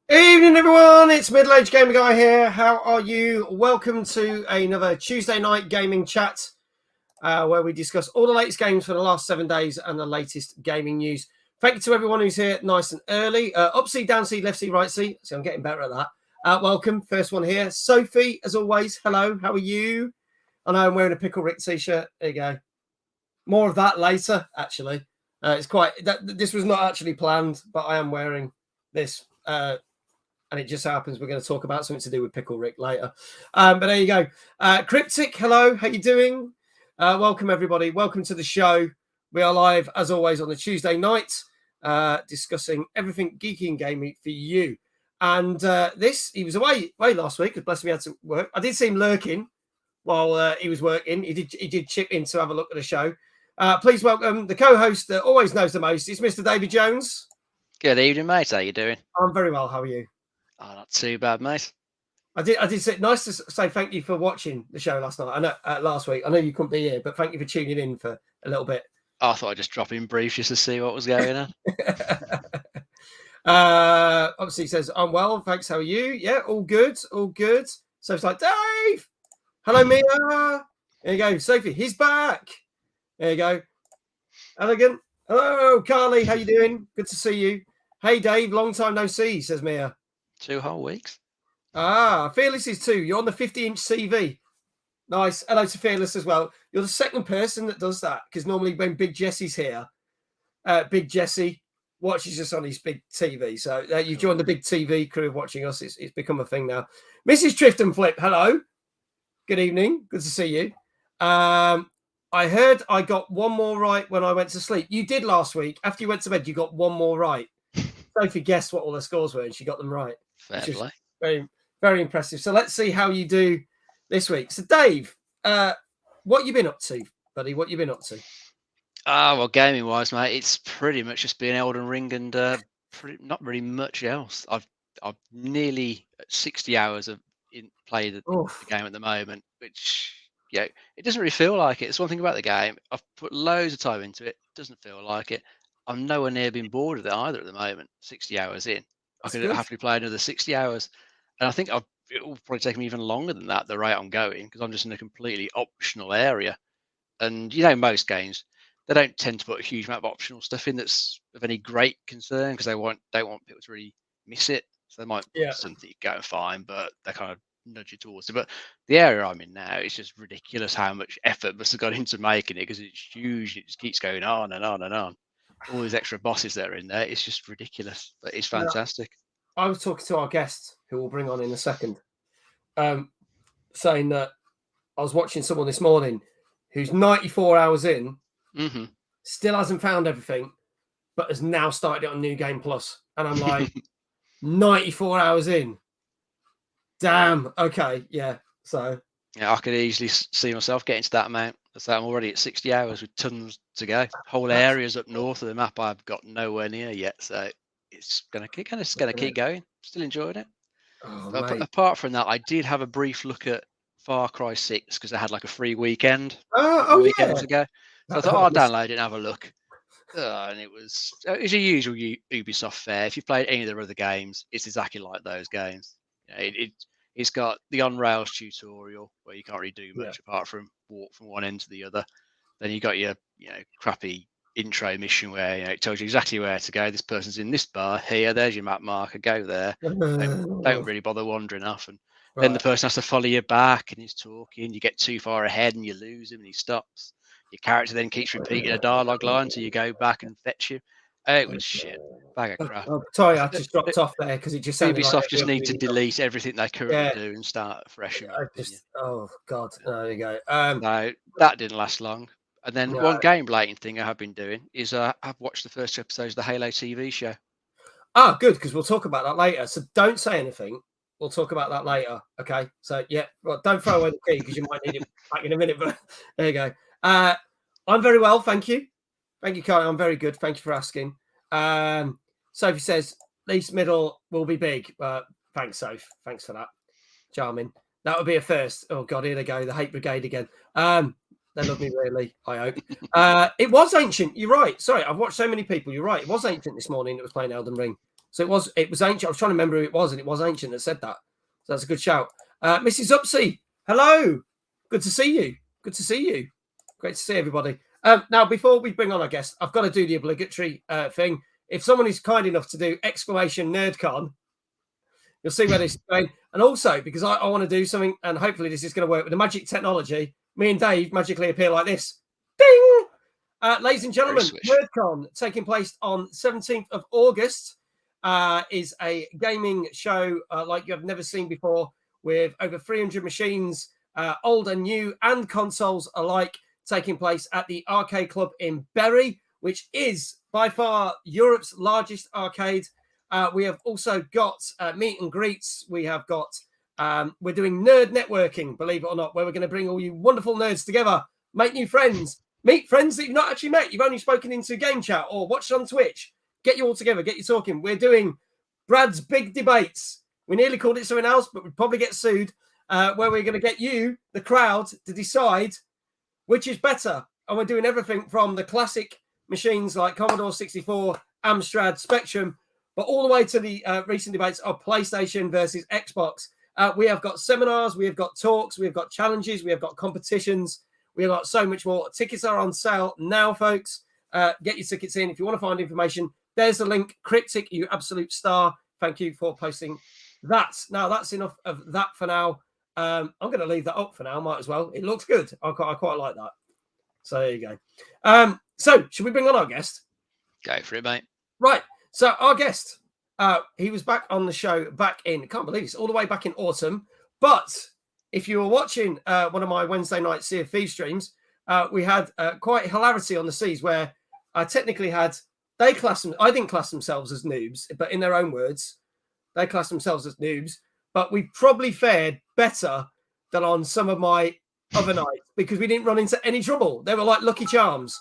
Evening, everyone. It's Middle-Aged Gamer Guy here. How are you? Welcome to another Tuesday night gaming chat where we discuss all the latest games for the last 7 days and the latest gaming news. Thank you to everyone who's here nice and early. Up seat, down seat, left seat, right seat. See, I'm getting better at that. Welcome. First one here. Sophie, as always. Hello. How are you? I know I'm wearing a Pickle Rick t-shirt. There you go. More of that later, actually. It's quite... This was not actually planned, but I am wearing this... and it just happens we're going to talk about something to do with Pickle Rick later. But there you go. Cryptic, hello. How you doing? Welcome, everybody. Welcome to the show. We are live, as always, on the Tuesday night, discussing everything geeky and gaming for you. And he was away last week, because bless him, he had to work. I did see him lurking while he was working. He did chip in to have a look at the show. Please welcome the co-host that always knows the most. It's Mr. David Jones. Good evening, mate. How you doing? I'm very well. How are you? Oh, not too bad, mate. I did say nice to say thank you for watching the show last night. I know last week. I know you couldn't be here, but thank you for tuning in for a little bit. I thought I'd just drop in brief just to see what was going on. Obviously, he says I'm well. Thanks. How are you? Yeah, all good. All good. So it's like Dave. Hello, Mia. There you go. Sophie, he's back. There you go. Elegant. Hello, Carly. How you doing? Good to see you. Hey, Dave. Long time no see. Says Mia. 2 whole weeks. Fearless is 2. You're on the 50-inch CV. Nice. Hello to Fearless as well. You're the second person that does that, because normally when Big Jesse's here, Big Jesse watches us on his big TV. So you've joined the big TV crew of watching us. It's become a thing now. Mrs. Trift and Flip, hello. Good evening. Good to see you. I heard I got one more right when I went to sleep. You did last week. After you went to bed, you got one more right. Sophie guessed what all the scores were, and she got them right. Fair play. Very, very impressive. So let's see how you do this week. So, Dave, what you been up to, buddy? What you been up to? Well, gaming-wise, mate, it's pretty much just been Elden Ring and not really much else. I've nearly 60 hours of played the game at the moment, which it doesn't really feel like it. It's one thing about the game. I've put loads of time into it. It doesn't feel like it. I'm nowhere near being bored with it either at the moment. 60 hours in, I could happily play another 60 hours, and I think it will probably take me even longer than that. The rate I'm going, because I'm just in a completely optional area, and most games they don't tend to put a huge amount of optional stuff in that's of any great concern, because they don't want people to really miss it. So they might put something going fine, but they kind of nudge you towards it. But the area I'm in now, it's just ridiculous how much effort must have gone into making it, because it's huge. It just keeps going on and on and on. All these extra bosses that are in there, it's just ridiculous, but it's fantastic. I was talking to our guest, who we'll bring on in a second, saying that I was watching someone this morning who's 94 hours in, still hasn't found everything, but has now started it on New Game Plus. And I'm like, 94 hours in? Damn. Okay. Yeah. So. Yeah, I could easily see myself getting to that amount. So I'm already at 60 hours with tons to go. Whole areas up north of the map I've got nowhere near yet. So it's gonna keep going. Still enjoying it. But apart from that, I did have a brief look at Far Cry 6 because I had like a free weekend weekends ago. So I thought I'll download it and have a look. And it was a usual Ubisoft fare. If you've played any of their other games, it's exactly like those games. It's got the on-rails tutorial where you can't really do much apart from walk from one end to the other. Then you got your crappy intro mission where it tells you exactly where to go. This person's in this bar here. There's your map marker. Go there. Don't really bother wandering off. And then the person has to follow you back, and he's talking. You get too far ahead and you lose him, and he stops. Your character then keeps repeating a dialogue line until you go back and fetch him. It was shit. Bag of crap. Sorry, I just dropped off there because it just sounded Ubisoft like just need to delete everything they currently do and start fresh. Oh God, there you go. No, that didn't last long. And then one game-related thing I have been doing is I've watched the first 2 episodes of the Halo TV show. Good, because we'll talk about that later. So don't say anything. We'll talk about that later. Okay. So don't throw away the key because you might need it back in a minute. But there you go. I'm very well, thank you. Thank you, Carly. I'm very good. Thank you for asking. Sophie says, Least Middle will be big. Thanks, Soph. Thanks for that. Charming. That would be a first. Oh, God, here they go. The Hate Brigade again. They love me, really, I hope. It was Ancient. You're right. Sorry, I've watched so many people. You're right. It was Ancient this morning that was playing Elden Ring. So it was Ancient. I was trying to remember who it was, and it was Ancient that said that. So that's a good shout. Mrs. Upsy, hello. Good to see you. Good to see you. Great to see everybody. Now, before we bring on our guest, I've got to do the obligatory thing. If someone is kind enough to do !NerdCon, you'll see where this is going. And also, because I want to do something, and hopefully this is going to work with the magic technology, me and Dave magically appear like this. Ding! Ladies and gentlemen, NerdCon, taking place on 17th of August, is a gaming show like you have never seen before, with over 300 machines, old and new, and consoles alike, taking place at the Arcade Club in Bury, which is by far Europe's largest arcade. We have also got meet and greets. We have got, we're doing nerd networking, believe it or not, where we're going to bring all you wonderful nerds together, make new friends, meet friends that you've not actually met. You've only spoken into game chat or watched on Twitch. Get you all together, get you talking. We're doing Brad's Big Debates. We nearly called it something else, but we'd probably get sued, where we're going to get you, the crowd, to decide which is better. And we're doing everything from the classic machines like Commodore 64, Amstrad, Spectrum, but all the way to the recent debates of PlayStation versus Xbox. We have got seminars, we have got talks, we have got challenges, we have got competitions, we have got so much more. Tickets are on sale now, folks. Get your tickets in. If you want to find information, there's the link. Cryptic, you absolute star. Thank you for posting that. Now, that's enough of that for now. I'm going to leave that up for now, might as well. It looks good. I quite like that. So there you go. So should we bring on our guest? Go for it, mate. Right. So our guest, he was back on the show back in, can't believe it's all the way back in autumn. But if you were watching one of my Wednesday night Sea of Thieves streams, we had quite hilarity on the seas where I technically had, I didn't class themselves as noobs, but in their own words, they class themselves as noobs. But we probably fared better than on some of my other nights because we didn't run into any trouble. They were like Lucky Charms,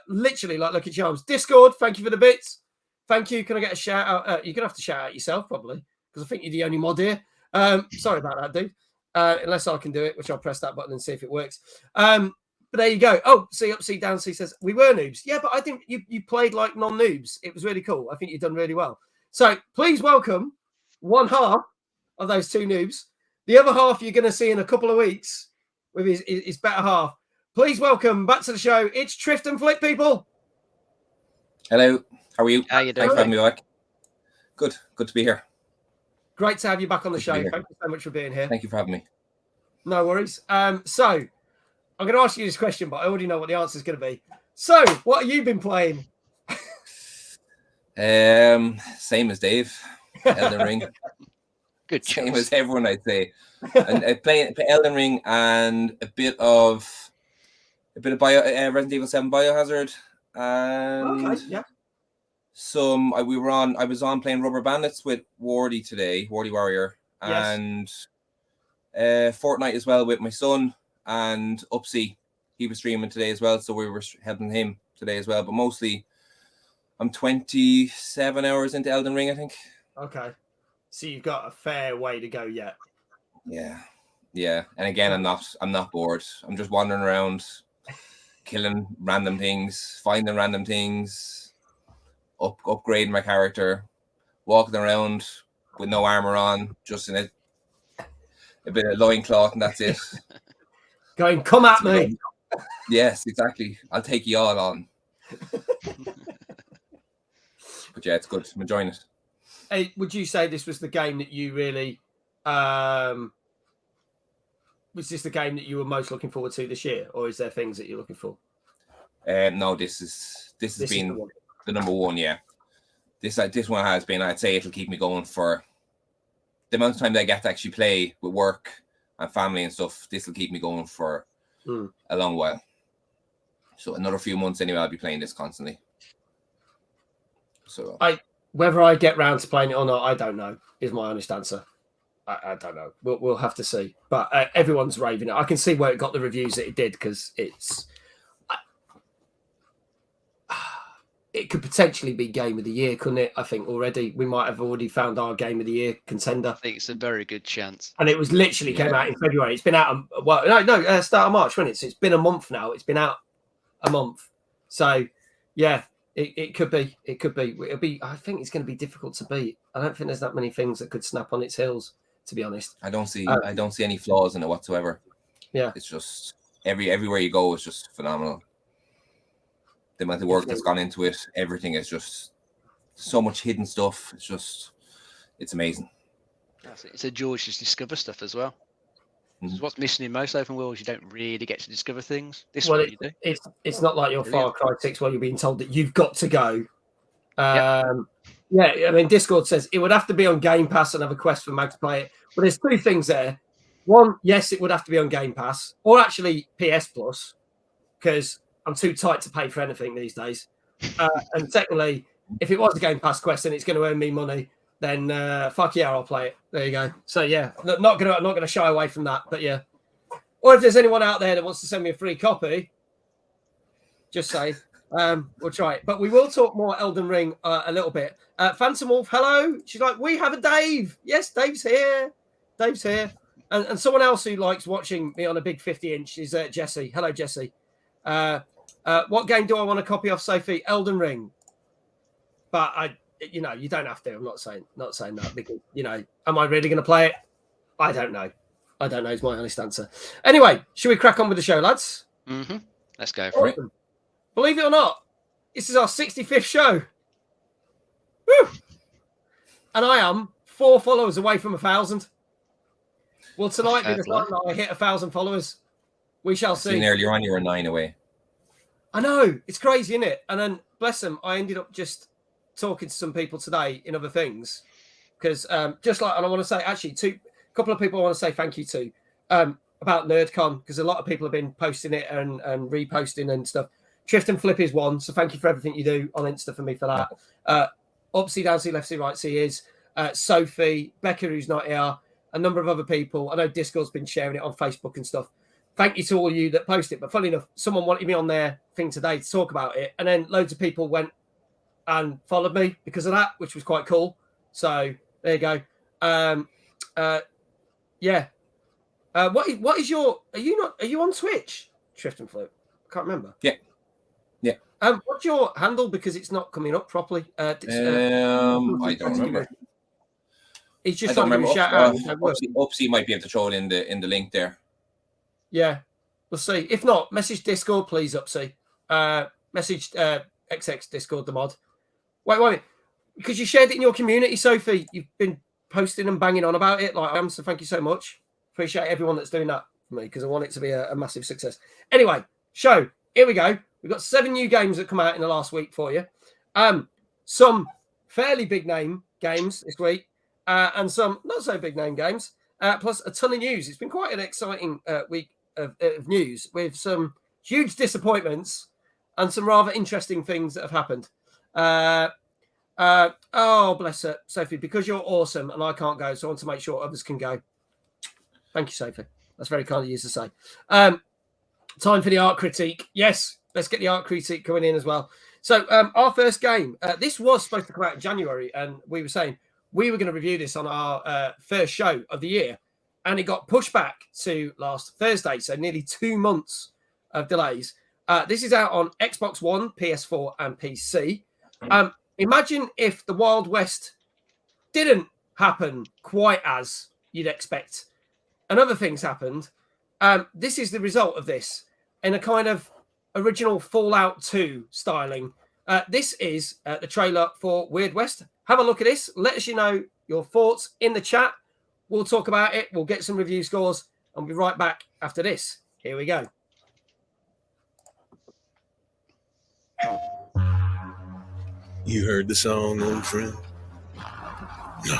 literally like Lucky Charms. Discord, thank you for the bits. Thank you. Can I get a shout out? You're going to have to shout out yourself probably because I think you're the only mod here. Sorry about that, dude. Unless I can do it, which I'll press that button and see if it works. But there you go. Oh, see up, see down. See says, we were noobs. Yeah, but I think you played like non-noobs. It was really cool. I think you've done really well. So please welcome one half of those two noobs. The other half you're going to see in a couple of weeks with his better half. Please welcome back to the show. It's Trift and Flick, people. Hello. How are you? How you doing? Thanks for having me back. Good to be here. Great to have you back on the show. Thank you so much for being here. Thank you for having me. No worries. So I'm going to ask you this question, but I already know what the answer is going to be. So what have you been playing? Same as Dave. Elden Ring. Good choice. Same as everyone, I'd say. And I play Elden Ring and a bit of Resident Evil 7 Biohazard, and Okay, yeah. I was on playing Rubber Bandits with Wardy today, Wardy Warrior, and Fortnite as well with my son and Upsy. He was streaming today as well, so we were helping him today as well. But mostly, I'm 27 hours into Elden Ring, I think. Okay, so you've got a fair way to go yet. Yeah. And again, I'm not bored. I'm just wandering around, killing random things, finding random things, upgrading my character, walking around with no armor on, just in a bit of loincloth, and that's it. Going, come at me. Yes, exactly. I'll take you all on. But yeah, it's good. I'm enjoying it. Hey, would you say this was the game that you really was this the game that you were most looking forward to this year, or is there things that you're looking for? No, this has been the number one. Yeah, this one has been. I'd say it'll keep me going for the amount of time that I get to actually play with work and family and stuff. This will keep me going for a long while. So another few months anyway, I'll be playing this constantly. So whether I get round to playing it or not, I don't know. Is my honest answer. I don't know. We'll have to see. But everyone's raving it. I can see where it got the reviews that it did because it could potentially be Game of the Year, couldn't it? I think already we might have already found our Game of the Year contender. I think it's a very good chance. And it was literally came out in February. It's been out. Start of March, when it's been a month now. It's been out a month. So yeah, It could be. It could be. It'll be. I think it's going to be difficult to beat. I don't think there's that many things that could snap on its heels, to be honest. I don't see any flaws in it whatsoever. Yeah, it's just everywhere you go is just phenomenal. The amount of work that's gone into it, everything is just so much hidden stuff. It's amazing. It's a joy to discover stuff as well. What's missing in most open worlds, you don't really get to discover things. This one you do. It's not like your Far Cry 6 where you're being told that you've got to go. Yep. Yeah, I mean, Discord says it would have to be on Game Pass and have a quest for Mag to play it. But there's two things there. One, yes, it would have to be on Game Pass or actually PS Plus because I'm too tight to pay for anything these days. And secondly, if it was a Game Pass quest and it's going to earn me money, then fuck yeah, I'll play it. There you go. So yeah, I'm not gonna shy away from that. But yeah, or if there's anyone out there that wants to send me a free copy, just say we'll try it. But we will talk more Elden Ring a little bit. Phantom Wolf, hello. She's like, we have a Dave. Yes, Dave's here. Dave's here. And someone else who likes watching me on a big 50-inch is Jesse. Hello, Jesse. What game do I want to copy off, Sophie? Elden Ring. But you don't have to. I'm not saying that because, am I really going to play it? I don't know. Is my honest answer. Anyway, should we crack on with the show, lads? Mm-hmm. Let's go for it. Believe it or not, this is our 65th show. Woo! And I am 4 followers away from 1,000. Will tonight be the time that I hit 1,000 followers? We shall see. Earlier on, you were 9 away. I know. It's crazy, isn't it? And then, bless them, I ended up just talking to some people today in other things. Because and I want to say, actually, a couple of people I want to say thank you to about NerdCon, because a lot of people have been posting it and reposting and stuff. Trift and Flip is one, so thank you for everything you do on Insta for me for that. Upsy, Downsy, Leftsy, Rightsy is. Sophie, Becca, who's not here, a number of other people. I know Discord's been sharing it on Facebook and stuff. Thank you to all you that post it. But funny enough, someone wanted me on their thing today to talk about it. And then loads of people went and followed me because of that, which was quite cool. So there you go. Yeah. What is your, are you on Twitch, Trift and Flip? I can't remember. Yeah. What's your handle? Because it's not coming up properly. I don't remember. He's just trying to give a shout out. Upsy might be able to throw it in the link there. Yeah, we'll see. If not, message Discord, please, Upsy. Message XX Discord, the mod. Wait. Because you shared it in your community, Sophie. You've been posting and banging on about it. So thank you so much. Appreciate everyone that's doing that for me because I want it to be a massive success. Anyway, show. Here we go. We've got 7 new games that come out in the last week for you. Some fairly big name games this week. And some not so big name games, plus a ton of news. It's been quite an exciting week of news with some huge disappointments and some rather interesting things that have happened. Oh, bless her, Sophie, because you're awesome and I can't go, so I want to make sure others can go. Thank you, Sophie. That's very kind of you to say. Time for the art critique. Yes, let's get the art critique coming in as well. So our first game, this was supposed to come out in January, and we were saying we were going to review this on our first show of the year, and it got pushed back to last Thursday, so nearly 2 months of delays. This is out on Xbox One, PS4, and PC. Imagine if the Wild West didn't happen quite as you'd expect, and other things happened. This is the result of this in a kind of original Fallout 2 styling. This is the trailer for Weird West. Have a look at this. Let us know your thoughts in the chat. We'll talk about it. We'll get some review scores. And we'll be right back after this. Here we go. You heard the song, old friend? No,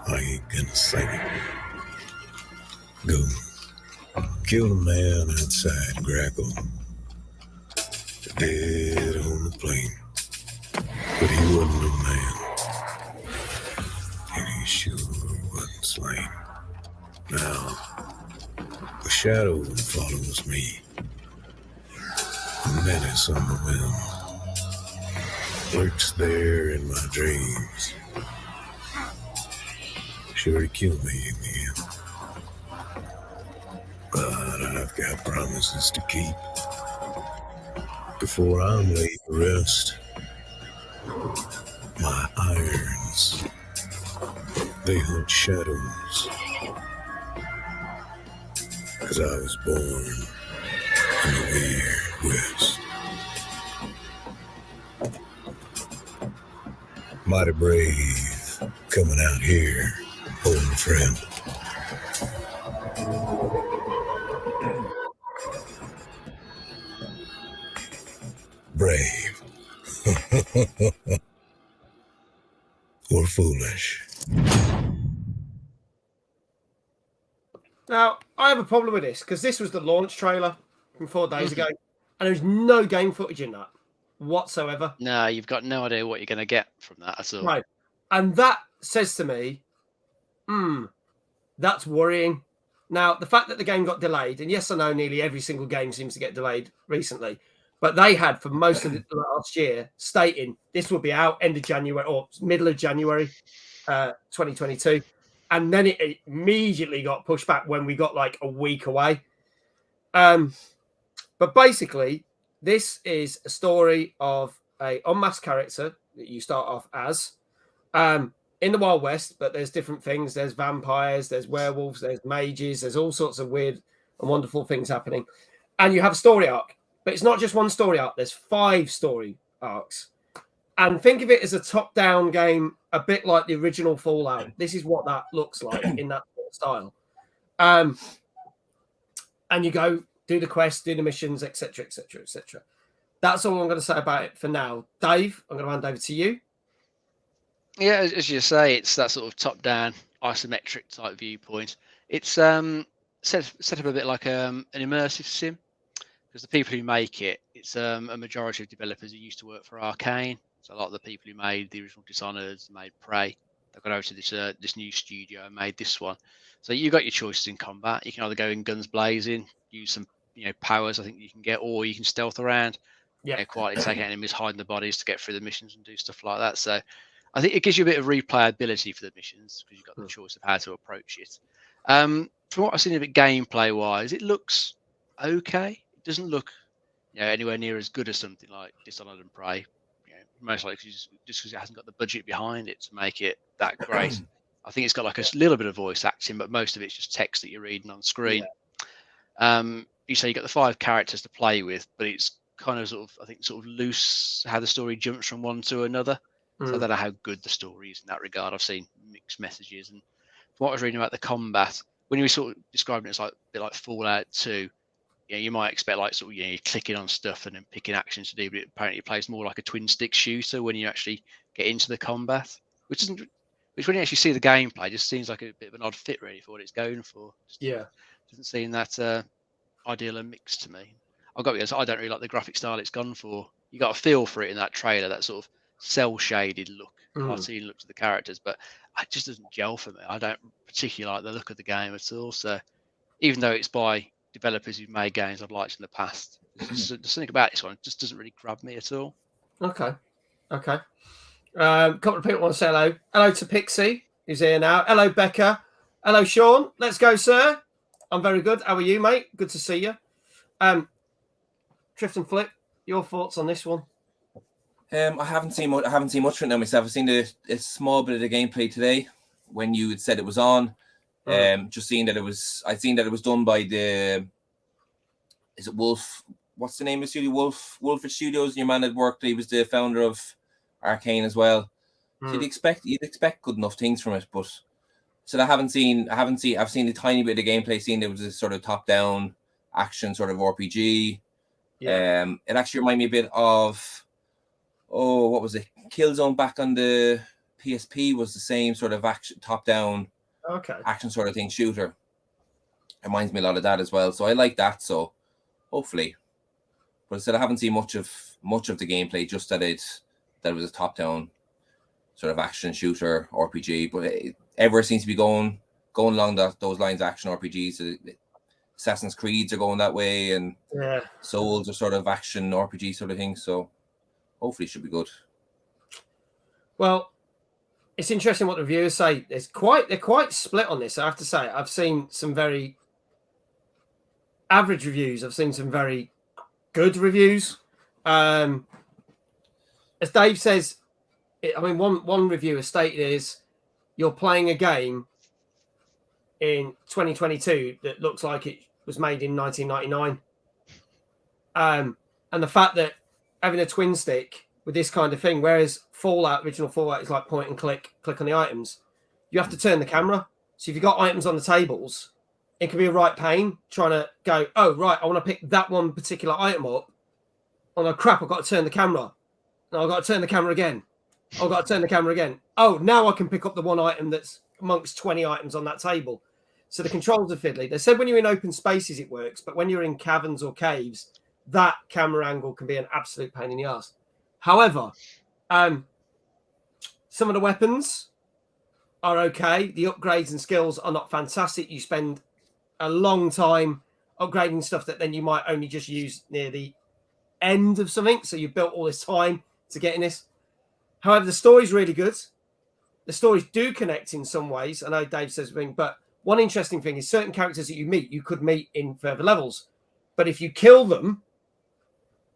I ain't gonna sing it. Go kill the man outside Grackle. Dead on the plain. But he wasn't no man. And he sure wasn't slain. Now, a shadow follows me. A menace on the wind. Lurks there in my dreams. Sure to kill me in the end. But I've got promises to keep. Before I'm laid to rest, They hunt shadows. 'Cause I was born in the weird west. Mighty brave coming out here, holding a friend. Brave. Or foolish. Now, I have a problem with this because this was the launch trailer from 4 days Mm-hmm. ago, and there's no game footage in that whatsoever. No, you've got no idea what you're going to get from that at all. Right. And that says to me, that's worrying. Now, the fact that the game got delayed, and yes, I know nearly every single game seems to get delayed recently, but they had for most of the last year stating this will be out end of January or middle of January 2022. And then it immediately got pushed back when we got like a week away. But basically, this is a story of a unmasked character that you start off as in the Wild West, but there's different things. There's vampires, there's werewolves, there's mages, there's all sorts of weird and wonderful things happening. And you have a story arc, but it's not just one story arc. There's 5 story arcs. And think of it as a top-down game, a bit like the original Fallout. This is what that looks like in that style. And you go do the quest, do the missions, etc., etc., etc. That's all I'm going to say about it for now. Dave, I'm going to hand over to you. Yeah, as you say, it's that sort of top-down, isometric type viewpoint. It's set up a bit like an immersive sim, because the people who make it, it's a majority of developers who used to work for Arcane. So a lot of the people who made the original Dishonored, made Prey, they've got over to this new studio and made this one. So you got your choices in combat. You can either go in guns blazing, use some powers I think you can get, or you can stealth around, quietly take out enemies, hide the bodies to get through the missions and do stuff like that. So I think it gives you a bit of replayability for the missions because you've got the choice of how to approach it. From what I've seen of it gameplay wise, it looks okay. It doesn't look anywhere near as good as something like Dishonored and Prey. Most likely just because it hasn't got the budget behind it to make it that great. I think it's got like a little bit of voice acting, but most of it's just text that you're reading on screen. You say you got the 5 characters to play with, but it's kind of sort of loose how the story jumps from one to another. So I don't know how good the story is in that regard. I've seen mixed messages, and from what I was reading about the combat, when you were sort of describing it as like a bit like Fallout 2, you might expect like sort of you're clicking on stuff and then picking actions to do, but apparently it plays more like a twin stick shooter when you actually get into the combat, which when you actually see the gameplay just seems like a bit of an odd fit really for what it's going for. Doesn't seem that ideal a mix to me. I've got to be honest, I don't really like the graphic style it's gone for. You got a feel for it in that trailer, that sort of cell shaded look, cartoon look to the characters, but it just doesn't gel for me. I don't particularly like the look of the game at all. So even though it's by developers who've made games I've liked in the past, there's something about this one just doesn't really grab me at all. Okay. A couple of people want to say hello. Hello to Pixie, who's here now. Hello, Becca. Hello, Sean. Let's go, sir. I'm very good. How are you, mate? Good to see you. Trift and Flip, your thoughts on this one? I haven't seen much from it now myself. I've seen a small bit of the gameplay today when you had said it was on. Just seeing that I'd seen that it was done by is it Wolf? What's the name of the studio? Wolford Studios. Your man had worked. He was the founder of Arcane as well. So you'd expect good enough things from it, but so I've seen a tiny bit of the gameplay. Seen it was a sort of top-down action sort of RPG. It actually reminded me a bit of what was it? Killzone back on the PSP was the same sort of action, top-down action sort of thing, shooter. Reminds me a lot of that as well. So I like that. So hopefully, but I said I haven't seen much of the gameplay. Just that it was a top-down sort of action shooter RPG. But everywhere seems to be going along those lines. Action RPGs. Assassin's Creeds are going that way, and Souls are sort of action RPG sort of thing. So hopefully, it should be good. Well, it's interesting what the reviewers say. They're quite split on this. I have to say, I've seen some very average reviews. I've seen some very good reviews. As Dave says, one reviewer stated is you're playing a game in 2022 that looks like it was made in 1999. And the fact that having a twin stick with this kind of thing, whereas original Fallout is like point and click on the items, you have to turn the camera. So if you've got items on the tables, it can be a right pain trying to go, oh, right, I want to pick that one particular item up. Oh, no, crap, I've got to turn the camera. No, I've got to turn the camera again. I've got to turn the camera again. Oh, now I can pick up the one item that's amongst 20 items on that table. So the controls are fiddly. They said when you're in open spaces, it works. But when you're in caverns or caves, that camera angle can be an absolute pain in the ass. However, some of the weapons are okay. The upgrades and skills are not fantastic. You spend a long time upgrading stuff that then you might only just use near the end of something. So you've built all this time to get in this. However, the story's really good. The stories do connect in some ways. I know Dave says thing, but one interesting thing is certain characters that you could meet in further levels. But if you kill them,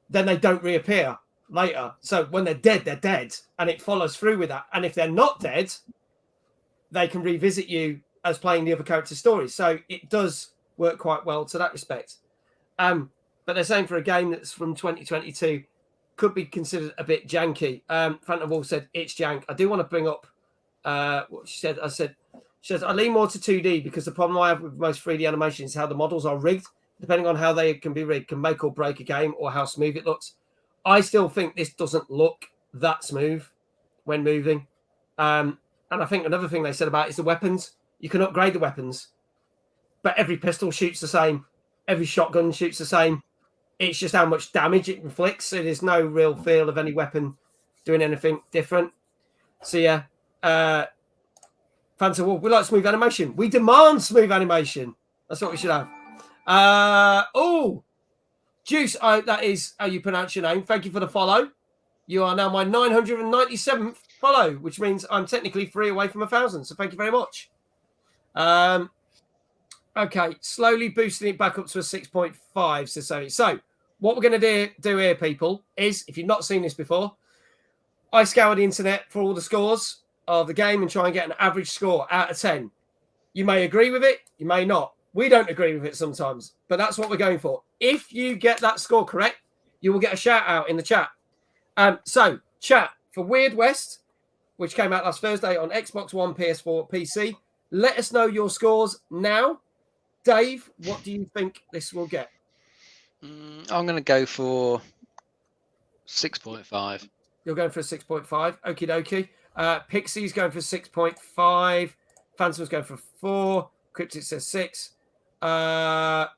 then they don't reappear later. So when they're dead, and it follows through with that. And if they're not dead, they can revisit you as playing the other character's stories. So it does work quite well to that respect. But they're saying for a game that's from 2022 could be considered a bit janky. Phantom Wolf said it's jank. I do want to bring up what she said. She says, I lean more to 2D because the problem I have with most 3D animation is how the models are rigged. Depending on how they can be rigged, can make or break a game or how smooth it looks. I still think this doesn't look that smooth when moving. And I think another thing they said about is the weapons. You can upgrade the weapons, but every pistol shoots the same. Every shotgun shoots the same. It's just how much damage it inflicts. So there's no real feel of any weapon doing anything different. So yeah, Phantom Wolf, we like smooth animation. We demand smooth animation. That's what we should have. Juice, that is how you pronounce your name. Thank you for the follow. You are now my 997th follow, which means I'm technically 3 away from 1,000. So thank you very much. Okay, slowly boosting it back up to a 6.5. So what we're going to do here, people, is if you've not seen this before, I scour the internet for all the scores of the game and try and get an average score out of 10. You may agree with it, you may not. We don't agree with it sometimes, but that's what we're going for. If you get that score correct, you will get a shout out in the chat. So, chat for Weird West, which came out last Thursday on Xbox One, PS4, PC. Let us know your scores now. Dave, what do you think this will get? I'm going to go for 6.5. You're going for a 6.5. Okie dokie. Pixie's going for 6.5. Phantom's going for 4. Cryptic says 6. I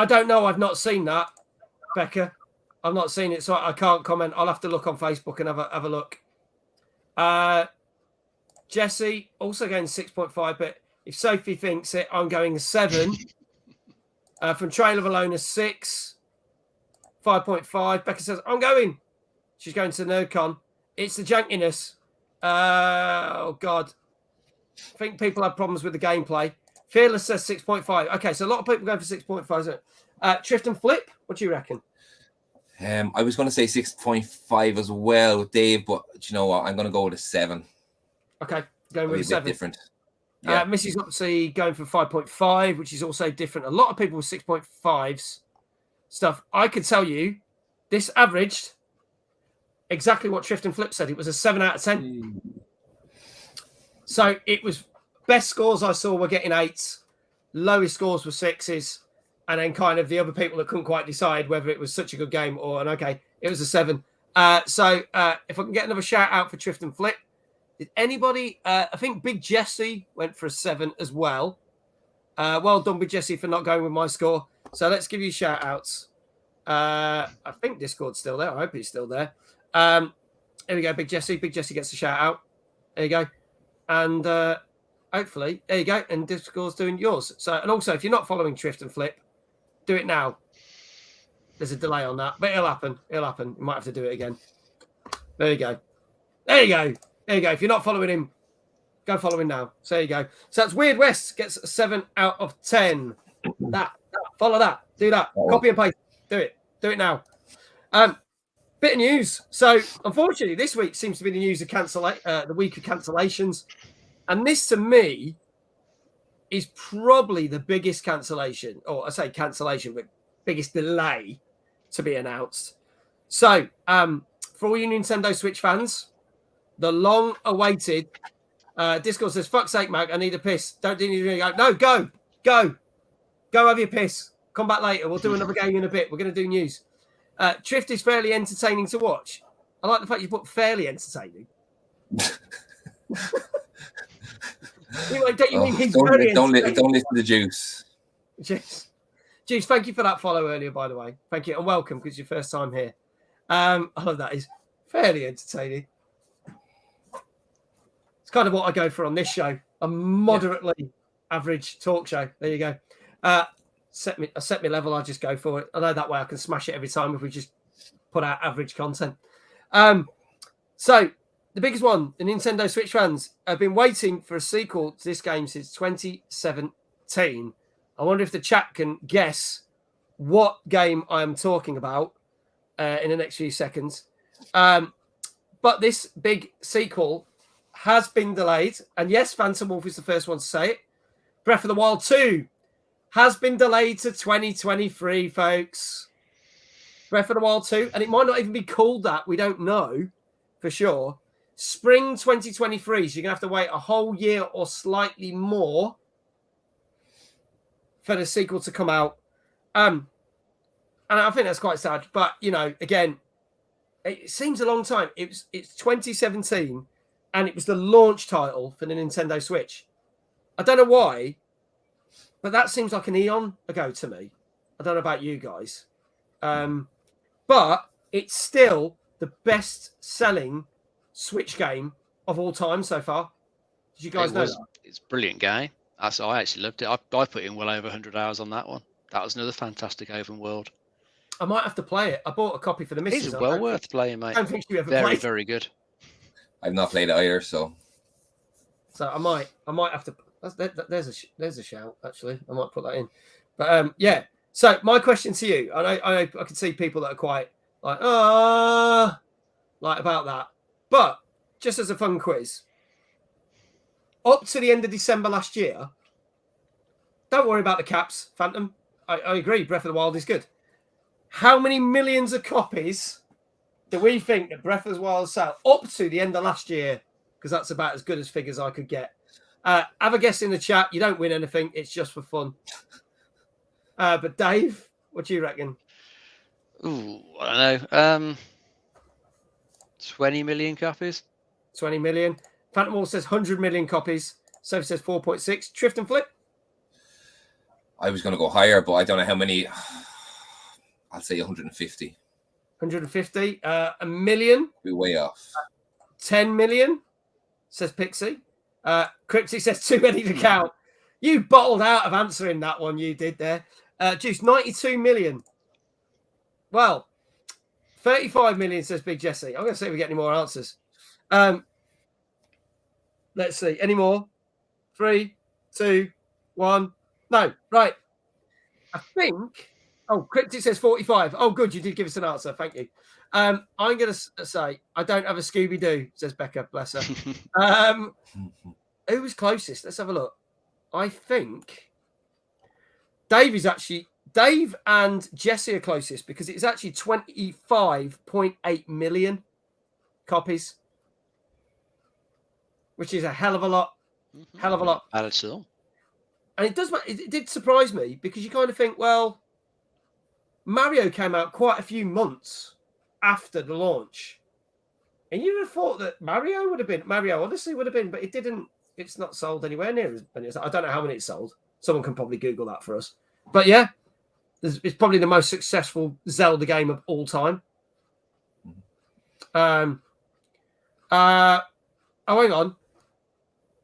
don't know. I've not seen that, Becca. I've not seen it, so I can't comment. I'll have to look on Facebook and have a look. Jesse also going 6.5, but if Sophie thinks it, I'm going 7. From Trailer Alone a 6. 5.5. Becca says, I'm going. She's going to NerdCon. It's the jankiness. Oh, God. I think people have problems with the gameplay. Fearless says 6.5. Okay, so a lot of people going for 6.5, isn't it? Trift and Flip, what do you reckon? I was going to say 6.5 as well, Dave, but do you know what? I'm going to go with a 7. Okay, going with a 7. Different. Yeah. Missy's obviously going for 5.5, which is also different. A lot of people with 6.5s stuff. I could tell you this averaged exactly what Trift and Flip said. It was a 7 out of 10. So it was best scores I saw were getting 8s, lowest scores were 6s, and then kind of the other people that couldn't quite decide whether it was such a good game or an okay, it was a 7. So if I can get another shout out for Trift and Flip. Did anybody, I think Big Jesse went for a 7 as well. Well done, Big Jesse, for not going with my score. So let's give you shout outs. I think Discord's still there. I hope he's still there. Here we go, Big Jesse. Big Jesse gets a shout out. There you go. And hopefully, there you go. And Discord's doing yours. So, and also, if you're not following Trift and Flip, do it now. There's a delay on that, but it'll happen. It'll happen. You might have to do it again. There you go. There you go. There you go. If you're not following him, go follow him now. So there you go. So that's Weird West gets a 7 out of 10. That. Follow that. Do that. Copy and paste. Do it. Do it now. Bit of news. So, unfortunately, this week seems to be the news of the week of cancellations, and this to me is probably the biggest cancellation, or I say cancellation, but biggest delay to be announced. So, for all you Nintendo Switch fans, the long-awaited Discord says, "Fuck's sake, Mag, I need a piss. Don't do anything." No, go have your piss. Come back later. We'll do another game in a bit. We're going to do news. Trift is fairly entertaining to watch. I like the fact you put fairly entertaining. Don't listen to Juice. Juice, thank you for that follow earlier, by the way. Thank you, and welcome, because it's your first time here. I love that. Is fairly entertaining. It's kind of what I go for on this show. A moderately average talk show. There you go. Set me level. I just go for it. I know that way I can smash it every time if we just put out average content. So the biggest one, the Nintendo Switch fans have been waiting for a sequel to this game since 2017. I wonder if the chat can guess what game I am talking about in the next few seconds. But this big sequel has been delayed. And yes, Phantom Wolf is the first one to say it. Breath of the Wild 2 has been delayed to 2023, folks. Breath of the Wild 2. And it might not even be called that. We don't know for sure. Spring 2023. So you're going to have to wait a whole year or slightly more for the sequel to come out. And I think that's quite sad. But, you know, again, it seems a long time. It's 2017, and it was the launch title for the Nintendo Switch. I don't know why, but that seems like an eon ago to me. I don't know about you guys. But it's still the best-selling Switch game of all time so far. Did you guys know that? It's a brilliant game. I actually loved it. I put in well over 100 hours on that one. That was another fantastic open world. I might have to play it. I bought a copy for the missus. It's well worth playing, mate. I don't think you ever played. Very, very good. I've not played it either, so I might have to. There's a shout. Actually, I might put that in. But yeah. So my question to you, I can see people that are quite like about that. But just as a fun quiz, up to the end of December last year, don't worry about the caps, Phantom. I agree. Breath of the Wild is good. How many millions of copies do we think that Breath of the Wild sold up to the end of last year? Because that's about as good as figures I could get. Have a guess in the chat. You don't win anything. It's just for fun. But Dave, what do you reckon? Ooh, I don't know. 20 million copies. 20 million. Phantom Wall says 100 million copies. Sophie says 4.6. Trift and Flip. I was going to go higher, but I don't know how many. I'll say 150. 150. A million. Be way off. 10 million, says Pixie. Crypty says too many to count. You bottled out of answering that one you did there. Juice, 92 million. Well, 35 million, says Big Jesse. I'm going to see if we get any more answers. Let's see. Any more? 3, 2, 1. No. Right. I think... Oh, Cryptic says 45. Oh, good. You did give us an answer. Thank you. I'm going to say, I don't have a Scooby-Doo, says Becca. Bless her. Who was closest? Let's have a look. I think Dave and Jesse are closest because it's actually 25.8 million copies, which is a hell of a lot. Hell of a lot. And it did surprise me because you kind of think, well, Mario came out quite a few months after the launch. And you would have thought that Mario Odyssey would have been, but it didn't. It's not sold anywhere near as many. I don't know how many it sold. Someone can probably Google that for us. But yeah, it's probably the most successful Zelda game of all time. Oh, hang on.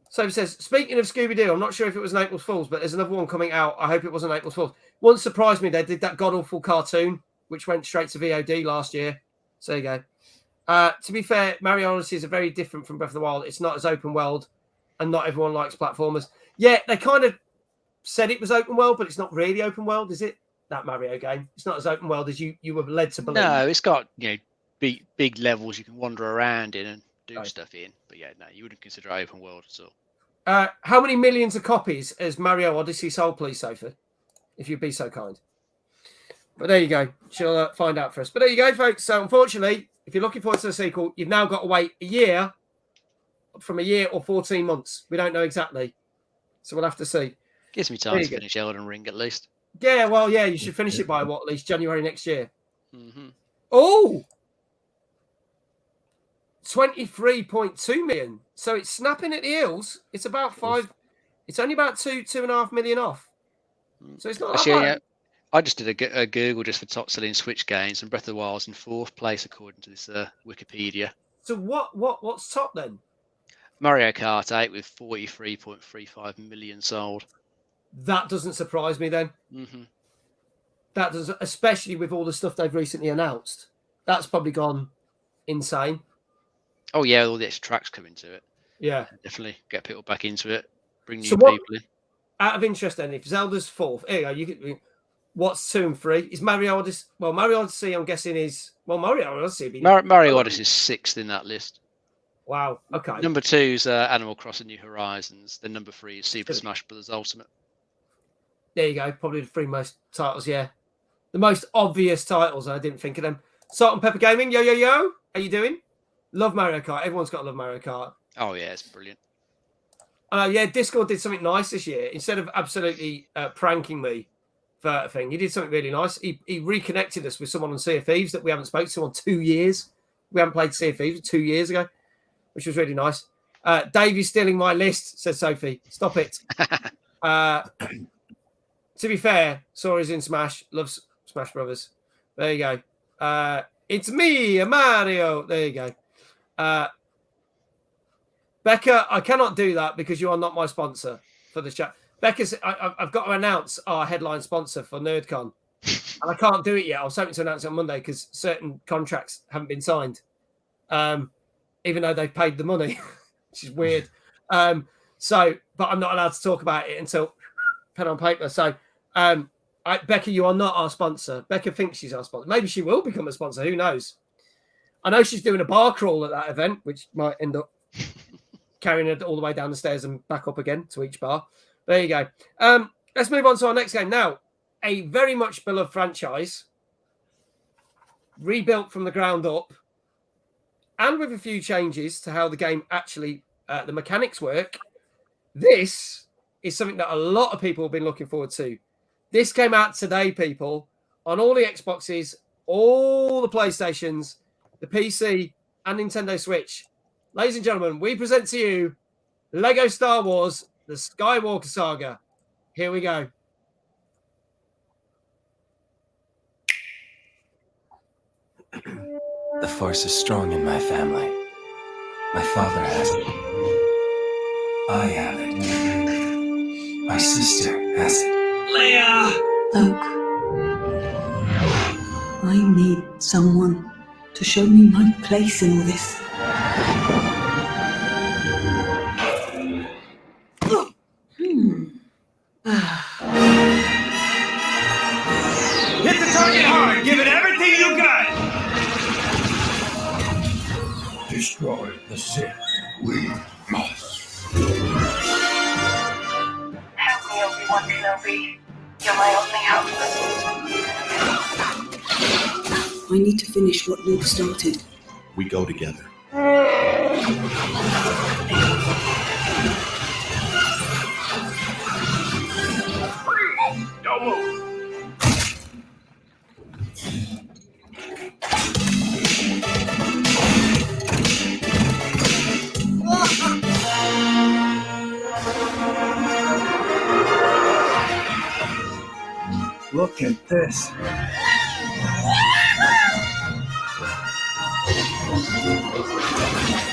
So it says, speaking of Scooby-Doo, I'm not sure if it was an April Fool's, but there's another one coming out. I hope it wasn't April Fool's. One surprised me. They did that god-awful cartoon, which went straight to VOD last year. So there you go. To be fair, Mario Odyssey is very different from Breath of the Wild. It's not as open world, and not everyone likes platformers. Yeah, they kind of said it was open world, but it's not really open world, is it? That Mario game. It's not as open world as you were led to believe. No, it's got big levels you can wander around in and do stuff in. But yeah, no, you wouldn't consider it open world at all. How many millions of copies has Mario Odyssey sold, please, Sophie? If you'd be so kind. But there you go. She'll find out for us. But there you go, folks. So unfortunately, if you're looking forward to the sequel, you've now got to wait a year or 14 months. We don't know exactly. So we'll have to see. Gives me time to finish Elden Ring at least. Yeah, well, yeah, you should finish it by what, at least January next year. Mm-hmm. Oh! 23.2 million. So it's snapping at the heels. It's about 5. It's only about 2.5 million off. So it's not that bad. Yeah, I just did a Google just for top selling Switch games, and Breath of the Wild's in 4th place according to this Wikipedia. So what's top then? Mario Kart 8 with 43.35 million sold. That doesn't surprise me then. Mm-hmm. That does, especially with all the stuff they've recently announced. That's probably gone insane. Oh yeah, all the extra tracks coming to it. Yeah, definitely get people back into it. Bring new people in. Out of interest, then, if Zelda's 4th, here you go. What's 2 and 3? Is Mario Odyssey? Well, Mario Odyssey, I'm guessing is Mario Odyssey. Mario Odyssey is 6th in that list. Wow. Okay. Number 2 is Animal Crossing: New Horizons. Then number 3 is Super Smash Bros. Ultimate. There you go. Probably the 3 most titles. Yeah, the most obvious titles. I didn't think of them. Salt and Pepper Gaming. Yo. How you doing? Love Mario Kart. Everyone's got to love Mario Kart. Oh yeah, it's brilliant. Yeah, Discord did something nice this year. Instead of absolutely pranking me for a thing, he did something really nice. He reconnected us with someone on Sea of Thieves that we haven't spoken to on 2 years. We haven't played Sea of Thieves 2 years ago, which was really nice. Dave is stealing my list, says Sophie. Stop it. To be fair, Sora's in Smash. Loves Smash Brothers. There you go. It's me, Mario. There you go. Becca, I cannot do that because you are not my sponsor for the chat. Becca, I've got to announce our headline sponsor for NerdCon. And I can't do it yet. I was hoping to announce it on Monday because certain contracts haven't been signed. Even though they've paid the money, which is weird. But I'm not allowed to talk about it until pen on paper. So, Becca, you are not our sponsor. Becca thinks she's our sponsor. Maybe she will become a sponsor. Who knows? I know she's doing a bar crawl at that event, which might end up carrying it all the way down the stairs and back up again to each bar. There you go. Let's move on to our next game. Now, a very much beloved franchise, rebuilt from the ground up, and with a few changes to how the game actually, the mechanics work. This is something that a lot of people have been looking forward to. This came out today, people, on all the Xboxes, all the PlayStations, the PC, and Nintendo Switch. Ladies and gentlemen, we present to you Lego Star Wars, the Skywalker Saga. Here we go. The Force is strong in my family. My father has it. I have it. My sister has it. Leia! Luke, I need someone to show me my place in all this. Hit the target hard! Give it everything you got! Destroy the Sith. We must. Help me, Obi-Wan Kenobi. You're my only hope. I need to finish what Luke started. We go together. Don't move! Look at this.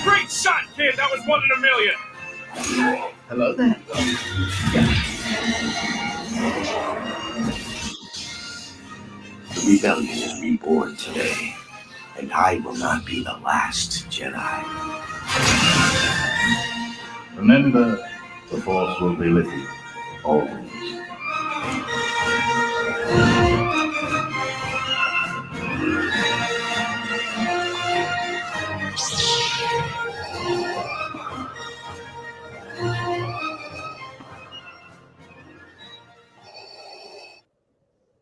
Great shot, kid! That was 1 in a million! Hello there. The rebellion is reborn today, and I will not be the last Jedi. Remember, the Force will be with you, always.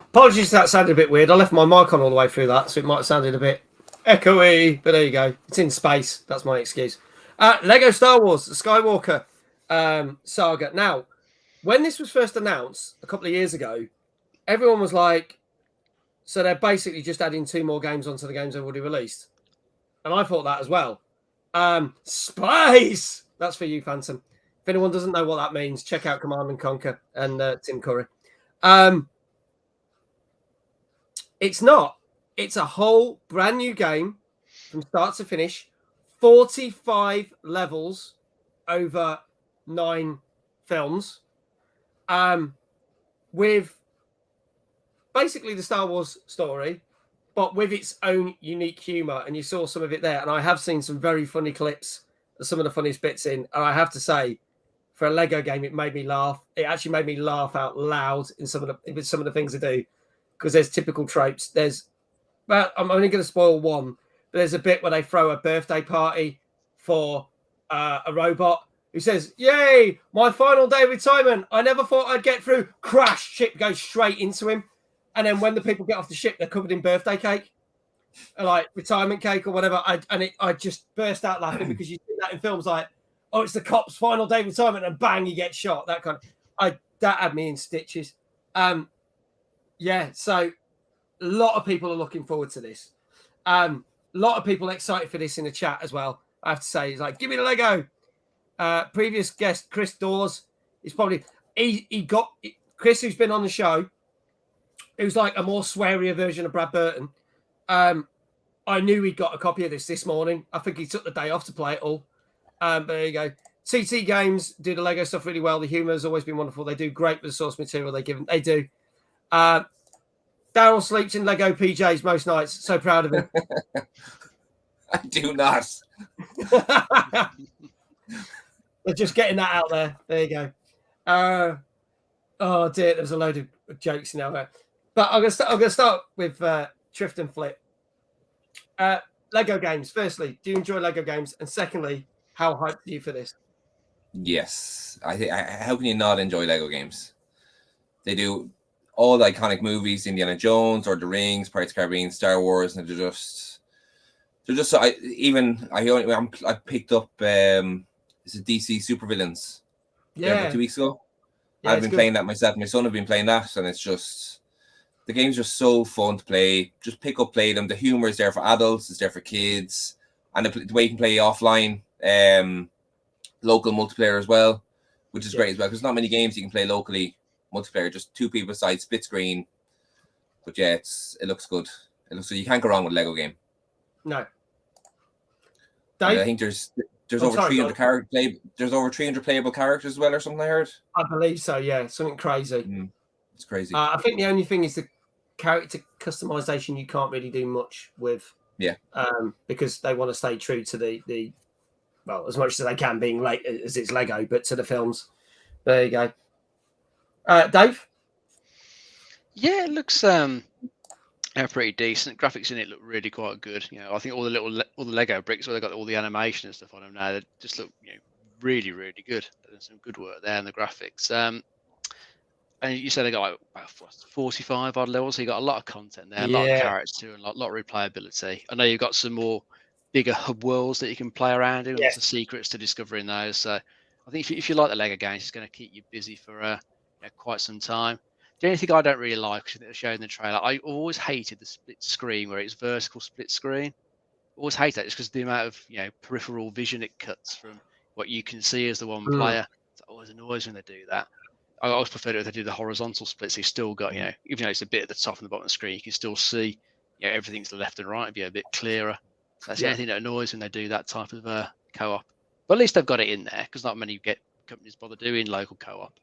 Apologies if that sounded a bit weird. I left my mic on all the way through that, so it might have sounded a bit echoey, but there you go. It's in space. That's my excuse. Lego Star Wars, the Skywalker saga. Now, when this was first announced a couple of years ago, everyone was like, so they're basically just adding 2 more games onto the games they've already released. And I thought that as well. Space! That's for you, Phantom. If anyone doesn't know what that means, check out Command and Conquer and Tim Curry. It's not. It's a whole brand new game from start to finish. 45 levels over 9 films. With basically the Star Wars story, but with its own unique humor. And you saw some of it there. And I have seen some very funny clips of some of the funniest bits in. And I have to say, for a Lego game, it made me laugh. It actually made me laugh out loud with some of the things they do. Because there's typical tropes. Well, I'm only going to spoil one, but there's a bit where they throw a birthday party for a robot who says, "Yay, my final day of retirement. I never thought I'd get through." Crash, ship goes straight into him. And then when the people get off the ship, they're covered in birthday cake, like retirement cake or whatever. I just burst out laughing because you see that in films like, oh, it's the cop's final day of retirement and bang, he gets shot. That kind of, that had me in stitches. Yeah, so a lot of people are looking forward to this. A lot of people excited for this in the chat as well. I have to say, he's like, give me the Lego. Previous guest, Chris Dawes, is probably, he got, Chris, who's been on the show, who's like a more swearier version of Brad Burton. I knew he'd got a copy of this morning. I think he took the day off to play it all. But there you go. TT Games do the Lego stuff really well. The humor has always been wonderful. They do great with the source material they give them. They do. Daryl sleeps in Lego PJs most nights. So proud of him. I do not. They're just getting that out there. There you go. Oh dear, there's a load of jokes now. But I'm gonna start with Trift and Flip. Lego games. Firstly, do you enjoy Lego games? And secondly, how hyped are you for this? Yes, I think. How can you not enjoy Lego games? They do all the iconic movies, Indiana Jones, or The Rings, Pirates of the Caribbean, Star Wars, and they're just. I picked up is it DC Supervillains? Yeah, 2 weeks ago. Yeah, I've been playing that myself. My son have been playing that, and it's just the game's just so fun to play. Just pick up, play them. The humor is there for adults, it's there for kids, and the way you can play offline, local multiplayer as well, which is great as well. Because not many games you can play locally multiplayer. Just 2 people side, split screen. But yeah, it looks good. It looks so you can't go wrong with a Lego game. No. I think there's over 300 characters. There's over 300 playable characters as well, or something I heard. I believe so. Yeah, something crazy. It's crazy. I think the only thing is the character customization. You can't really do much with. Yeah. Because they want to stay true to the well, as much as they can, being late as it's Lego, but to the films. There you go. Dave. Yeah, it looks pretty decent. Graphics in it look really quite good. You know, I think all the Lego bricks, where they got all the animation and stuff on them now, they just look really, really good. There's some good work there in the graphics. And you said they got like 45 odd levels, so you got a lot of content there, a lot of characters too, and a lot of replayability. I know you've got some more bigger hub worlds that you can play around in, with the secrets to discover in those. So I think if you like the Lego games, it's going to keep you busy for quite some time. The only thing I don't really like, which they're showing in the trailer, I always hated the split screen where it's vertical split screen. I always hate that just because the amount of peripheral vision it cuts from what you can see as the one player. It always annoys when they do that. I always prefer it if they do the horizontal splits. So you've still got, even though it's a bit at the top and the bottom of the screen, you can still see everything to the left and right and be a bit clearer. So that's the only thing that annoys when they do that type of co-op. But at least they've got it in there, because not many companies bother doing local co-op.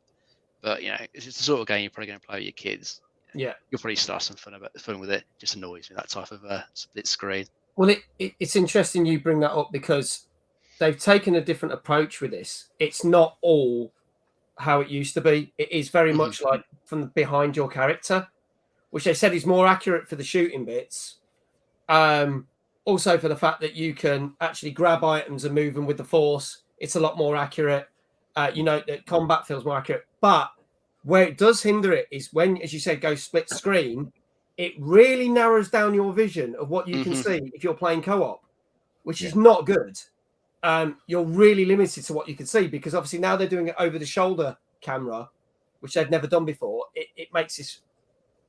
But it's the sort of game you're probably going to play with your kids. Yeah, you'll probably start some fun with it. Just annoys me, that type of split screen. Well, it's interesting you bring that up, because they've taken a different approach with this. It's not all how it used to be. It is very much like from behind your character, which they said is more accurate for the shooting bits. Also for the fact that you can actually grab items and move them with the Force. It's a lot more accurate. The combat feels more accurate. But where it does hinder it is when, as you said, go split screen, it really narrows down your vision of what you can see if you're playing co-op, which is not good. You're really limited to what you can see because obviously now they're doing it over the shoulder camera, which they've never done before. It makes this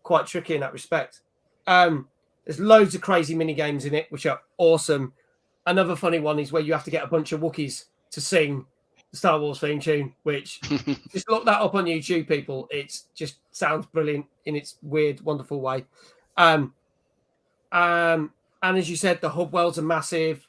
quite tricky in that respect. There's loads of crazy mini games in it, which are awesome. Another funny one is where you have to get a bunch of Wookiees to sing the Star Wars theme tune, which just look that up on YouTube, people. It just sounds brilliant in its weird, wonderful way. And as you said, the hub worlds are massive.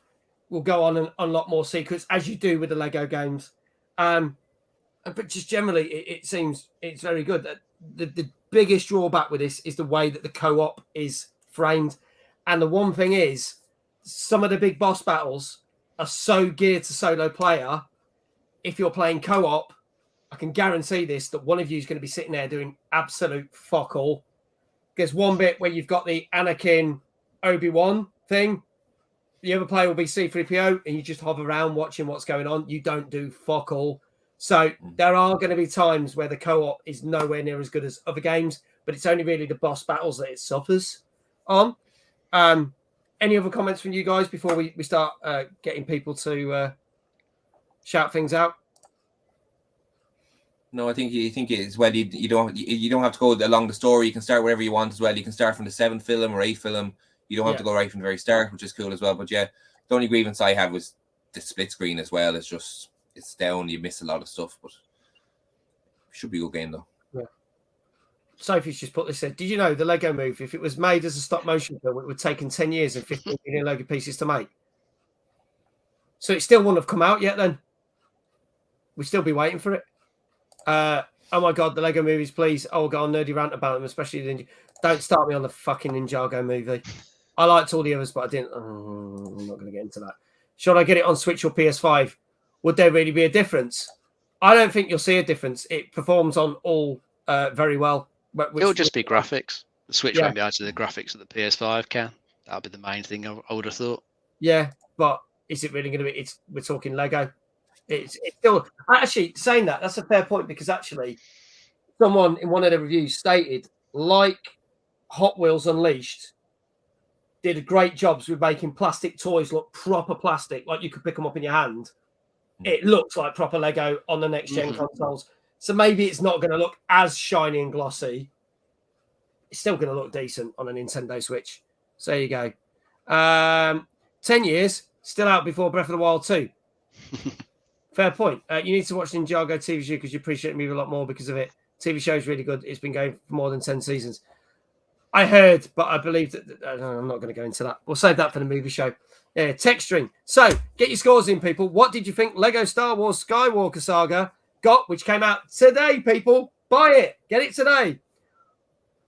We'll go on and unlock more secrets as you do with the Lego games. But just generally, it seems it's very good. The biggest drawback with this is the way that the co-op is framed. And the one thing is, some of the big boss battles are so geared to solo player. If you're playing co-op, I can guarantee this, that one of you is going to be sitting there doing absolute fuck all. There's one bit where you've got the Anakin Obi-Wan thing. The other player will be C-3PO and you just hover around watching what's going on. You don't do fuck all. So there are going to be times where the co-op is nowhere near as good as other games, but it's only really the boss battles that it suffers on. Any other comments from you guys before we start getting people to shout things out? No, I think it's well. You don't have to go along the story. You can start wherever you want as well. You can start from the 7th film or 8th film. You don't have to go right from the very start, which is cool as well. But yeah, the only grievance I had was the split screen as well. It's down. You miss a lot of stuff, but should be a good game though. Yeah. Sophie's just put this in. Did you know the Lego Movie, if it was made as a stop motion film, it would have taken 10 years and 15 million Lego pieces to make? So it still wouldn't have come out yet then. We'd still be waiting for it. Oh my God, the Lego movies, please. I'll go on nerdy rant about them, especially the don't start me on the fucking Ninjago movie. I liked all the others, but I didn't. I'm not going to get into that. Should I get it on Switch or PS5? Would there really be a difference? I don't think you'll see a difference. It performs on all very well. It'll just be graphics. The Switch won't be able to do the graphics that the PS5 can. That'll be the main thing I would have thought. Yeah, but is it really going to be? We're talking Lego. It's still actually saying that. That's a fair point because actually, someone in one of the reviews stated like Hot Wheels Unleashed did great jobs with making plastic toys look proper plastic, like you could pick them up in your hand. It looks like proper Lego on the next gen consoles. So maybe it's not going to look as shiny and glossy. It's still going to look decent on a Nintendo Switch. So there you go. 10 years, still out before Breath of the Wild 2. Fair point. You need to watch Ninjago TV show because you appreciate the movie a lot more because of it. TV show is really good. It's been going for more than 10 seasons. I heard, but I believe that I'm not going to go into that. We'll save that for the movie show. Yeah, text string. So get your scores in, people. What did you think Lego Star Wars Skywalker Saga got, which came out today, people? Buy it. Get it today.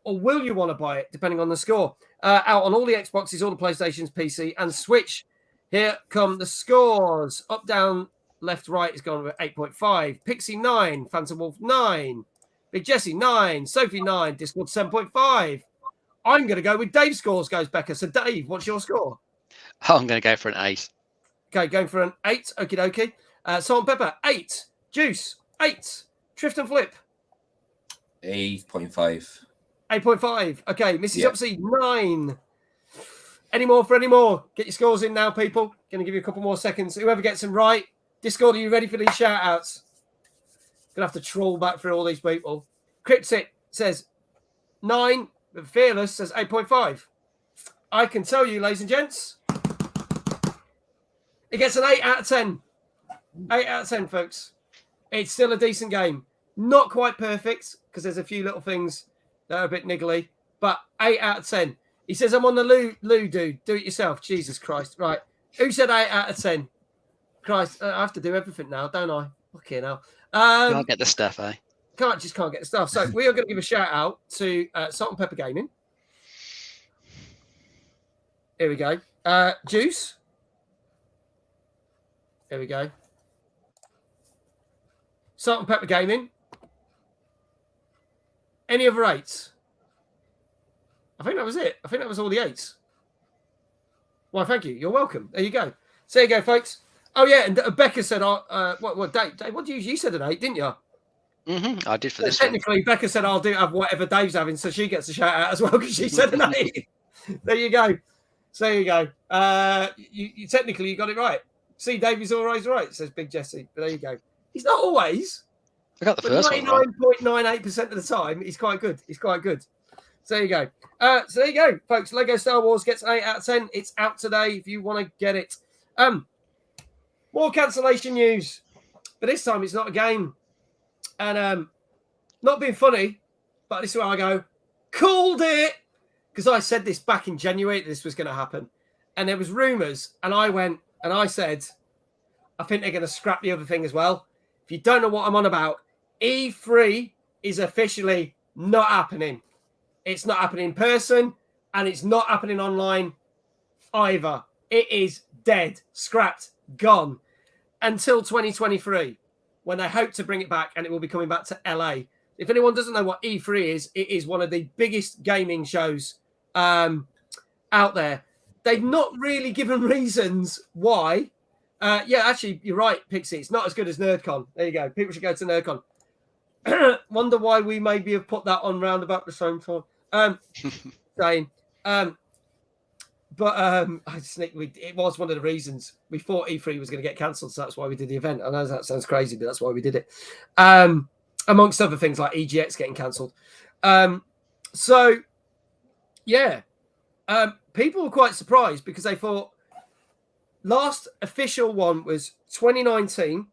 Or will you want to buy it, depending on the score? Out on all the Xboxes, all the PlayStations, PC, and Switch. Here come the scores. Up, down, left, right is gone with 8.5. Pixie 9. Phantom Wolf 9. Big Jesse 9. Sophie 9. Discord 7.5. I'm going to go with Dave's scores, goes Becca. So, Dave, what's your score? I'm going to go for an 8. Okay, going for an 8. Okie dokie. Salt and Pepper, 8. Juice, 8. Trift and Flip, 8.5. 8.5. Okay, Mrs. Upsy, 9. Any more for any more? Get your scores in now, people. Going to give you a couple more seconds. Whoever gets them right. Discord, are you ready for these shout-outs? Going to have to troll back through all these people. Cryptic says 9. But Fearless says 8.5. I can tell you, ladies and gents, it gets an 8 out of 10. 8 out of 10, folks. It's still a decent game. Not quite perfect, because there's a few little things that are a bit niggly, but 8 out of 10. He says, I'm on the loo dude. Do it yourself. Jesus Christ. Right. Who said 8 out of 10? Christ, I have to do everything now, don't I? Fucking hell. I'll get the stuff, eh? Can't get the stuff. So we are going to give a shout out to Salt and Pepper Gaming. Here we go. Juice. Here we go. Salt and Pepper Gaming. Any other 8s? I think that was it. I think that was all the 8s. Well, thank you. You're welcome. There you go. So there you go, folks. Oh yeah, and Becca said, what Dave? What you said an 8, didn't you? I did for this technically, one. Becca said I'll have whatever Dave's having, so she gets a shout out as well because she said an 8. There you go. So there you go. You technically you got it right. See, Davey's always right, says Big Jesse. But there you go. He's not always. I got the first one right. 99.98% of the time, he's quite good. He's quite good. So there you go. So there you go, folks. Lego Star Wars gets an 8 out of 10. It's out today if you want to get it. More cancellation news, but this time it's not a game. And not being funny, but this is where I go, called it, because I said this back in January that this was going to happen, and there was rumours, and I went and I said, I think they're going to scrap the other thing as well. If you don't know what I'm on about, E3 is officially not happening. It's not happening in person, and it's not happening online either. It is dead, scrapped, gone until 2023. When they hope to bring it back, and it will be coming back to LA. If anyone doesn't know what E3 is, it is one of the biggest gaming shows out there. They've not really given reasons why. Yeah, actually, you're right, Pixie. It's not as good as NerdCon. There you go. People should go to NerdCon. Wonder why we maybe have put that on round about the same time. Saying, it was one of the reasons we thought E3 was going to get cancelled, so that's why we did the event. I know that sounds crazy, but that's why we did it. Amongst other things like EGX getting cancelled. So, yeah, people were quite surprised because they thought last official one was 2019,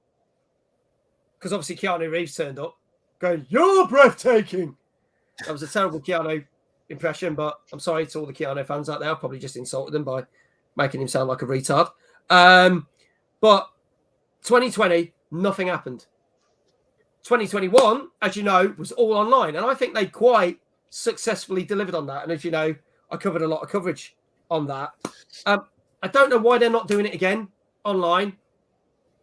because obviously Keanu Reeves turned up going, "You're breathtaking." That was a terrible Keanu impression, but I'm sorry to all the Keanu fans out there. I probably just insulted them by making him sound like a retard. But 2020, nothing happened. 2021, as you know, was all online, and I think they quite successfully delivered on that. And as you know, I covered a lot of coverage on that. I don't know why they're not doing it again online.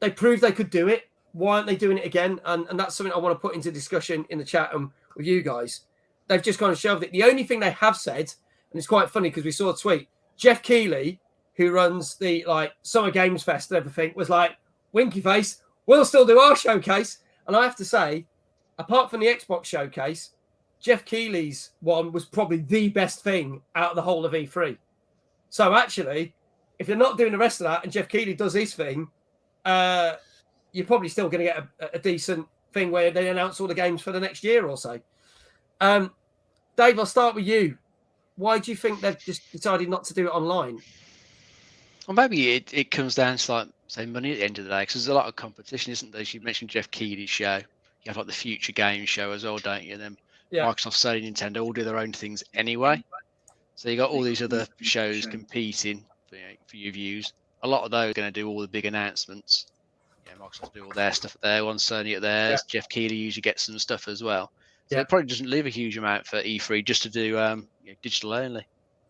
They proved they could do it. Why aren't they doing it again? And that's something I want to put into discussion in the chat with you guys. They've just kind of shelved it. The only thing they have said, and it's quite funny because we saw a tweet, Jeff Keighley, who runs the Summer Games Fest and everything, was like, winky face, we'll still do our showcase. And I have to say, apart from the Xbox showcase, Jeff Keighley's one was probably the best thing out of the whole of E3. So actually, if they're not doing the rest of that and Jeff Keighley does his thing, you're probably still going to get a decent thing where they announce all the games for the next year or so. Dave, I'll start with you. Why do you think they've just decided not to do it online? Well, maybe it comes down to say money at the end of the day, because there's a lot of competition, isn't there? You mentioned Jeff Keighley's show. You have the Future Games show as well, don't you? And then Microsoft, Sony, Nintendo all do their own things anyway. So you got all these other shows competing for your views. A lot of those are going to do all the big announcements. Microsoft do all their stuff at their one, Sony at theirs. Jeff Keighley usually gets some stuff as well. So it probably doesn't leave a huge amount for E3 just to do digital only.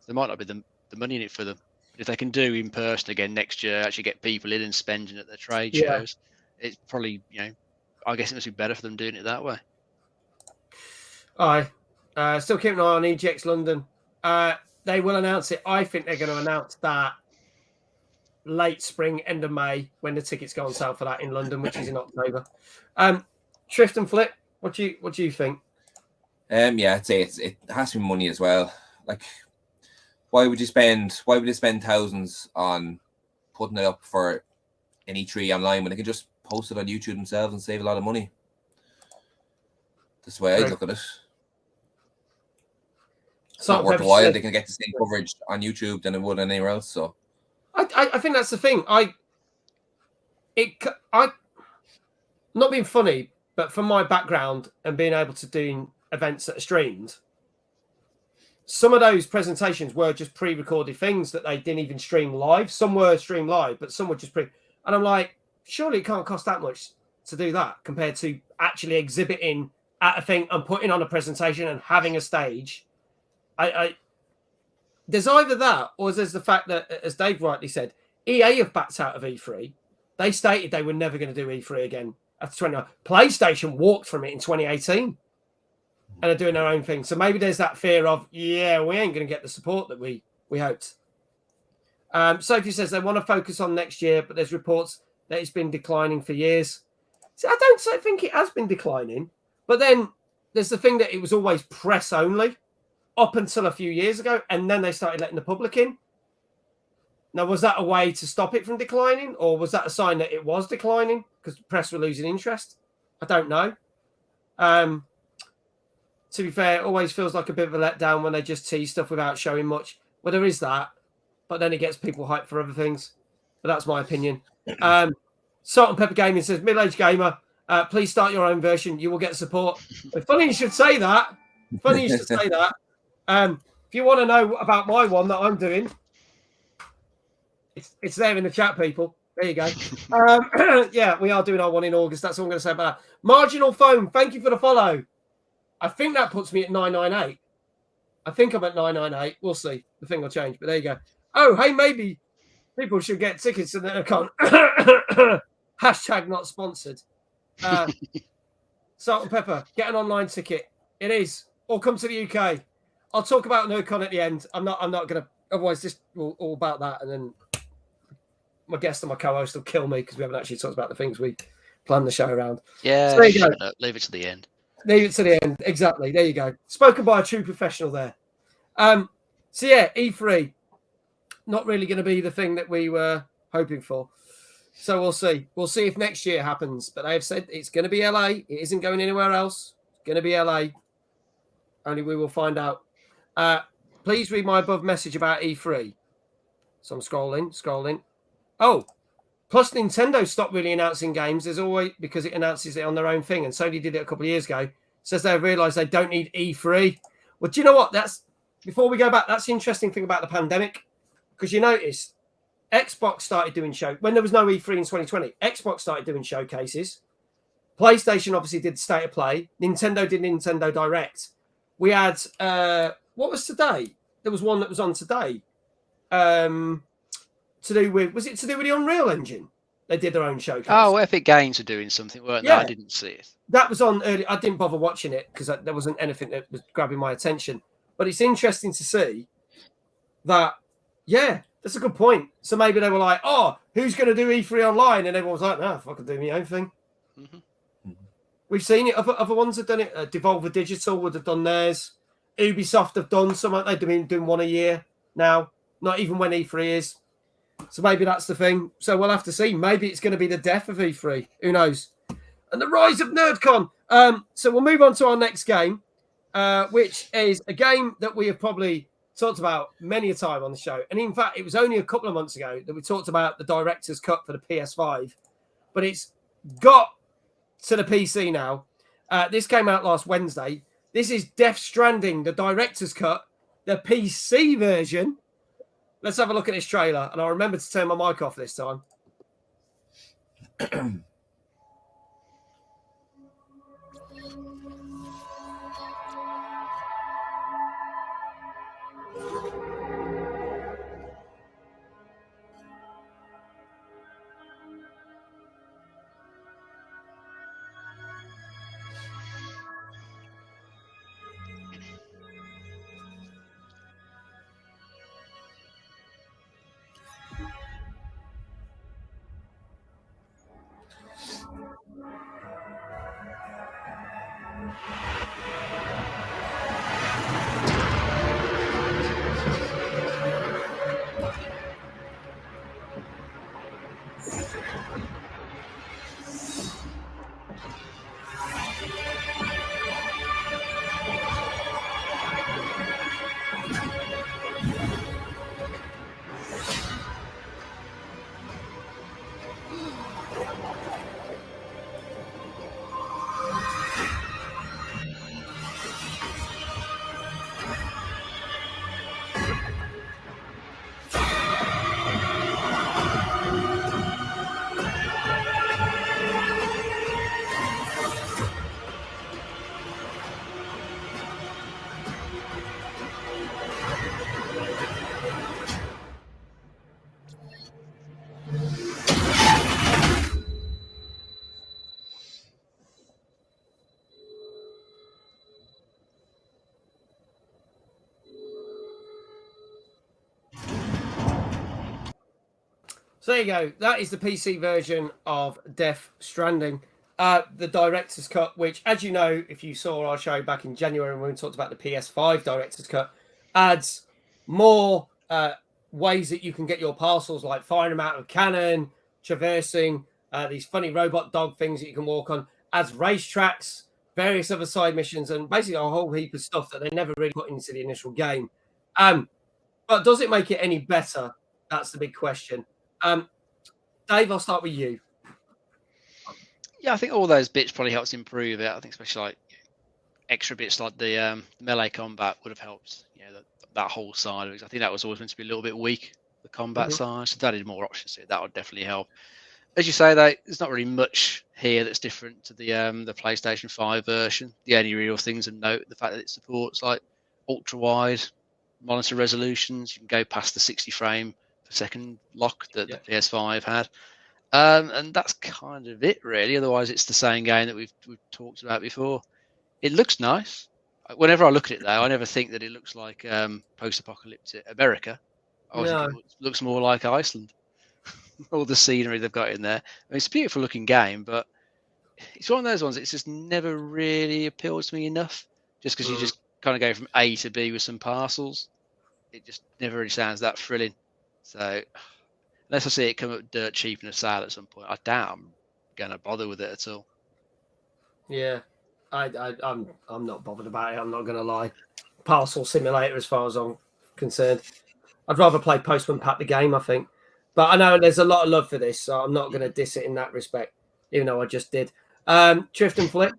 There might not be the money in it for them. But if they can do in person again next year, actually get people in and spending at their trade shows, it's probably, I guess it must be better for them doing it that way. Aye. Still keeping an eye on EGX London. They will announce it. I think they're going to announce that late spring, end of May, when the tickets go on sale for that in London, which is in October. Trift and Flip, what do you think? I'd say it has to be money as well. Like, why would you spend thousands on putting it up for an E3 online when they can just post it on YouTube themselves and save a lot of money? That's the way I look at it. It's not worth a while. They can get the same coverage on YouTube than it would anywhere else. So I think that's the thing. I'm not being funny, but from my background and being able to do events that are streamed, some of those presentations were just pre-recorded things that they didn't even stream live. Some were streamed live, but some were just and I'm like, surely it can't cost that much to do that compared to actually exhibiting at a thing and putting on a presentation and having a stage. There's either that or there's the fact that, as Dave rightly said, EA have backed out of E3. They stated they were never going to do E3 again after 20. PlayStation walked from it in 2018 and are doing their own thing. So maybe there's that fear of, we ain't going to get the support that we hoped. Sophie says they want to focus on next year, but there's reports that it's been declining for years. See, I don't think it has been declining, but then there's the thing that it was always press only up until a few years ago, and then they started letting the public in. Now, was that a way to stop it from declining, or was that a sign that it was declining because the press were losing interest? I don't know. To be fair, it always feels like a bit of a letdown when they just tease stuff without showing much. Well, there is that, but then it gets people hyped for other things. But that's my opinion. Salt and Pepper Gaming says, middle-aged gamer, please start your own version. You will get support. But funny you should say that. If you want to know about my one that I'm doing, it's there in the chat, people. There you go. Yeah, we are doing our one in August. That's all I'm going to say about that. Marginal Phone, thank you for the follow. I think that puts me at 998. I think I'm at 998. We'll see. The thing will change, but there you go. Oh, hey, maybe people should get tickets to the account. Hashtag not sponsored. Salt and Pepper, get an online ticket. It is. Or come to the UK. I'll talk about NerdCon at the end. I'm not going to. Otherwise, just all about that, and then my guest and my co-host will kill me because we haven't actually talked about the things we planned the show around. Yeah, so there you go. Leave it to the end. Leave it to the end. Exactly. There you go. Spoken by a true professional there. So yeah, E3, not really going to be the thing that we were hoping for. So we'll see. We'll see if next year happens. But they have said it's going to be LA. It isn't going anywhere else. It's going to be LA. Only we will find out. Please read my above message about E3. So I'm scrolling. Oh, plus Nintendo stopped really announcing games. There's always, because it announces it on their own thing. And Sony did it a couple of years ago. Says they've realized they don't need E3. Well, do you know what? Before we go back, that's the interesting thing about the pandemic. Because you notice Xbox started doing when there was no E3 in 2020, Xbox started doing showcases. PlayStation obviously did State of Play. Nintendo did Nintendo Direct. We had, what was today? There was one that was on today. Was it to do with the Unreal Engine? They did their own showcase. Oh, Epic Games are doing something, weren't they? I didn't see it. That was on early. I didn't bother watching it because there wasn't anything that was grabbing my attention. But it's interesting to see that, yeah, that's a good point. So maybe they were like, oh, who's going to do E3 online? And everyone was like, no, I can do my own thing. Mm-hmm. We've seen it. Other ones have done it. Devolver Digital would have done theirs. Ubisoft have done some. They've been doing one a year now, not even when E3 is. So maybe that's the thing. So we'll have to see. Maybe it's going to be the death of E3. Who knows? And the rise of NerdCon. So we'll move on to our next game, which is a game that we have probably talked about many a time on the show. And in fact, it was only a couple of months ago that we talked about the Director's Cut for the PS5. But it's got to the PC now. This came out last Wednesday. This is Death Stranding, the Director's Cut, the PC version. Let's have a look at this trailer. And I'll remember to turn my mic off this time. So there you go. That is the PC version of Death Stranding. The director's cut, which, as you know, if you saw our show back in January when we talked about the PS5 director's cut, adds more ways that you can get your parcels, like firing them out of cannon, traversing these funny robot dog things that you can walk on, adds racetracks, various other side missions, and basically a whole heap of stuff that they never really put into the initial game. But does it make it any better? That's the big question. Dave, I'll start with you. Yeah, I think all those bits probably helps improve it. I think especially like extra bits like the melee combat would have helped. That whole side of it. I think that was always meant to be a little bit weak, the combat side. So if they added more options to it, that would definitely help. As you say, though, there's not really much here that's different to the PlayStation 5 version. The only real things of note, the fact that it supports like ultra wide monitor resolutions. You can go past the 60 frame per second lock that the PS5 had. And that's kind of it, really. Otherwise, it's the same game that we've talked about before. It looks nice. Whenever I look at it, though, I never think that it looks like post-apocalyptic America. I always think it looks more like Iceland. All the scenery they've got in there. I mean, it's a beautiful looking game, but it's one of those ones. It's just never really appealed to me enough. Just because you just kind of go from A to B with some parcels, it just never really sounds that thrilling. So unless I see it come up dirt cheap in a sale at some point, I doubt I'm going to bother with it at all. Yeah, I'm not bothered about it. I'm not going to lie. Parcel simulator, as far as I'm concerned. I'd rather play Postman Pat the game, I think. But I know there's a lot of love for this, so I'm not going to diss it in that respect, even though I just did. Trift and Flip.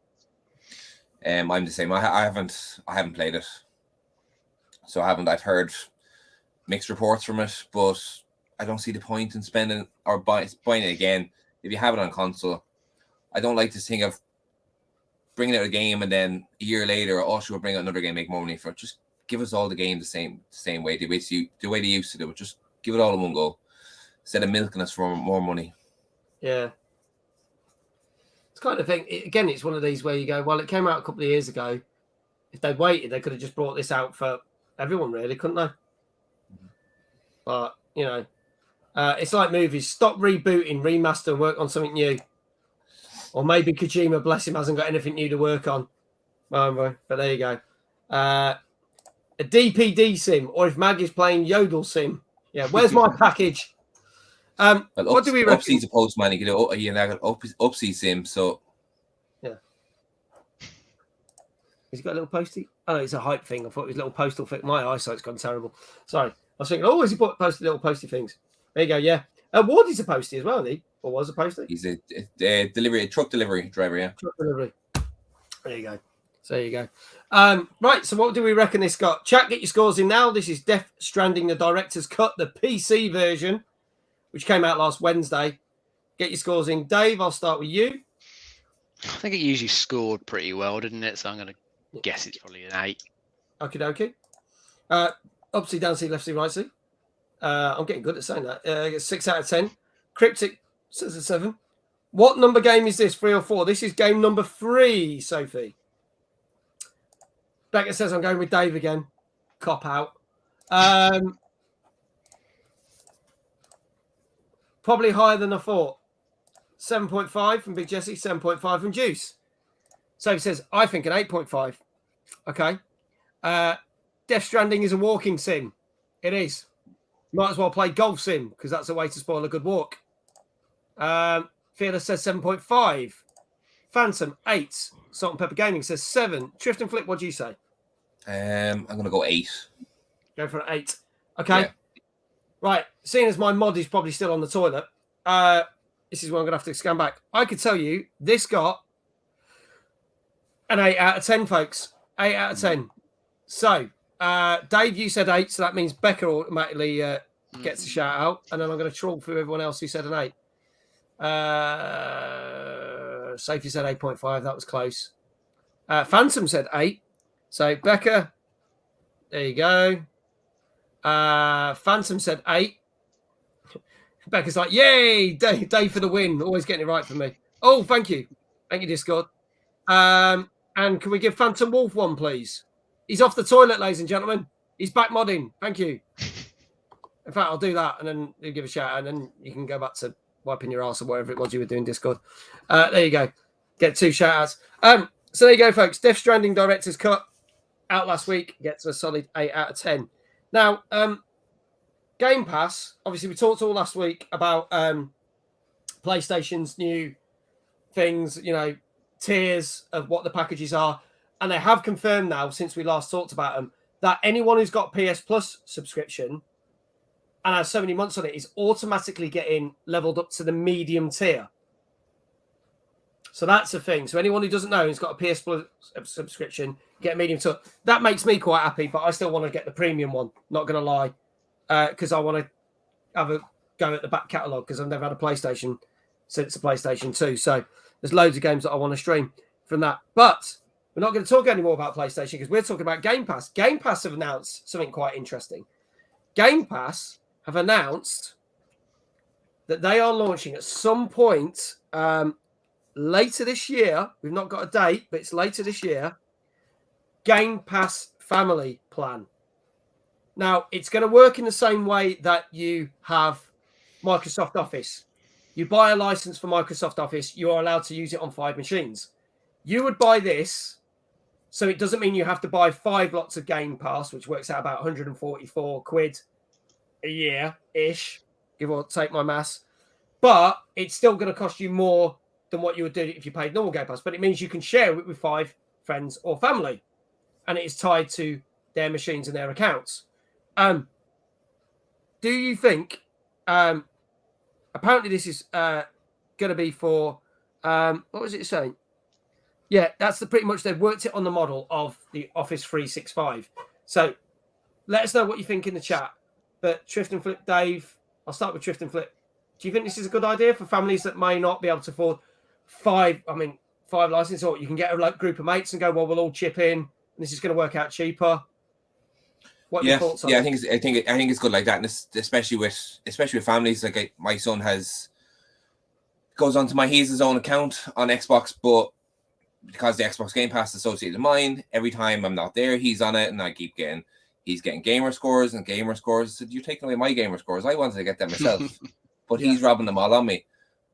I'm the same. I haven't played it, so I haven't. I've heard mixed reports from it, but I don't see the point in spending or buying it again if you have it on console. I don't like this thing of bringing out a game and then a year later, we'll bring out another game, make more money for it. Just give us all the game the same way, the way they used to do it. Just give it all in one go instead of milking us for more money. Yeah. It's kind of thing. Again, it's one of these where you go, well, it came out a couple of years ago. If they'd waited, they could have just brought this out for everyone, really, couldn't they? But, it's like movies. Stop rebooting, remaster, and work on something new. Or maybe Kojima, bless him, hasn't got anything new to work on. But there you go. A DPD sim, or if Mag is playing Yodel sim. Yeah, where's my package? What do we reckon? Upsy's a postman. He got Upsy sim, so... Yeah. Has he got a little postie? Oh, no, it's a hype thing. I thought it was a little postal thing. My eyesight's gone terrible. Sorry. I was thinking, has he posted little postie things? There you go, yeah. Wardy's a postie as well, isn't he? Or was a postie? He's a truck delivery driver, yeah. Truck delivery. There you go. So there you go. Right, so what do we reckon this got? Chat, get your scores in now. This is Death Stranding, the director's cut, the PC version, which came out last Wednesday. Get your scores in. Dave, I'll start with you. I think it usually scored pretty well, didn't it? So I'm going to guess it's probably an 8. Okie dokie. Upsy, downsy, leftsy, rightsy. I'm getting good at saying that. 6 out of 10. Cryptic says a 7. What number game is this? 3 or 4? This is game number 3, Sophie. Becca says I'm going with Dave again. Cop out. Probably higher than I thought. 7.5 from Big Jesse, 7.5 from Juice. Sophie says, I think an 8.5. Okay. Death Stranding is a walking sim. It is. Might as well play golf sim because that's a way to spoil a good walk. Fearless says 7.5. Phantom, 8. Salt and Pepper Gaming says 7. Trift and Flip, what do you say? I'm going to go 8. Go for an 8. Okay. Yeah. Right. Seeing as my mod is probably still on the toilet, this is where I'm going to have to scan back. I could tell you this got an 8 out of 10, folks. 8 out of 10. So, Dave, you said 8, so that means Becca automatically gets a shout out, and then I'm going to trawl through everyone else who said an 8. Sophie said 8.5. That was close. Phantom said 8. So, Becca, there you go. Phantom said 8. Becca's like, yay, Dave for the win. Always getting it right for me. Oh, thank you. Thank you, Discord. And can we give Phantom Wolf one, please? He's off the toilet, ladies and gentlemen. He's back modding. Thank you. In fact, I'll do that, and then you give a shout, and then you can go back to wiping your ass or whatever it was you were doing Discord. There you go. Get 2 shout outs. So there you go, folks. Death Stranding Director's Cut out last week. Gets a solid 8 out of 10. Now, Game Pass, obviously we talked all last week about PlayStation's new things, tiers of what the packages are. And they have confirmed now, since we last talked about them, that anyone who's got PS Plus subscription and has so many months on it is automatically getting leveled up to the medium tier. So that's the thing. So anyone who doesn't know who's got a PS Plus subscription, get a medium tier. That makes me quite happy, but I still want to get the premium one, not going to lie, because I want to have a go at the back catalogue because I've never had a PlayStation since the PlayStation 2. So there's loads of games that I want to stream from that. But we're not going to talk anymore about PlayStation because we're talking about Game Pass. Game Pass have announced something quite interesting. Game Pass have announced that they are launching at some point later this year. We've not got a date, but it's later this year. Game Pass Family Plan. Now, it's going to work in the same way that you have Microsoft Office. You buy a license for Microsoft Office, you are allowed to use it on 5 machines. You would buy this, so it doesn't mean you have to buy 5 lots of Game Pass, which works out about 144 quid a year-ish, give or take my maths. But it's still going to cost you more than what you would do if you paid normal Game Pass. But it means you can share it with 5 friends or family. And it is tied to their machines and their accounts. Do you think... apparently this is going to be for... what was it saying? Yeah, that's pretty much they've worked it on the model of the Office 365. So let us know what you think in the chat. But Trift and Flip, Dave, I'll start with Trift and Flip. Do you think this is a good idea for families that may not be able to afford 5 licenses, or you can get a group of mates and go, well, we'll all chip in, and this is going to work out cheaper? What are your thoughts on it? I think it's good like that, and especially with families. Like my son goes onto he's his own account on Xbox, but because the Xbox Game Pass is associated with mine, every time I'm not there, he's on it, and he's getting gamer scores and gamer scores. So you're taking away my gamer scores. I wanted to get them myself, but he's robbing them all on me.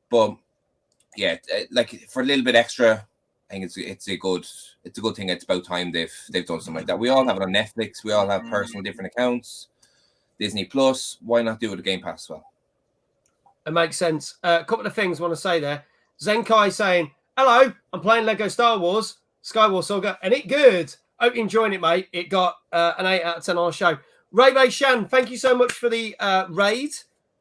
But yeah, like for a little bit extra, I think it's a good thing. It's about time they've done something like that. We all have it on Netflix. We all have personal different accounts. Disney Plus. Why not do it with a Game Pass as well? It makes sense. A couple of things I want to say there. Zenkai saying, hello, I'm playing Lego Star Wars, Skywalker Saga, and it good. Hope you're enjoying it, mate. It got an 8 out of 10 on our show. Ray Shan, thank you so much for the raid.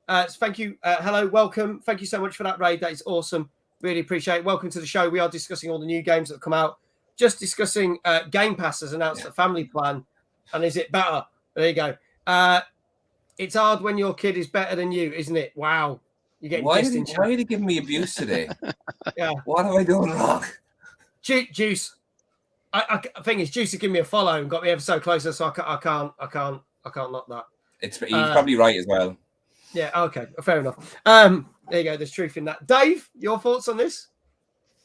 Thank you. Hello, welcome. Thank you so much for that raid. That is awesome. Really appreciate it. Welcome to the show. We are discussing all the new games that have come out. Just discussing Game Pass has announced a family plan. And is it better? There you go. It's hard when your kid is better than you, isn't it? Wow. You're getting why are you giving me abuse today? Yeah. What have I done wrong? Juice. I thing is, Juice has given me a follow and got me ever so closer, so I can't knock that. He's probably right as well. Yeah, okay, fair enough. There you go, there's truth in that. Dave, your thoughts on this?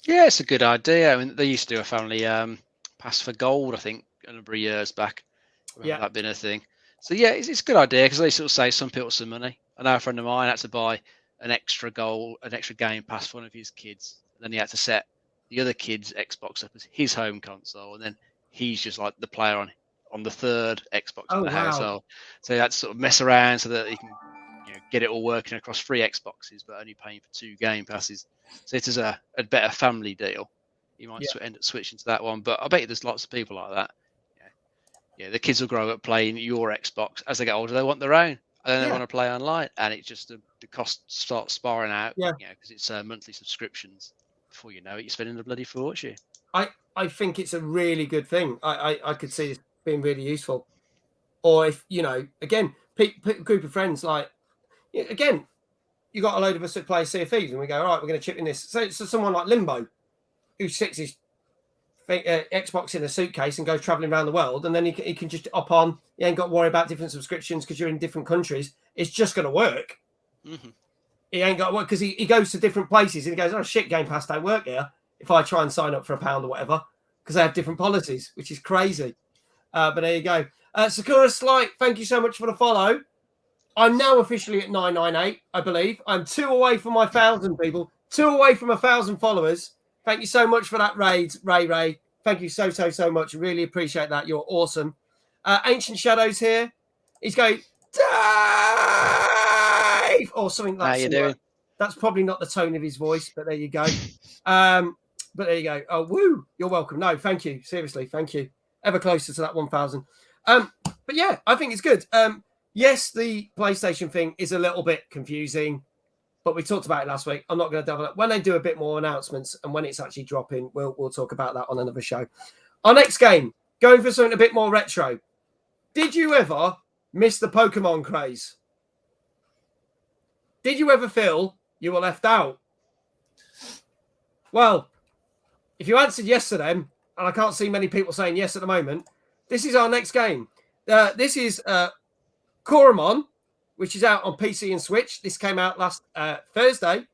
Yeah, it's a good idea. I mean, they used to do a family pass for gold, I think, a number of years back. Yeah, that been a thing. So yeah, it's a good idea because they sort of save some people some money. I know a friend of mine had to buy an extra Game Pass for one of his kids. Then he had to set the other kid's Xbox up as his home console, and then he's just like the player on the third Xbox in the household. So he had to sort of mess around so that he can get it all working across 3 Xboxes, but only paying for 2 Game Passes. So it is a better family deal. You might end up switching to that one, but I bet you there's lots of people like that. Yeah, the kids will grow up playing your Xbox. As they get older, they want their own, and then they want to play online, and it's just the cost starts spiraling out. Because it's monthly subscriptions. Before you know it, you're spending a bloody fortune. I think it's a really good thing. I could see it being really useful. Or if again, pick a group of friends like. Again, you got a load of us that play Sea of Thieves, and we go, all right, we're going to chip in this. So someone like Limbo, who sticks his Xbox in a suitcase and goes traveling around the world, and then he can just hop on. You ain't got to worry about different subscriptions because you're in different countries. It's just going to work. Mm-hmm. He ain't got to work because he goes to different places and he goes, oh shit, Game Pass don't work here if I try and sign up for £1 or whatever because they have different policies, which is crazy. But there you go. Sakura Slight, thank you so much for the follow. I'm now officially at 998, I believe. I'm 2 away from my 1,000 people, 2 away from 1,000 followers. Thank you so much for that raid, Ray. Thank you so much. Really appreciate that. You're awesome. Ancient Shadows here. He's going, Dave! Or something like that. How you doing? That's probably not the tone of his voice, but there you go. But there you go. Oh, woo. You're welcome. No, thank you. Seriously, thank you. Ever closer to that 1,000. But yeah, I think it's good. Yes, the PlayStation thing is a little bit confusing, but we talked about it last week. I'm not going to delve it. When they do a bit more announcements and when it's actually dropping, we'll talk about that on another show. Our next game, going for something a bit more retro. Did you ever miss the Pokemon craze? Did you ever feel you were left out? Well, if you answered yes to them, and I can't see many people saying yes at the moment, this is our next game. This is Coromon, which is out on PC and Switch. This came out last Thursday.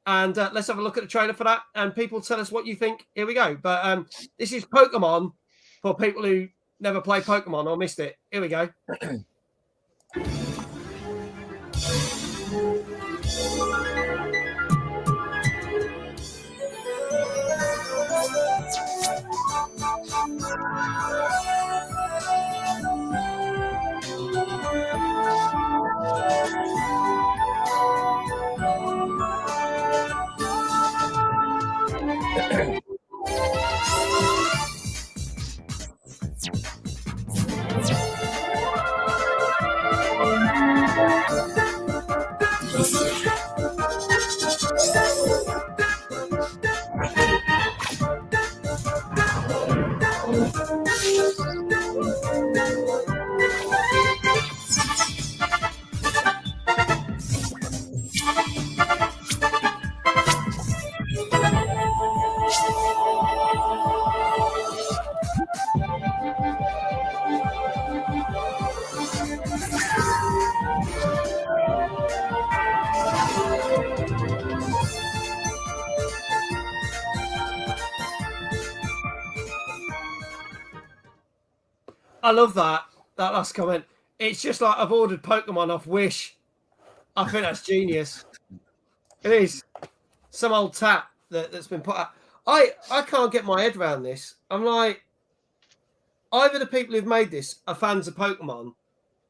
And let's have a look at the trailer for that. And people tell us what you think. Here we go. But this is Pokemon for people who never played Pokemon or missed it. Here we go. I love that last comment. It's just like I've ordered Pokemon off Wish. I think that's genius. It is. Some old tap that's been put out. I can't get my head around this. I'm like, either the people who've made this are fans of Pokemon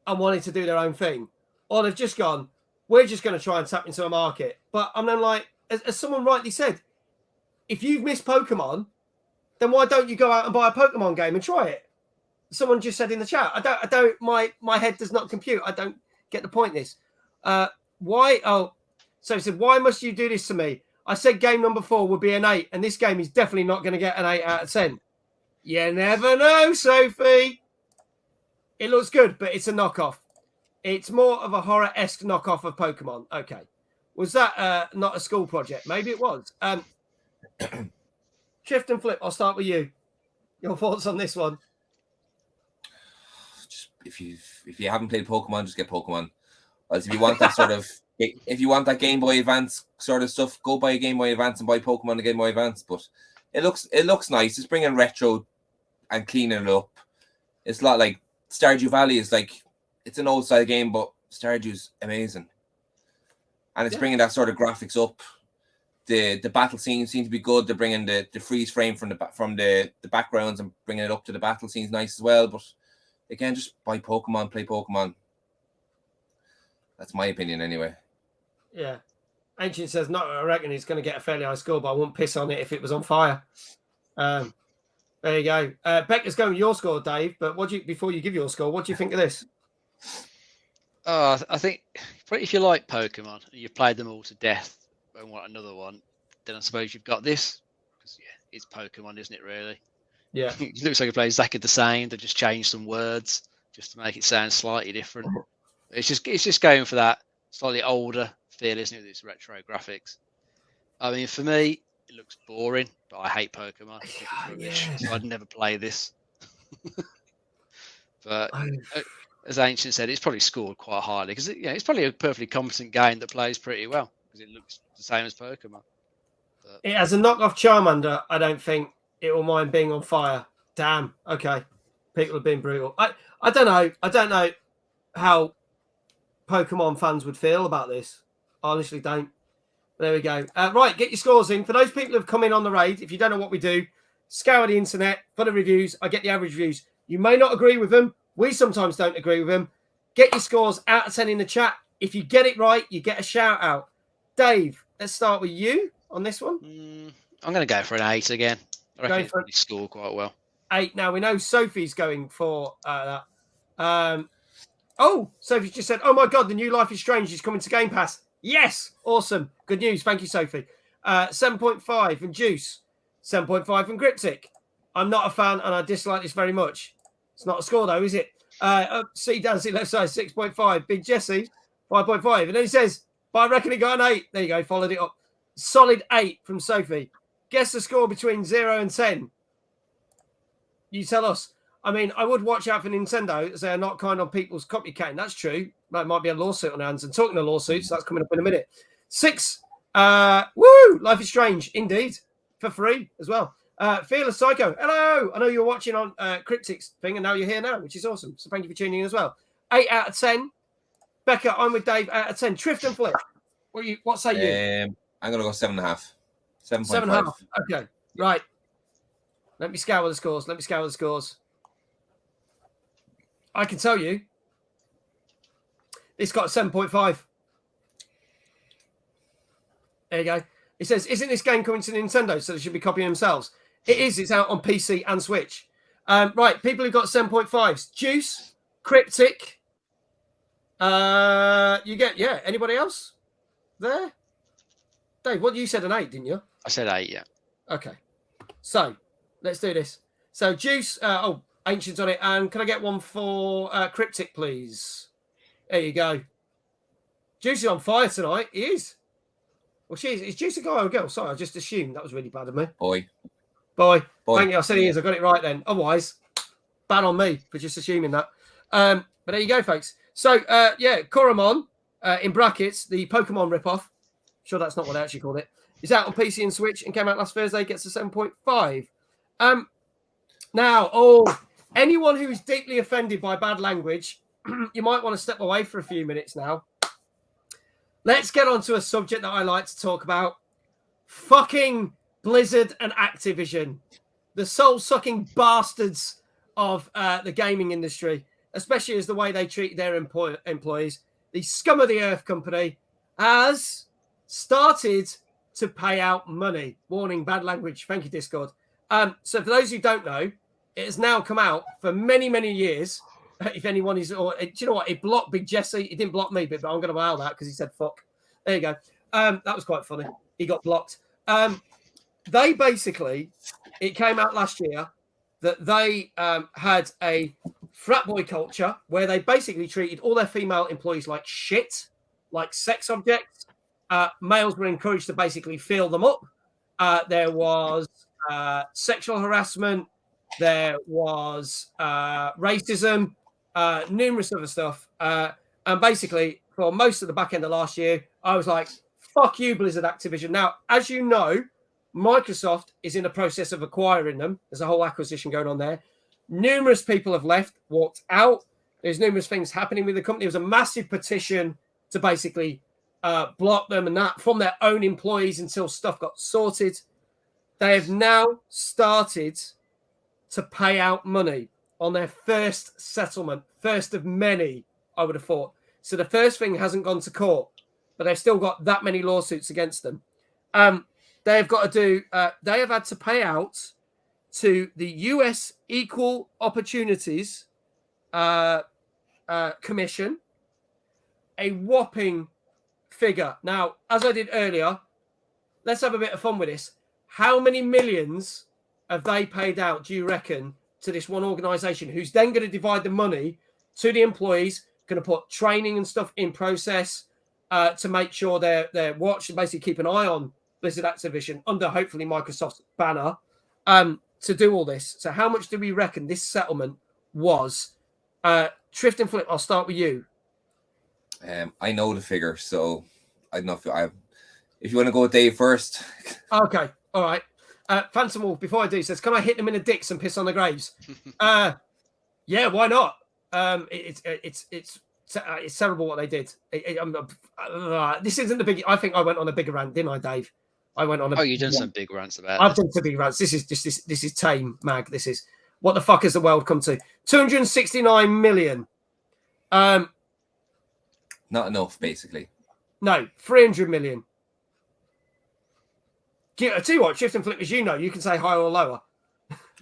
and wanting to do their own thing, or they've just gone, we're just going to try and tap into a market. But I'm then like, as someone rightly said, if you've missed Pokemon, then why don't you go out and buy a Pokemon game and try it? Someone just said in the chat, I don't, my head does not compute. I don't get the point. This, why? Oh, so he said, why must you do this to me? I said game number 4 would be an 8, and this game is definitely not going to get an 8 out of 10. You never know, Sophie. It looks good, but it's a knockoff. It's more of a horror-esque knockoff of Pokemon. Okay. Was that not a school project? Maybe it was. Trift and Flip, I'll start with you. Your thoughts on this one? Just if you haven't played Pokemon, just get Pokemon. As if you want that sort of, if you want that Game Boy Advance sort of stuff, go buy a Game Boy Advance and buy Pokemon and Game Boy Advance. But it looks nice. It's bringing retro and cleaning it up. It's a lot like Stardew Valley is like, it's an old style game, but Stardew's amazing, and it's bringing that sort of graphics up. The battle scenes seem to be good. They're bringing the freeze frame from the backgrounds and bringing it up to the battle scenes nice as well. But again, just buy Pokemon, play Pokemon. That's my opinion anyway. Yeah. Ancient says, no, I reckon he's going to get a fairly high score, but I wouldn't piss on it if it was on fire. There you go. Becca's going with your score, Dave, but before you give your score, what do you think of this? I think if you like Pokemon, you've played them all to death and want another one, then I suppose you've got this. Because it's Pokemon, isn't it, really? Yeah. It looks like it plays exactly the same. They've just changed some words just to make it sound slightly different. It's just going for that slightly older feel, isn't it, with its retro graphics. I mean, for me, it looks boring, but I hate Pokemon. I think it's rubbish, so I'd never play this. But as Ancient said, it's probably scored quite highly because it's probably a perfectly competent game that plays pretty well because it looks the same as Pokemon. But it has a knockoff Charmander. I don't think it will mind being on fire. Damn. Okay. People have been brutal. I don't know. I don't know how Pokemon fans would feel about this. I honestly don't. There we go. Right, get your scores in. For those people who have come in on the raid, if you don't know what we do, scour the internet for the reviews. I get the average reviews. You may not agree with them. We sometimes don't agree with them. Get your scores out of 10 in the chat. If you get it right, you get a shout out. Dave, let's start with you on this one. I'm going to go for an 8 again. I reckon you score quite well. 8. Now, we know Sophie's going for that. Oh, Sophie just said, oh my God, the new Life is Strange is coming to Game Pass. Yes. Awesome. Good news. Thank you, Sophie. 7.5 from Juice. 7.5 from Cryptic. I'm not a fan and I dislike this very much. It's not a score though, is it? C does it left side, 6.5. Big Jesse, 5.5. And then he says, but I reckon he got an 8. There you go. Followed it up. Solid 8 from Sophie. Guess the score between 0 and 10. You tell us. I mean, I would watch out for Nintendo as they are not kind on people's copycatting. That's true. That might be a lawsuit on their hands. And talking of lawsuits, that's coming up in a minute. 6. Woo! Life is Strange. Indeed. For free as well. Fearless Psycho. Hello. I know you were watching on Cryptic's thing and now you're here now, which is awesome. So thank you for tuning in as well. 8 out of 10. Becca, I'm with Dave out of 10. Trift and Flip. What say you? I'm going to go 7.5. 7.5. Okay. Right. Let me scour the scores. I can tell you, it's got a 7.5. There you go. It says, isn't this game coming to Nintendo, so they should be copying themselves? It is. It's out on PC and Switch. Right, people who got 7.5s. Juice, Cryptic. You get, anybody else there? Dave, what you said, an 8, didn't you? I said 8, yeah. Okay. So, let's do this. So, Juice, Ancient's on it. And can I get one for Cryptic, please? There you go. Juice is on fire tonight. He is. Well, is Juice a guy or a girl? Sorry, I just assumed. That was really bad of me. Boy. Thank you. I said he is. I got it right then. Otherwise, bad on me for just assuming that. But there you go, folks. So, Coromon, in brackets, the Pokemon ripoff. Sure, that's not what they actually called it. It's out on PC and Switch and came out last Thursday. Gets a 7.5. Now, anyone who is deeply offended by bad language, you might want to step away for a few minutes now. Let's get on to a subject that I like to talk about. Fucking Blizzard and Activision. The soul-sucking bastards of the gaming industry, especially as the way they treat their employees. The scum of the earth company has started to pay out money. Warning, bad language. Thank you, Discord. So for those who don't know, it has now come out for many, many years. If anyone is, do you know what? It blocked Big Jesse. It didn't block me, but I'm going to allow that because he said fuck. There you go. That was quite funny. He got blocked. They basically, it came out last year that they had a frat boy culture where they basically treated all their female employees like shit, like sex objects. Males were encouraged to basically fill them up. There was sexual harassment. There was racism, numerous other stuff. And basically, for most of the back end of last year, I was like, fuck you, Blizzard Activision. Now, as you know, Microsoft is in the process of acquiring them. There's a whole acquisition going on there. Numerous people have left, walked out. There's numerous things happening with the company. There was a massive petition to basically block them and that from their own employees until stuff got sorted. They have now started to pay out money on their first settlement, first of many, I would have thought. So the first thing hasn't gone to court, but they've still got that many lawsuits against them. They've got to do, they have had to pay out to the US Equal Opportunities Commission a whopping figure. Now, as I did earlier, let's have a bit of fun with this. How many millions have they paid out, do you reckon, to this one organisation who's then going to divide the money to the employees, going to put training and stuff in process to make sure they're watched and basically keep an eye on Blizzard Activision under hopefully Microsoft's banner to do all this. So how much do we reckon this settlement was? Trift and Flip, I'll start with you. I know the figure, so I don't know if you want to go with Dave first. Okay, all right. Phantom Wolf, before I do, says, can I hit them in the dicks and piss on the graves? Yeah, why not? It's It's terrible what they did. This isn't the big. I think I went on a bigger rant, didn't I, Dave? I went on. You've done some big rants about. I've done some big rants. This is tame, Mag. This is what the fuck has the world come to? 269 million. Not enough, basically. No, 300 million. I tell you what, Shift and Flip, as you know, you can say higher or lower.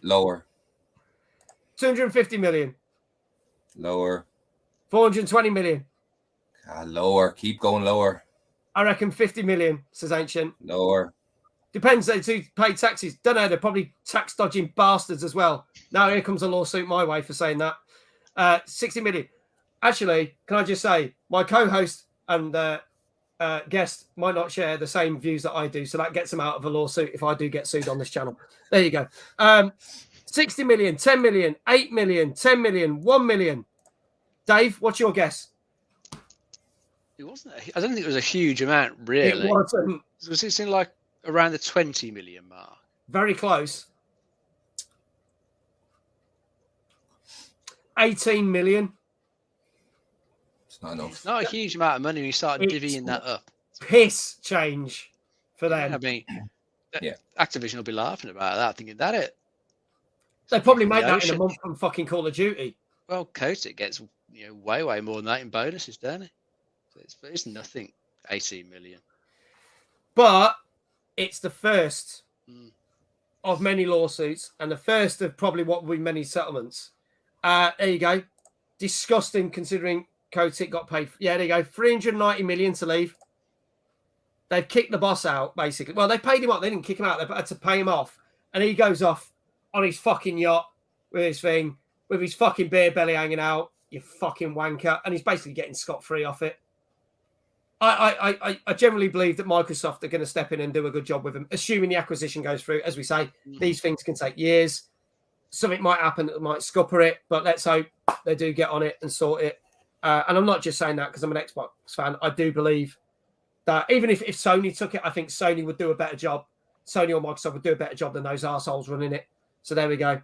Lower. 250 million. Lower. 420 million. Lower. Keep going lower. I reckon 50 million, says Ancient. Lower. Depends. They do pay taxes. Don't know. They're probably tax dodging bastards as well. Now here comes a lawsuit my way for saying that. 60 million. Actually, can I just say, my co-host and guest might not share the same views that I do, so that gets them out of a lawsuit if I do get sued on this channel. There you go. 60 million, 10 million, 8 million, 10 million, 1 million. Dave, what's your guess? It wasn't. I don't think it was a huge amount, really. It wasn't. Was it in like around the 20 million mark? Very close. 18 million. It's not enough. It's not a huge amount of money when you start divvying that up. Piss change for them. I mean, yeah. Activision will be laughing about that, thinking that it. They probably made that in a month from fucking Call of Duty. Well, Kotick gets way more than that in bonuses, don't he? So it's nothing. 18 million. But it's the first of many lawsuits and the first of probably what will be many settlements. There you go. Disgusting considering Kotick got paid. Yeah, there you go. 390 million to leave. They've kicked the boss out, basically. Well, they paid him off. They didn't kick him out. They had to pay him off. And he goes off on his fucking yacht with his thing, with his fucking beer belly hanging out. You fucking wanker. And he's basically getting scot-free off it. I generally believe that Microsoft are going to step in and do a good job with him, assuming the acquisition goes through. As we say, these things can take years. Something might happen that might scupper it, but let's hope they do get on it and sort it. And I'm not just saying that because I'm an Xbox fan. I do believe that even if Sony took it, I think Sony would do a better job. Sony or Microsoft would do a better job than those arseholes running it. So there we go.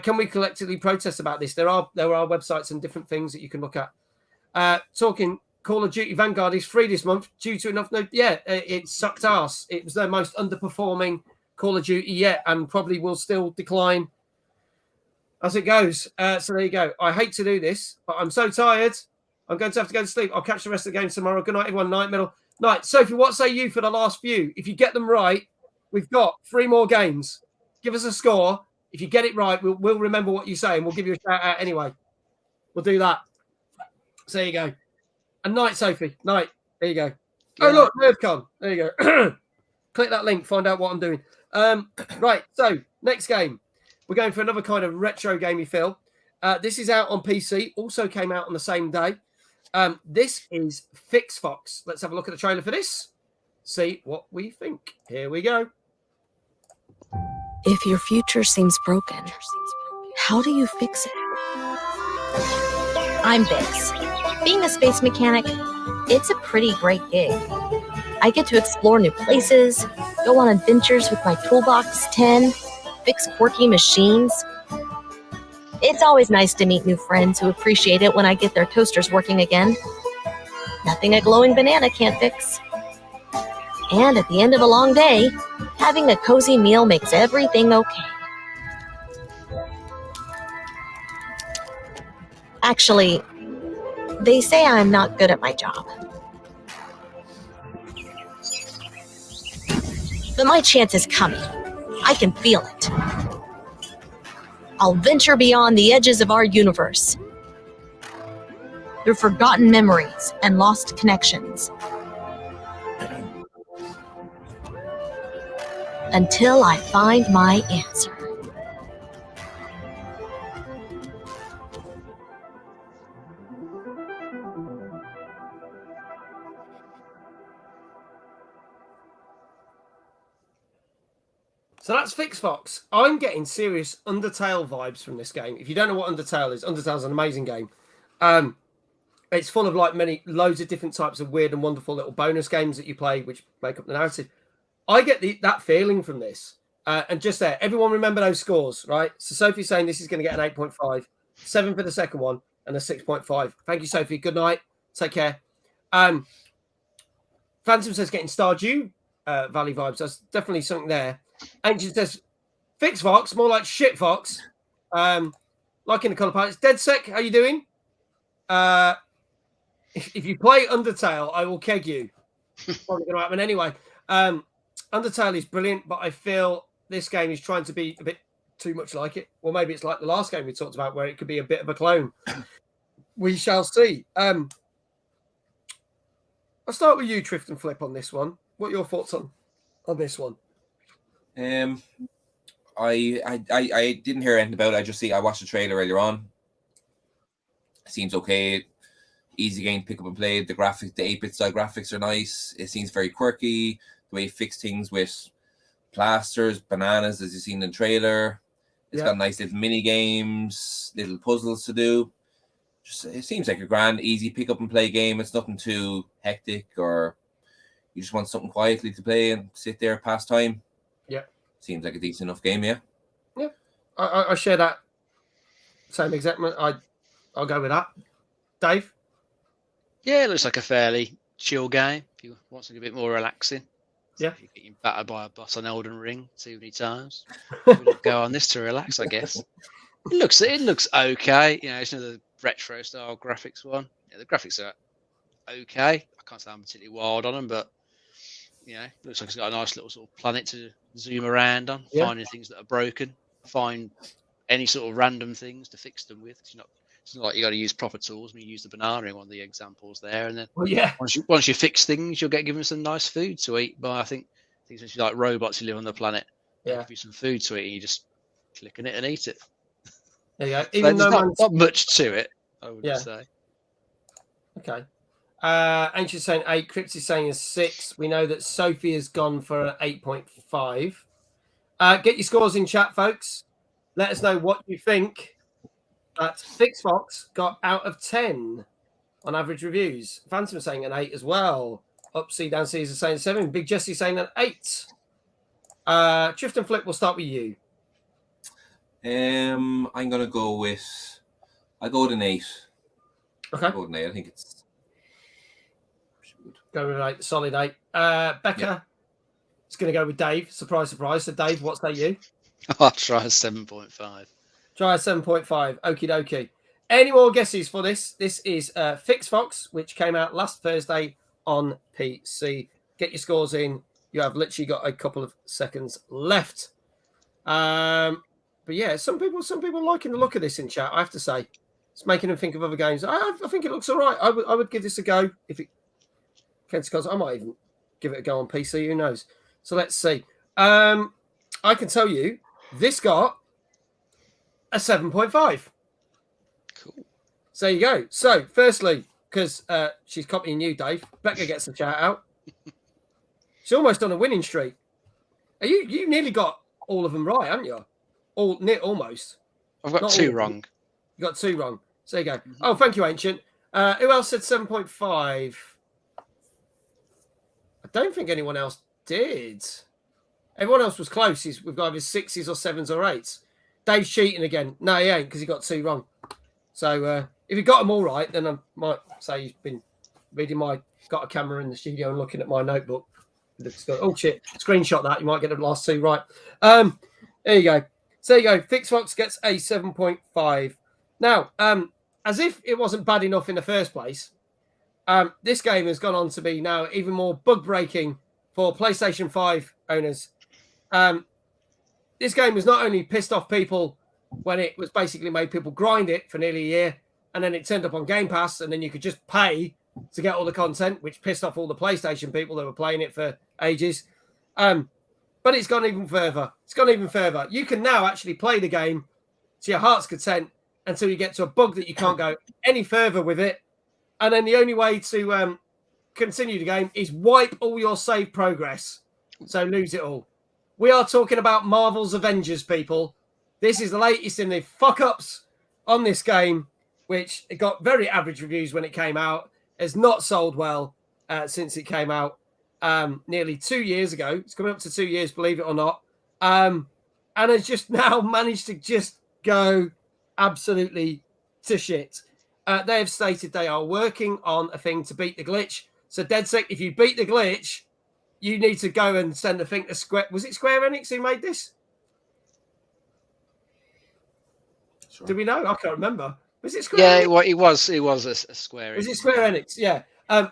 Can we collectively protest about this? There are websites and different things that you can look at. Talking Call of Duty Vanguard is free this month due to enough. It sucked ass. It was the most underperforming Call of Duty yet, and probably will still decline as it goes. So there you go. I hate to do this, but I'm so tired. I'm going to have to go to sleep. I'll catch the rest of the game tomorrow. Good night, everyone. Night, middle. Night. Sophie, what say you for the last few? If you get them right, we've got 3 more games. Give us a score. If you get it right, we'll remember what you say and we'll give you a shout out anyway. We'll do that. So there you go. And night, Sophie. Night. There you go. Oh, look, NerdCon. There you go. Click that link. Find out what I'm doing. Right. So next game. We're going for another kind of retro gamey feel. This is out on PC. Also came out on the same day. This is Fixfox. Let's have a look at the trailer for this. See what we think. Here we go. If your future seems broken, how do you fix it? I'm Bix. Being a space mechanic, it's a pretty great gig. I get to explore new places, go on adventures with my Toolbox 10, fix quirky machines. It's always nice to meet new friends who appreciate it when I get their toasters working again. Nothing a glowing banana can't fix. And at the end of a long day, having a cozy meal makes everything okay. Actually, they say I'm not good at my job. But my chance is coming. I can feel it. I'll venture beyond the edges of our universe, through forgotten memories and lost connections, until I find my answer. So that's Fixfox. I'm getting serious Undertale vibes from this game. If you don't know what Undertale is, Undertale's an amazing game. It's full of loads of different types of weird and wonderful little bonus games that you play, which make up the narrative. I get that feeling from this. And just there, everyone remember those scores, right? So Sophie's saying this is going to get an 8.5, 7 for the second one, and a 6.5. Thank you, Sophie. Good night. Take care. Phantom says getting Stardew Valley vibes. That's definitely something there. Ancient says Fixfox, more like Shitfox. Like in the colour palette. DeadSec, how you doing? If you play Undertale, I will keg you. Probably going to happen anyway. Undertale is brilliant, but I feel this game is trying to be a bit too much like it. Or maybe it's like the last game we talked about, where it could be a bit of a clone. We shall see. I'll start with you, Trift and Flip, on this one. What are your thoughts on this one? I didn't hear anything about it. I watched the trailer earlier on. Seems okay. Easy game to pick up and play. The graphics, the 8-bit style graphics are nice. It seems very quirky. The way you fix things with plasters, bananas, as you've seen in the trailer. It's got nice little mini games, little puzzles to do. It seems like a grand, easy pick up and play game. It's nothing too hectic, or you just want something quietly to play and sit there, pass time. Yeah. Seems like a decent enough game, yeah. Yeah. I share that same exact. I'll go with that. Dave? Yeah, it looks like a fairly chill game. If you want something a bit more relaxing. Yeah. If you're getting battered by a boss on Elden Ring too many times, go on this to relax, I guess. It looks okay. You know, it's another retro style graphics one. Yeah, the graphics are okay. I can't say I'm particularly wild on them, but you know, it looks like it's got a nice little sort of planet to zoom around on, finding things that are broken, find any sort of random things to fix them with. It's not like you got to use proper tools. I mean, you use the banana in one of the examples there, and then once you fix things, you'll get given some nice food to eat by I think it's like robots who live on the planet. Give you some food to eat, and you just click on it and eat it. There you go. Even though not much to it, I would say. Okay. Ancient saying 8. Crypt is saying a 6. We know that Sophie has gone for an 8.5. Get your scores in chat, folks. Let us know what you think that Fixfox got out of 10 on average reviews. Phantom is saying an 8 as well. Up C, down C is saying 7. Big Jesse saying an 8. Trift and Flip, we'll start with you. I'm gonna go with. I go with an 8. Okay. I go with an 8. I think it's. Go with an 8. Solid 8. Becca is going to go with Dave. Surprise, surprise. So Dave, what say you? I'll try a 7.5. Try a 7.5. Okie dokie. Any more guesses for this? This is Fixfox, which came out last Thursday on PC. Get your scores in. You have literally got a couple of seconds left. But yeah, some people liking the look of this in chat, I have to say. It's making them think of other games. I think it looks all right. I would give this a go if it came to console. I might even give it a go on PC. Who knows? So let's see. I can tell you this got a 7.5. Cool. So there you go. So firstly, because she's copying you, Dave, Becca gets a shout out. She's almost on a winning streak. You nearly got all of them right, haven't you? Almost. I've got 2 wrong. You got 2 wrong. So there you go. Mm-hmm. Oh, thank you, Ancient. Who else said 7.5? I don't think anyone else did. Everyone else was close. We've got either 6s or 7s or 8s. Dave's cheating again. No, he ain't, because he got 2 wrong. So if he got them all right, then I might say he's been reading got a camera in the studio and looking at my notebook. Oh, shit. Screenshot that. You might get the last 2 right. There you go. So there you go. Fixfox gets a 7.5. Now, as if it wasn't bad enough in the first place, this game has gone on to be now even more bug-breaking for PlayStation 5 owners. This game has not only pissed off people when it was basically made people grind it for nearly a year, and then it turned up on Game Pass, and then you could just pay to get all the content, which pissed off all the PlayStation people that were playing it for ages. But it's gone even further. You can now actually play the game to your heart's content until you get to a bug that you can't go any further with it. And then the only way to continue the game is wipe all your save progress. So lose it all. We are talking about Marvel's Avengers, people. This is the latest in the fuck-ups on this game, which it got very average reviews when it came out. Has not sold well since it came out nearly 2 years ago. It's coming up to 2 years, believe it or not. And has just now managed to just go absolutely to shit. They have stated they are working on a thing to beat the glitch. So, DeadSec, if you beat the glitch, you need to go and send a thing to Square. Was it Square Enix who made this? Sure. Do we know? I can't remember. Was it Square Yeah, Enix? it was a Square Enix. Was it Square Enix? Yeah.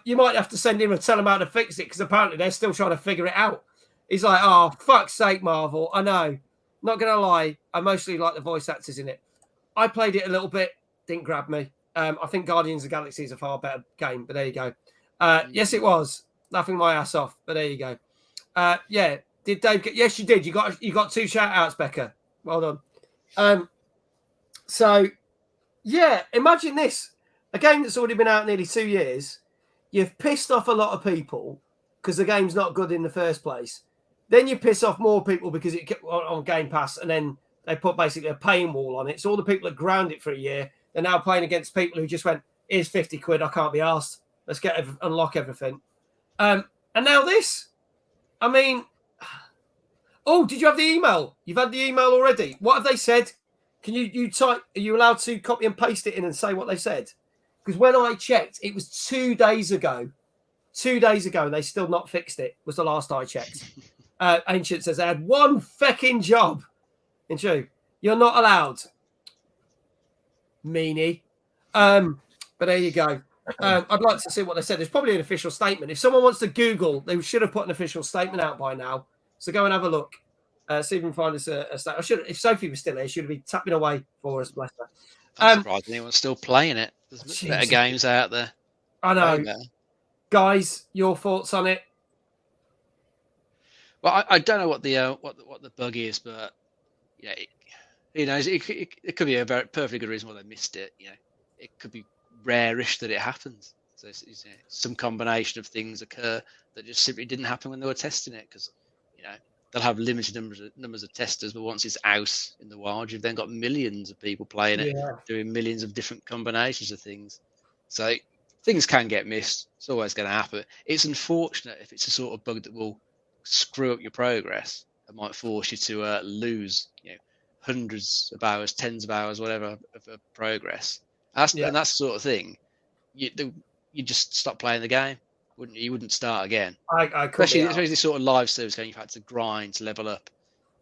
You might have to send him and tell him how to fix it because apparently they're still trying to figure it out. He's like, oh, fuck's sake, Marvel. I know. Not going to lie. I mostly like the voice actors in it. I played it a little bit. Didn't grab me. I think Guardians of the Galaxy is a far better game, but there you go. Yes, it was. Laughing my ass off, but there you go. Yeah. Did Dave get... Yes, you did. You got 2 shout-outs, Becca. Well done. So, yeah, imagine this. A game that's already been out nearly 2 years. You've pissed off a lot of people because the game's not good in the first place. Then you piss off more people because it on Game Pass, and then they put basically a paying wall on it. So all the people that ground it for a year, they're now playing against people who just went, here's 50 quid, I can't be arsed. Let's unlock everything. And now this. I mean, oh, did you have the email? You've had the email already. What have they said? Can you type? Are you allowed to copy and paste it in and say what they said? Because when I checked, it was 2 days ago. 2 days ago, and they still not fixed it. Was the last I checked. Ancient says they had one fecking job. And true, you're not allowed. Meanie. But there you go. I'd like to see what they said. There's probably an official statement. If someone wants to Google, they should have put an official statement out by now. So go and have a look. See if we can find us a statement. If Sophie was still here, she would be tapping away for us. Bless her. I'm surprised anyone's still playing it. There's better games out there. I know. Guys, your thoughts on it? Well, I don't know what the bug is, but yeah, who knows? It could be a perfectly good reason why they missed it. You know, it could be rare-ish that it happens. So it's some combination of things occur that just simply didn't happen when they were testing it, because they'll have limited numbers of testers, but once it's out in the wild, you've then got millions of people playing it, doing millions of different combinations of things. So things can get missed. It's always going to happen. It's unfortunate if it's a sort of bug that will screw up your progress. It might force you to lose, hundreds of hours, tens of hours, whatever of progress. And that's the sort of thing. You just stop playing the game. You wouldn't start again. Especially this sort of live service game, you've had to grind to level up.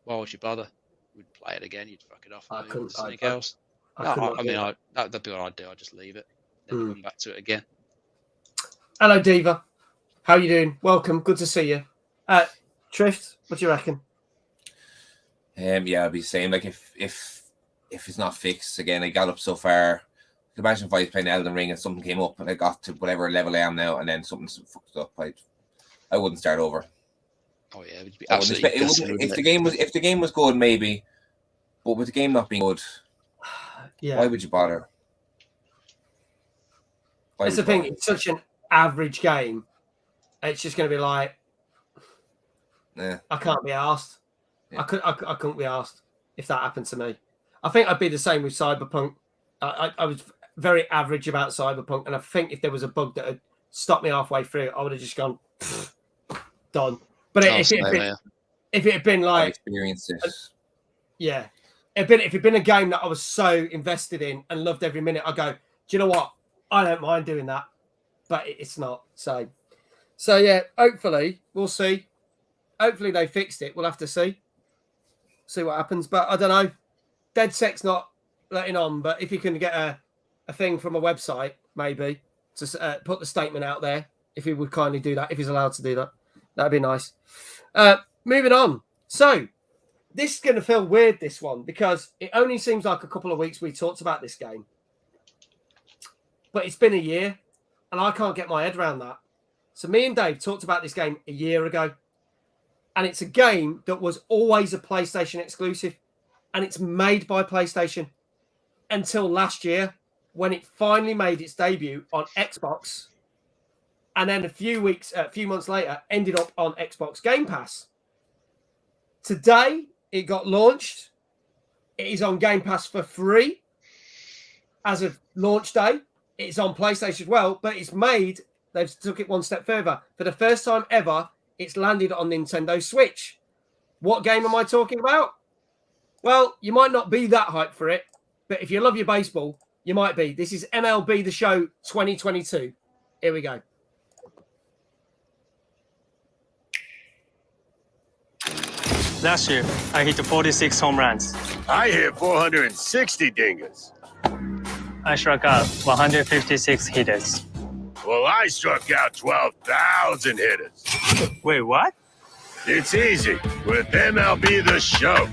Why would you bother? You'd play it again. You'd fuck it off. Something else. That'd be what I'd do. I'd just leave it. Then come back to it again. Hello, Diva. How you doing? Welcome. Good to see you. Trift, what do you reckon? Yeah, I'd be saying like if it's not fixed again, I got up so far. Imagine if I was playing Elden Ring and something came up and I got to whatever level I am now, and then something fucked up. I wouldn't start over. Oh yeah, it would be absolutely. If the game was good, maybe, but with the game not being good, why would you bother? That's the thing. It's such an average game. It's just going to be like, I can't be asked. Yeah. I couldn't be asked if that happened to me. I think I'd be the same with Cyberpunk. I was very average about Cyberpunk, and I think if there was a bug that had stopped me halfway through, I would have just gone done. But if it had been like, experienced this, if it had been a game that I was so invested in and loved every minute, I go, do you know what? I don't mind doing that, but it's not. So yeah, hopefully we'll see. Hopefully they fixed it. We'll have to see what happens. But I don't know. DeadSec's not letting on, but if you can get a thing from a website, maybe to put the statement out there, if he would kindly do that, if he's allowed to do that, that'd be nice. Moving on. So this is going to feel weird, this one, because it only seems like a couple of weeks we talked about this game, but it's been a year and I can't get my head around that. So me and Dave talked about this game a year ago, and it's a game that was always a PlayStation exclusive, and it's made by PlayStation until last year when it finally made its debut on Xbox, and then a few months later ended up on Xbox Game Pass. Today it got launched. It is on Game Pass for free as of launch day. It's on PlayStation as well, but it's made, they've took it one step further. For the first time ever, it's landed on Nintendo Switch. What game am I talking about? Well, you might not be that hyped for it, but if you love your baseball, You might be. This is MLB The Show 2022. Here we go. Last year, I hit 46 home runs. I hit 460 dingers. I struck out 156 hitters. Well, I struck out 12,000 hitters. Wait, what? It's easy with MLB The Show.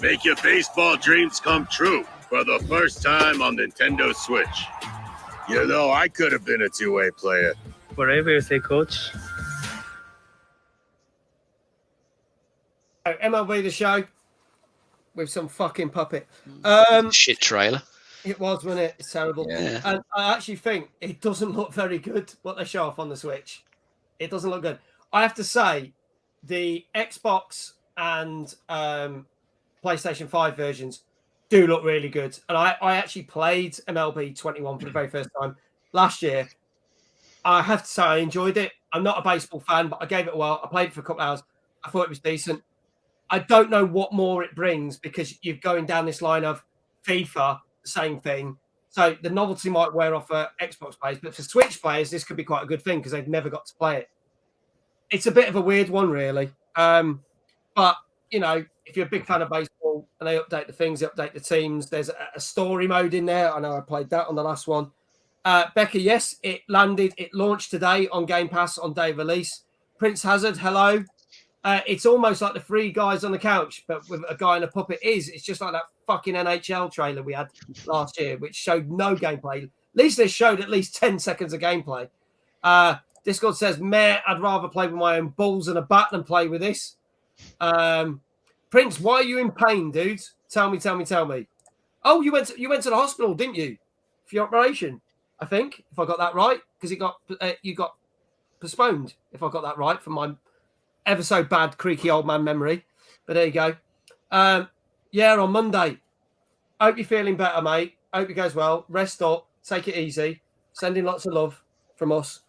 Make your baseball dreams come true for the first time on Nintendo Switch. You know, I could have been a two-way player. Whatever you say, coach. MLB The Show with some fucking puppet. Shit trailer. It was, wasn't it? It's terrible. Yeah. And I actually think it doesn't look very good what they show off on the Switch. It doesn't look good. I have to say, the Xbox and PlayStation 5 versions do look really good. And I actually played MLB 21 for the very first time last year. I have to say I enjoyed it. I'm not a baseball fan, but I gave it a whirl. I played it for a couple of hours. I thought it was decent. I don't know what more it brings because you're going down this line of FIFA, the same thing. So the novelty might wear off for Xbox players, but for Switch players, this could be quite a good thing because they've never got to play it. It's a bit of a weird one, really. But, you know, if you're a big fan of baseball and they update the things, they update the teams, there's a story mode in there. I know I played that on the last one. Becca, yes, it landed. It launched today on Game Pass on day of release. Prince Hazard, hello. It's almost like the three guys on the couch, but with a guy in a puppet. It's just like that fucking NHL trailer we had last year, which showed no gameplay. At least they showed at least 10 seconds of gameplay. Discord says, meh, I'd rather play with my own balls and a bat than play with this. Prince, why are you in pain, dude? Tell me. Oh, you went to the hospital, didn't you? For your operation, I think, if I got that right, because you got postponed, if I got that right, from my ever so bad creaky old man memory. But there you go. Yeah, on Monday. Hope you're feeling better, mate. Hope it goes well. Rest up. Take it easy. Sending lots of love from us.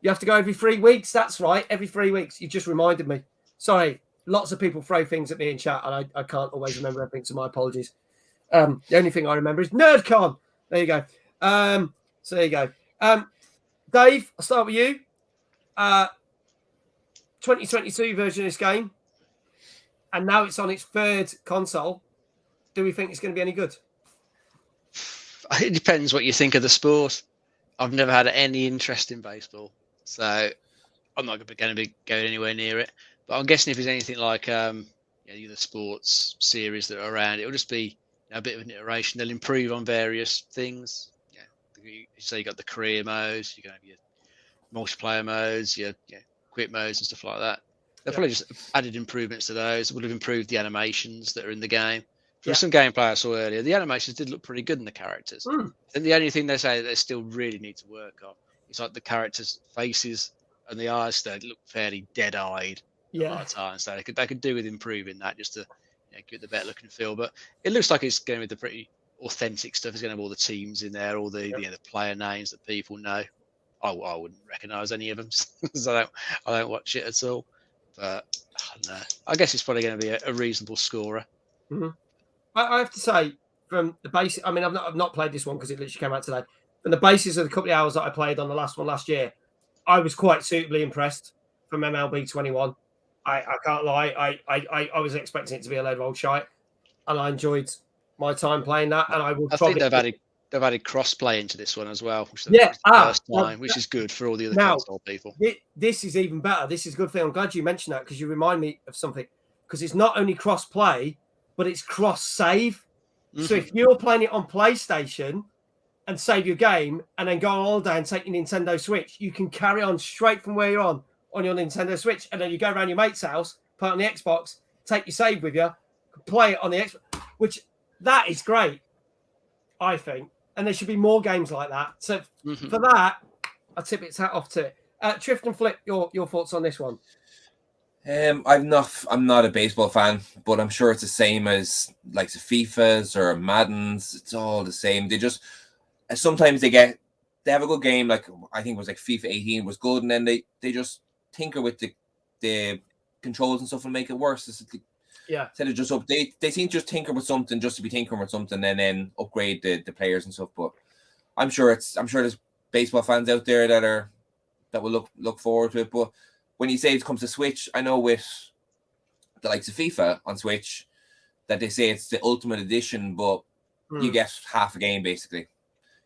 You have to go every 3 weeks. That's right. Every 3 weeks. You just reminded me. Sorry. Lots of people throw things at me in chat, and I can't always remember everything, so my apologies. The only thing I remember is NerdCon. There you go. So there you go. Dave, I'll start with you. 2022 version of this game, and now it's on its third console. Do we think it's going to be any good? It depends what you think of the sport. I've never had any interest in baseball, so I'm not going to be going anywhere near it. But I'm guessing if it's anything like the sports series that are around, it'll just be a bit of an iteration. They'll improve on various things. So you got the career modes, you can have your multiplayer modes, your quit modes and stuff like that. They've probably just added improvements to those. It would have improved the animations that are in the game. From some gameplay I saw earlier, the animations did look pretty good in the characters. And the only thing they say they still really need to work on is like the characters' faces and the eyes. They look fairly dead-eyed a lot of times. So they could do with improving that just to get the better looking feel. But it looks like it's going with the pretty authentic stuff. It's going to have all the teams in there, all the the player names that people know. I wouldn't recognise any of them, so I don't watch it at all. But I don't know. I guess it's probably going to be a reasonable scorer. Mm-hmm. I have to say, from the basic, I mean, I've not played this one because it literally came out today. From the basis of the couple of hours that I played on the last one last year, I was quite suitably impressed from MLB 21. I can't lie. I was expecting it to be a load of old shite, and I enjoyed my time playing that. And I think they've added cross-play into this one as well, which is the first time, which is good for all the other console people. This is even better. This is a good thing. I'm glad you mentioned that because you remind me of something. Because it's not only cross-play, but it's cross-save. Mm-hmm. So if you're playing it on PlayStation and save your game and then go on holiday and take your Nintendo Switch, you can carry on straight from where you're on your Nintendo Switch. And then you go around your mate's house, put it on the Xbox, take your save with you, play it on the Xbox, which that is great, I think. And there should be more games like that. So for that, I tip its hat off to it. Trift and Flip, your thoughts on this one? I'm not a baseball fan, but I'm sure it's the same as like the FIFAs or Maddens. It's all the same. They just sometimes they have a good game. Like I think it was like FIFA 18 was good, and then they just tinker with the controls and stuff and make it worse. Yeah. Instead of just they seem to just tinker with something just to be tinkering with something and then upgrade the players and stuff. But I'm sure there's baseball fans out there that will look forward to it. But when you say it comes to Switch, I know with the likes of FIFA on Switch that they say it's the ultimate edition, but you get half a game basically.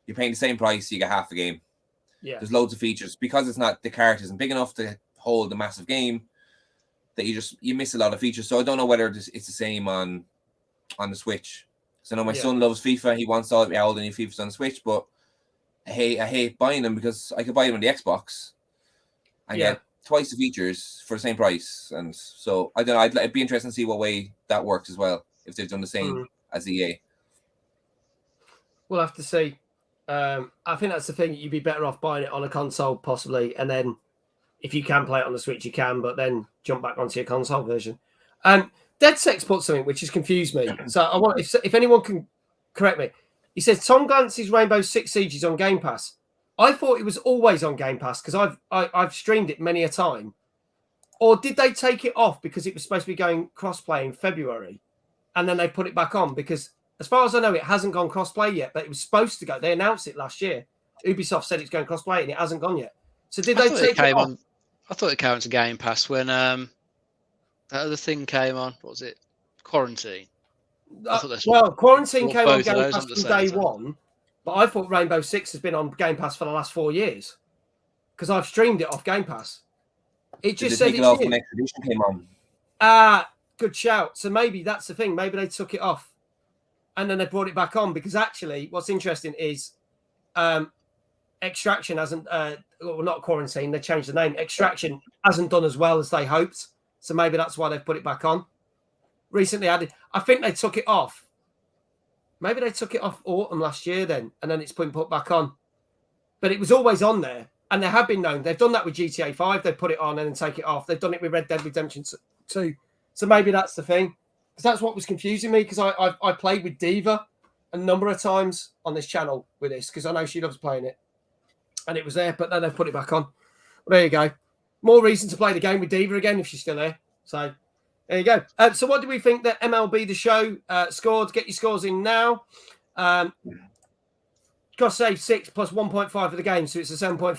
You're paying the same price, you get half a game. Yeah. There's loads of features because the cart isn't big enough to hold a massive game. That you miss a lot of features. So I don't know whether it's the same on the Switch. So I know my son loves FIFA. He wants all the new FIFAs on the Switch, but I hate buying them because I could buy them on the Xbox and get twice the features for the same price. And so I don't know. It'd be interesting to see what way that works as well if they've done the same as EA. We'll have to see. I think that's the thing. You'd be better off buying it on a console possibly, and then if you can play it on the Switch, you can, but then jump back onto your console version. DeadSex put something which has confused me. So I want if anyone can correct me. He says Tom Clancy's Rainbow Six Siege is on Game Pass. I thought it was always on Game Pass because I've streamed it many a time. Or did they take it off because it was supposed to be going crossplay in February, and then they put it back on? Because as far as I know, it hasn't gone crossplay yet, but it was supposed to go. They announced it last year. Ubisoft said it's going crossplay, and it hasn't gone yet. So did they take it off? I thought it came on to Game Pass when that other thing came on. What was it? Quarantine. Quarantine came on Game Pass from day one, but I thought Rainbow Six has been on Game Pass for the last 4 years because I've streamed it off Game Pass. It just said it's off when Activision came on. Good shout. So maybe that's the thing. Maybe they took it off and then they brought it back on because actually, what's interesting is Extraction hasn't. Well, not Quarantine. They changed the name. Extraction hasn't done as well as they hoped. So maybe that's why they've put it back on. Recently added. I think they took it off. Maybe they took it off autumn last year then, and then it's been put back on. But it was always on there, and they have been known. They've done that with GTA 5. They put it on and then take it off. They've done it with Red Dead Redemption 2. So maybe that's the thing. Because that's what was confusing me, because I played with Diva a number of times on this channel with this, because I know she loves playing it. And it was there, but then they've put it back on. Well, there you go. More reason to play the game with Diva again if she's still there. So there you go. So what do we think that MLB The Show scored? Get your scores in now. Got to say 6 plus 1.5 for the game, so it's a 7.5.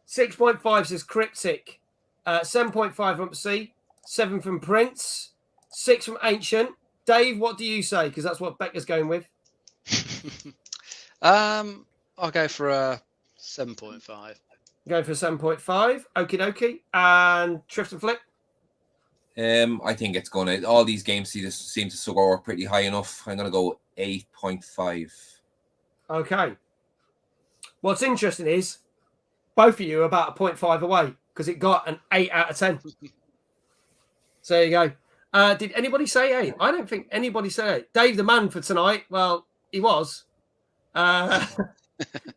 6.5 says Cryptic. 7.5 from C. 7 from Prince. 6 from Ancient. Dave, what do you say? Because that's what Becca's going with. I'll go for a 7.5. Going for a 7.5. Okie dokie. And Trift and Flip? I think it's going to... All these games seem to score pretty high enough. I'm going to go 8.5. Okay. What's interesting is both of you are about a 0.5 away because it got an 8 out of 10. So there you go. Did anybody say 8? I don't think anybody said 8. Dave, the man for tonight, well, he was. But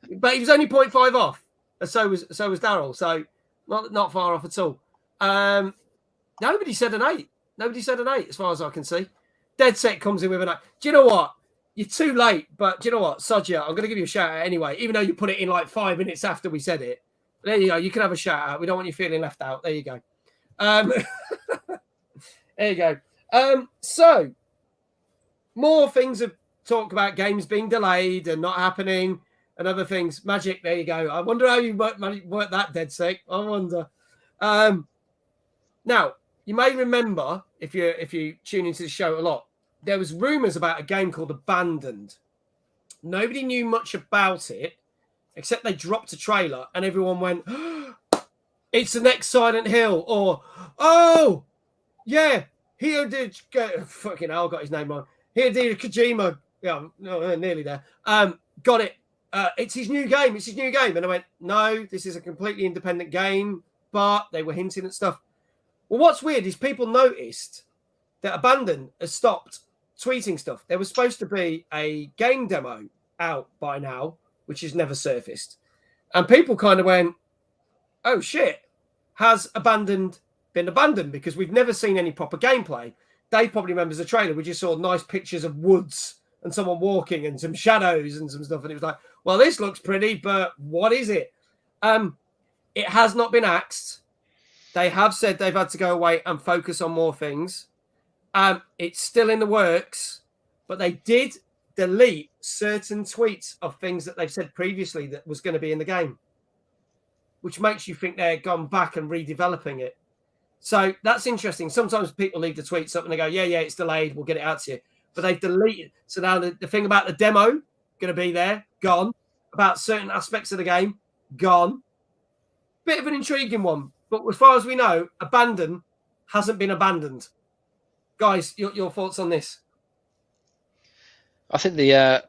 he was only 0.5 off. So was Daryl. So not far off at all. Nobody said an 8. Nobody said an 8 as far as I can see. Dead Set comes in with an 8. Do you know what? You're too late, but do you know what? Sodja, I'm going to give you a shout out anyway, even though you put it in like 5 minutes after we said it. There you go. You can have a shout out. We don't want you feeling left out. There you go. There you go. So, more things have talked about games being delayed and not happening and other things. Magic, there you go. I wonder how you work that, Dead Set. I wonder. Now, you may remember, if you tune into the show a lot, there was rumours about a game called Abandoned. Nobody knew much about it, except they dropped a trailer and everyone went, oh, it's the next Silent Hill, or, oh, yeah, fucking hell, I got his name wrong. Hideo Kojima, yeah, no, nearly there. Got it. It's his new game. It's his new game. And I went, no, this is a completely independent game, but they were hinting at stuff. Well, what's weird is people noticed that Abandon has stopped tweeting stuff. There was supposed to be a game demo out by now, which has never surfaced. And people kind of went, oh, shit, has Abandoned been abandoned? Because we've never seen any proper gameplay. Dave probably remembers the trailer. We just saw nice pictures of woods and someone walking and some shadows and some stuff. And it was like, well, this looks pretty, but what is it? It has not been axed. They have said they've had to go away and focus on more things. It's still in the works, but they did delete certain tweets of things that they've said previously that was going to be in the game, which makes you think they're gone back and redeveloping it. So that's interesting. Sometimes people leave the tweets up and they go, yeah, it's delayed. We'll get it out to you. But they've deleted. So now the thing about the demo, going to be there, gone. About certain aspects of the game, gone. Bit of an intriguing one. But as far as we know, abandon hasn't been abandoned. Guys, your thoughts on this? I think the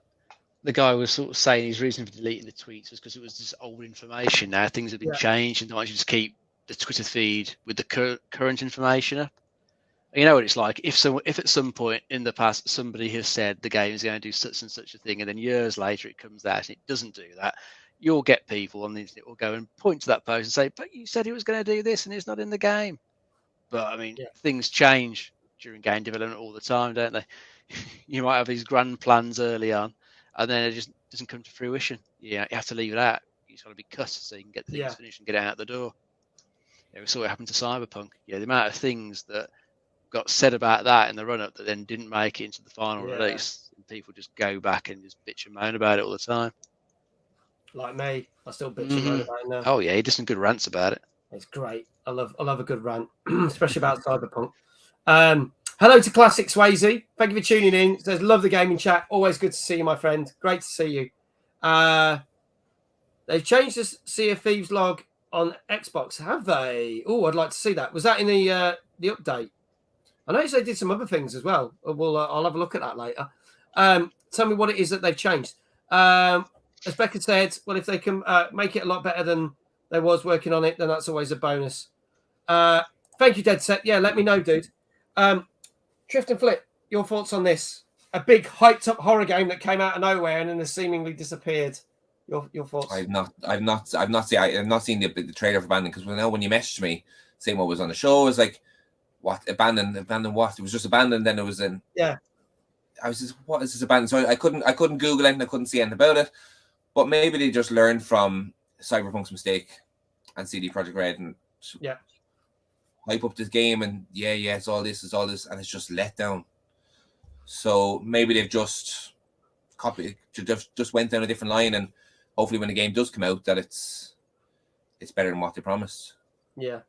guy was sort of saying his reason for deleting the tweets was because it was just old information. Now things have been changed, and don't you just keep the Twitter feed with the current information up. You know what it's like. If at some point in the past somebody has said the game is going to do such and such a thing, and then years later it comes out and it doesn't do that, you'll get people on the internet will go and point to that post and say, "But you said it was going to do this, and it's not in the game." But I mean, things change during game development all the time, don't they? You might have these grand plans early on, and then it just doesn't come to fruition. Yeah, you have to leave it out. It's got to be cut so you can get things finished and get it out the door. We saw what happened to Cyberpunk. The amount of things that got said about that in the run-up that then didn't make it into the final release. And people just go back and just bitch and moan about it all the time. Like me, I still bitch and moan about it now. Oh yeah, he does some good rants about it. It's great. I love a good rant, especially about Cyberpunk. Hello to Classic Swayze. Thank you for tuning in. It says, love the gaming chat. Always good to see you, my friend. Great to see you. They've changed the Sea of Thieves log on Xbox, have they? Oh, I'd like to see that. Was that in the update? I noticed they did some other things as well. I'll have a look at that later. Tell me what it is that they've changed. As Becca said, well, if they can make it a lot better than they was working on it, then that's always a bonus. Thank you, Dead Set. Yeah, let me know, dude. Trift and Flip, your thoughts on this? A big hyped up horror game that came out of nowhere and then has seemingly disappeared. Your thoughts? I've not seen the trailer for Abandon, because when you messaged me saying what was on the show, it was like, what, abandon what? It was just Abandon, then it was in. Yeah. I was just, what is this Abandon? So I couldn't Google it, I couldn't see anything about it. But maybe they just learned from Cyberpunk's mistake and CD Projekt Red and hype up this game and it's all this, and it's just let down. So maybe they've just went down a different line, and hopefully when the game does come out that it's better than what they promised. Yeah.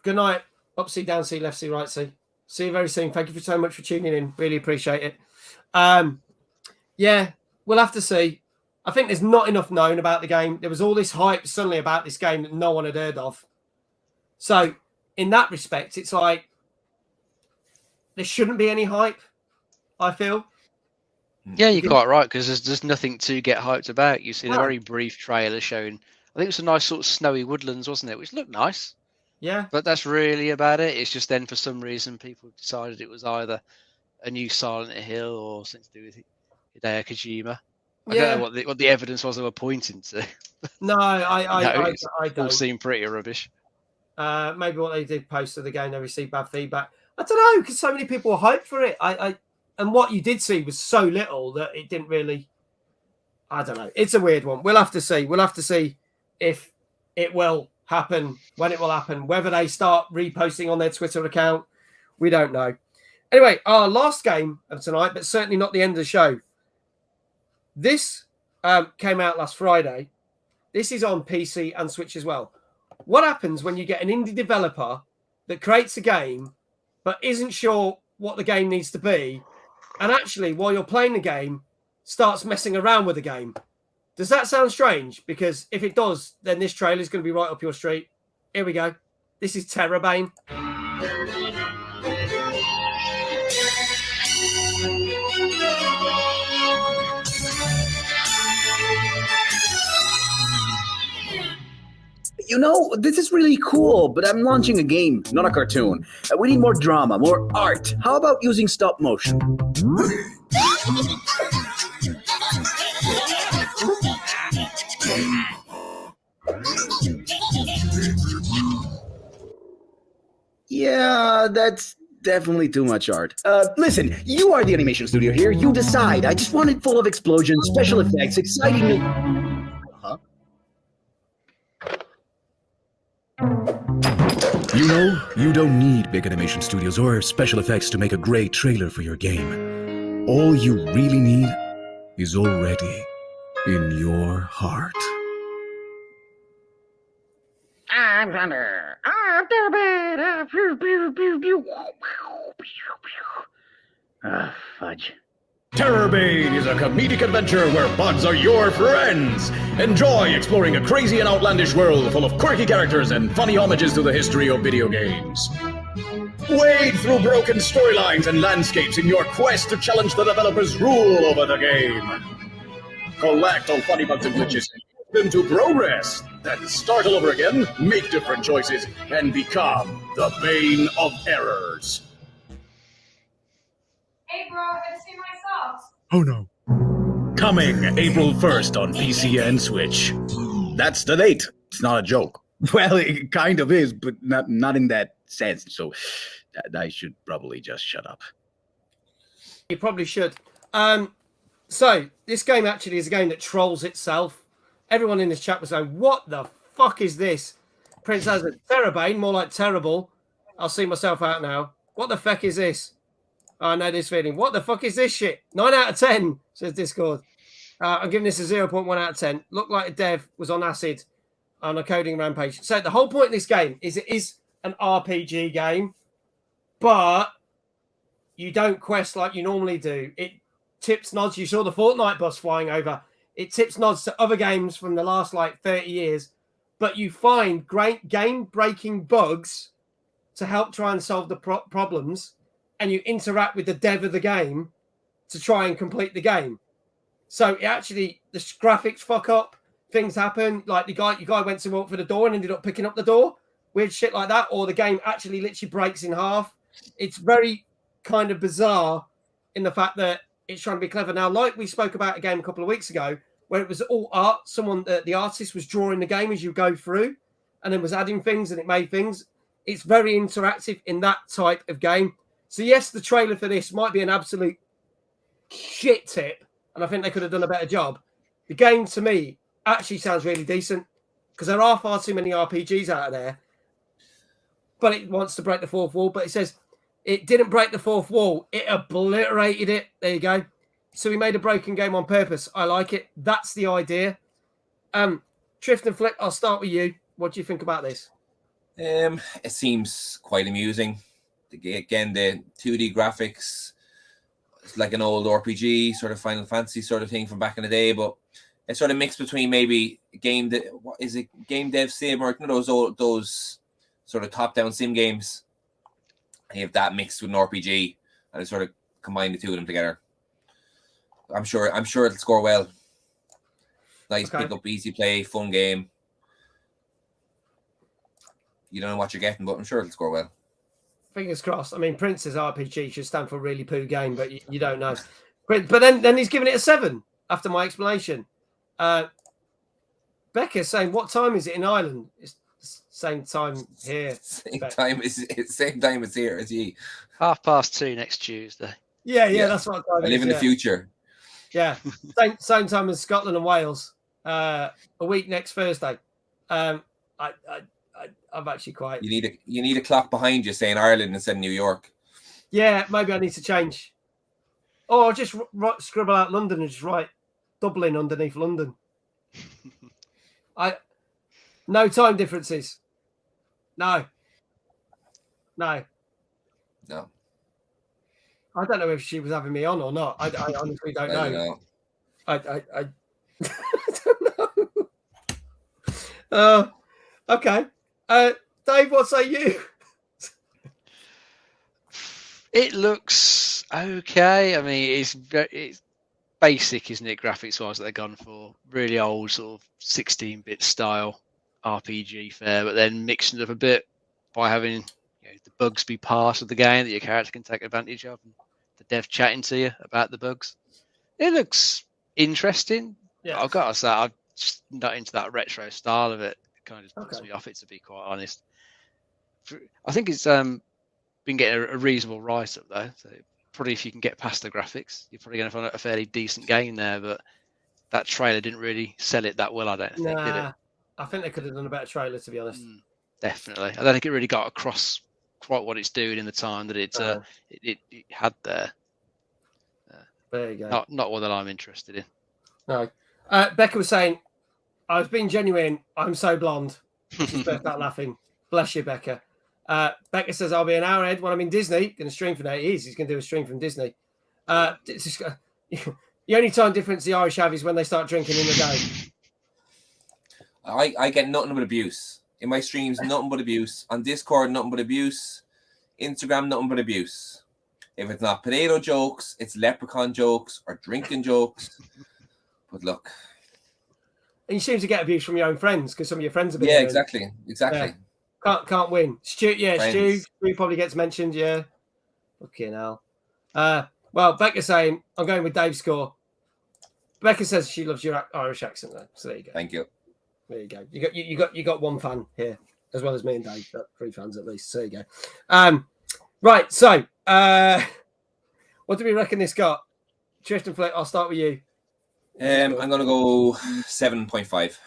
Good night. Up C, down C, left C, right C. See you very soon. Thank you so much for tuning in. Really appreciate it. We'll have to see. I think there's not enough known about the game. There was all this hype suddenly about this game that no one had heard of. So in that respect, it's like there shouldn't be any hype, I feel. Yeah, you're quite right, because there's nothing to get hyped about. You see the very brief trailer showing, I think it was a nice sort of snowy woodlands, wasn't it? Which looked nice. Yeah. But that's really about it. It's just then for some reason people decided it was either a new Silent Hill or something to do with Hideo Kojima. I don't know what the evidence was they were pointing to. No, I don't. All seemed pretty rubbish. Maybe what they did post of the game, they received bad feedback. I don't know, because so many people were hyped for it. And what you did see was so little that it didn't really. I don't know. It's a weird one. We'll have to see. We'll have to see if it will happen, when it will happen, whether they start reposting on their Twitter account. We don't know. Anyway, our last game of tonight, but certainly not the end of the show. This came out last Friday. This is on PC and Switch as well. What happens when you get an indie developer that creates a game but isn't sure what the game needs to be, and actually, while you're playing the game, starts messing around with the game? Does that sound strange? Because if it does, then this trailer is going to be right up your street. Here we go. This is Terrorbane. You know, this is really cool, but I'm launching a game, not a cartoon. We need more drama, more art. How about using stop motion? Yeah, that's definitely too much art. Listen, you are the animation studio here. You decide. I just want it full of explosions, special effects, exciting... Huh? You know, you don't need big animation studios or special effects to make a great trailer for your game. All you really need is already in your heart. I'm Thunder. I'm Terrorbane. Ah, fudge. Terrorbane is a comedic adventure where bugs are your friends. Enjoy exploring a crazy and outlandish world full of quirky characters and funny homages to the history of video games. Wade through broken storylines and landscapes in your quest to challenge the developers' rule over the game. Collect all funny bugs and glitches and use them to progress. Then start all over again, make different choices, and become the Bane of Errors. Hey bro, have you seen my socks? Oh no. Coming April 1st on PC and Switch. That's the date. It's not a joke. Well, it kind of is, but not in that sense. So I should probably just shut up. You probably should. So this game actually is a game that trolls itself. Everyone in this chat was saying, "What the fuck is this?" Prince has a Terrorbane, more like terrible. I'll see myself out now. What the fuck is this? I know this feeling. What the fuck is this shit? 9 out of 10, says Discord. I'm giving this a 0.1 out of 10. Looked like a dev was on acid on a coding rampage. So the whole point of this game is it is an RPG game, but you don't quest like you normally do. It tips nods. You saw the Fortnite bus flying over. It tips nods to other games from the last 30 years, but you find great game-breaking bugs to help try and solve the problems, and you interact with the dev of the game to try and complete the game. So it actually, the graphics fuck up, things happen. Like your guy went to walk for the door and ended up picking up the door, weird shit like that, or the game actually literally breaks in half. It's very kind of bizarre in the fact that it's trying to be clever. Now, like we spoke about a game a couple of weeks ago, where it was all art, the artist was drawing the game as you go through and then was adding things and it made things. It's very interactive in that type of game. So yes, the trailer for this might be an absolute shit tip, and I think they could have done a better job. The game, to me, actually sounds really decent, because there are far too many RPGs out there, but it wants to break the fourth wall. But it says it didn't break the fourth wall. It obliterated it. There you go. So we made a broken game on purpose. I like it. That's the idea. Trift and Flip, I'll start with you. What do you think about this? It seems quite amusing. Again, the 2D graphics, it's like an old RPG, sort of Final Fantasy sort of thing from back in the day, but it's sort of mixed between maybe game dev sim, or those sort of top-down sim games. You have that mixed with an RPG, and it sort of combine the two of them together. I'm sure it'll score well. Nice, pick up, easy play, fun game. You don't know what you're getting, but I'm sure it'll score well. Fingers crossed. I mean, Prince's RPG should stand for really poo game, but you don't know. But then he's giving it a 7 after my explanation. Becca's saying, what time is it in Ireland? It's the same time here. Same time as here as you. 2:30 next Tuesday. Yeah, that's what I live in the future. Yeah, same time as Scotland and Wales. A week next Thursday. I've actually quite. You need a clock behind you saying Ireland instead of New York. Yeah, maybe I need to change. Or I'll just scribble out London and just write Dublin underneath London. No time differences. No. I don't know if she was having me on or not. I honestly don't know. I don't know. Okay. Dave, what say you? It looks okay. I mean, it's basic, isn't it? Graphics wise, that they've gone for really old sort of 16-bit style RPG fare, but then mixing it up a bit by having the bugs be part of the game that your character can take advantage of, and the dev chatting to you about the bugs. It looks interesting. Yeah, I've got to say, I'm just not into that retro style of it. It kind of puts me off it, to be quite honest. I think it's been getting a reasonable write-up though. So probably if you can get past the graphics, you're probably going to find a fairly decent game there. But that trailer didn't really sell it that well, I don't think, did it? I think they could have done a better trailer, to be honest. Definitely. I don't think it really got across quite what it's doing in the time that it had there. There you go. Not one that I'm interested in. No. Becca was saying, I was being genuine. I'm so blonde. She burst out laughing. Bless you, Becca. Becca says, I'll be an hour ahead when I'm in Disney. Going to stream from there. He's going to do a stream from Disney. The only time difference the Irish have is when they start drinking in the day. I get nothing but abuse. In my streams, nothing but abuse. On Discord, nothing but abuse. Instagram, nothing but abuse. If it's not potato jokes, it's leprechaun jokes or drinking jokes. But look. And you seem to get abuse from your own friends because some of your friends have been Yeah, exactly. Can't win. Stu probably gets mentioned, yeah. Fucking hell. Well, Becca's saying, I'm going with Dave's score. Becca says she loves your Irish accent, though. So there you go. Thank you. There you go. You got one fan here, as well as me and Dave. Got 3 fans at least. So there you go. Right. So, what do we reckon this got? Trift and Flick, I'll start with you. I'm gonna go 7.5.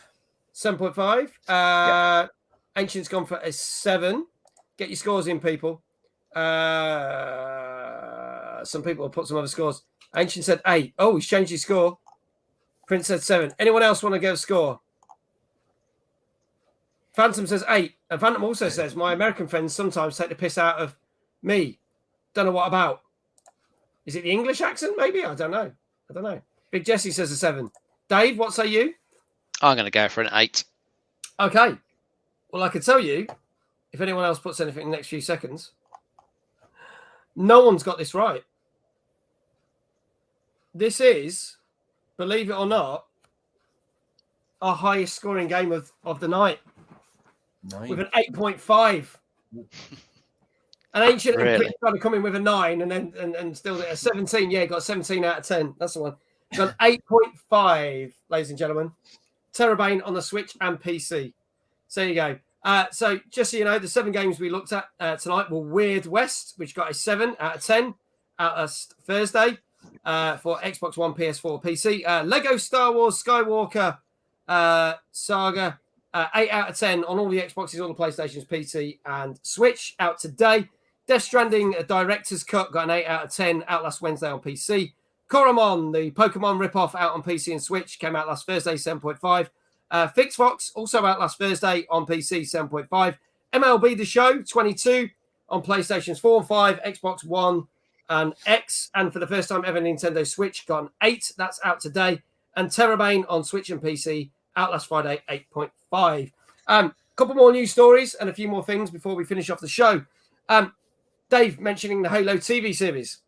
7.5. Ancient's gone for a 7. Get your scores in, people. Some people will put some other scores. Ancient said 8. Oh, he's changed his score. Prince said 7. Anyone else want to give a score? Phantom says 8. And Phantom also says, my American friends sometimes take the piss out of me. Don't know what about. Is it the English accent, maybe? I don't know. Big Jesse says a 7. Dave, what say you? I'm going to go for an 8. Okay. Well, I can tell you, if anyone else puts anything in the next few seconds, no one's got this right. This is, believe it or not, our highest scoring game of the night. 9. With an 8.5. An Ancient Really? trying to come in with a 9 and still a 17. Yeah, got 17 out of 10. That's the one. Got an 8.5, ladies and gentlemen. Terrorbane on the Switch and PC. So there you go. So just so you know, the 7 games we looked at tonight were Weird West, which got a 7 out of 10 out last Thursday for Xbox One, PS4, PC. Lego Star Wars Skywalker Saga, 8 out of 10 on all the Xboxes, all the PlayStations, PC, and Switch out today. Death Stranding, a director's cut, got an 8 out of 10 out last Wednesday on PC. Coromon, the Pokemon ripoff, out on PC and Switch, came out last Thursday, 7.5. Fixfox, also out last Thursday on PC, 7.5. MLB The Show, 22 on PlayStations 4 and 5, Xbox One and X. And for the first time ever, Nintendo Switch got an 8. That's out today. And Terrorbane on Switch and PC, out last Friday, 8.5. Couple more news stories and a few more things before we finish off the show. Dave mentioning the Halo TV series,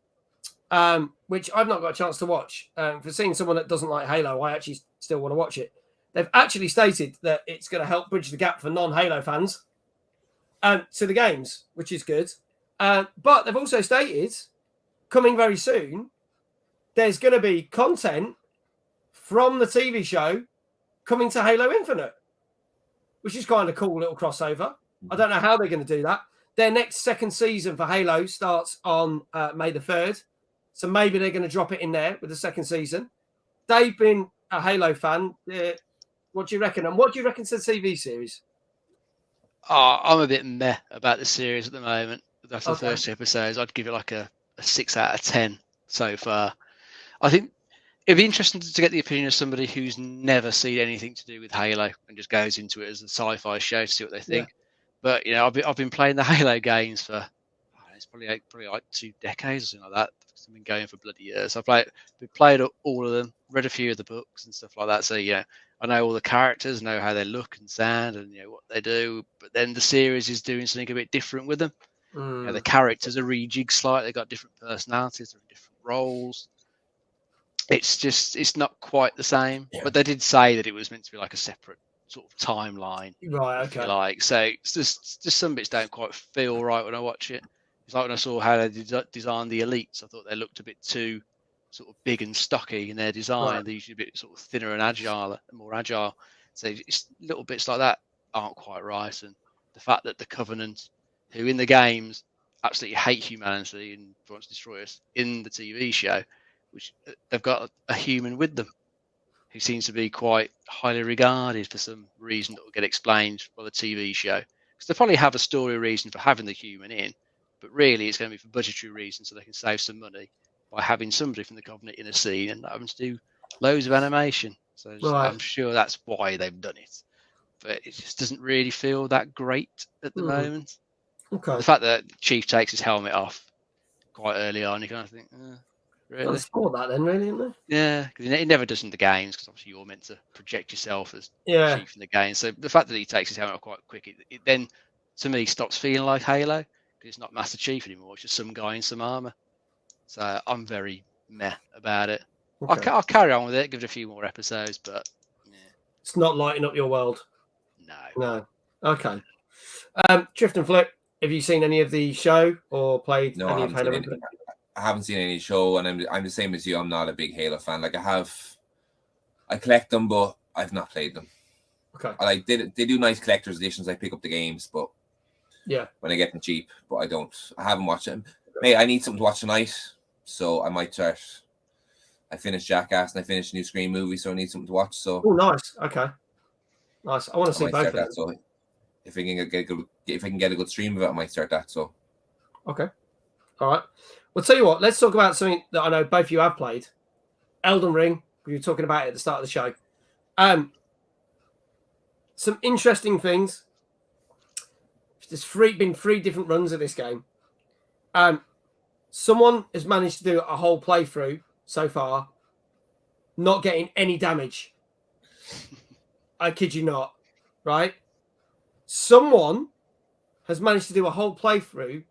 which I've not got a chance to watch. For seeing someone that doesn't like Halo, I actually still want to watch it. They've actually stated that it's going to help bridge the gap for non-Halo fans to the games, which is good. But they've also stated, coming very soon, there's going to be content from the TV show coming to Halo Infinite, which is kind of cool little crossover. I don't know how they're going to do that. Their next second season for Halo starts on May the 3rd. So maybe they're going to drop it in there with the second season. Dave, being a Halo fan, what do you reckon? And what do you reckon to the TV series? I'm a bit meh about the series at the moment. After the first 2 episodes, I'd give it like a 6 out of 10 so far. I think it'd be interesting to get the opinion of somebody who's never seen anything to do with Halo and just goes into it as a sci-fi show to see what they think. Yeah. But you know, I've been playing the Halo games for it's probably like 2 decades or something like that. I've been going for bloody years. I've played all of them, read a few of the books and stuff like that. So yeah, I know all the characters, know how they look and sound, and what they do. But then the series is doing something a bit different with them. The characters are rejigged slightly. They've got different personalities, they're in different roles. It's not quite the same. Yeah. But they did say that it was meant to be like a separate sort of timeline. Right, okay. So it's just some bits don't quite feel right when I watch it. It's like when I saw how they designed the elites, I thought they looked a bit too sort of big and stocky in their design. Right. They're usually a bit sort of thinner and more agile. So it's little bits like that aren't quite right. And the fact that the Covenant, who in the games absolutely hate humanity and want to destroy us, in the TV show, which they've got a human with them who seems to be quite highly regarded for some reason that will get explained by the TV show. Because Because they probably have a story reason for having the human in, but really it's going to be for budgetary reasons, so they can save some money by having somebody from the Covenant in a scene and not having to do loads of animation. So I'm sure that's why they've done it. But it just doesn't really feel that great at the moment. Okay. The fact that Chief takes his helmet off quite early on, you kind of think, really? Well, for that then, really, isn't it? Yeah, because it never does in the games, because obviously you're meant to project yourself as Chief in the game. So the fact that he takes his helmet off quite quick, it then, to me, stops feeling like Halo, because it's not Master Chief anymore, it's just some guy in some armour. So I'm very meh about it. Okay. I'll carry on with it, give it a few more episodes, but it's not lighting up your world. No. Okay. Trift and Flip, have you seen any of the show or played any of Halo? I haven't seen any show, and I'm the same as you. I'm not a big Halo fan. Like I collect them, but I've not played them. Okay. They do nice collector's editions. I pick up the games, but when I get them cheap, but I haven't watched them. Mate, I need something to watch tonight, so I might start. I finished Jackass and I finished a new Scream movie, so I need something to watch. So nice. Okay. Nice. I want to see both of them. So if I can get a good stream of it, I might start that. So okay. All right. Well, tell you what, let's talk about something that I know both of you have played. Elden Ring. We were talking about it at the start of the show. Some interesting things. There's been 3 different runs of this game. Someone has managed to do a whole playthrough so far, not getting any damage. I kid you not, right? Someone has managed to do a whole playthrough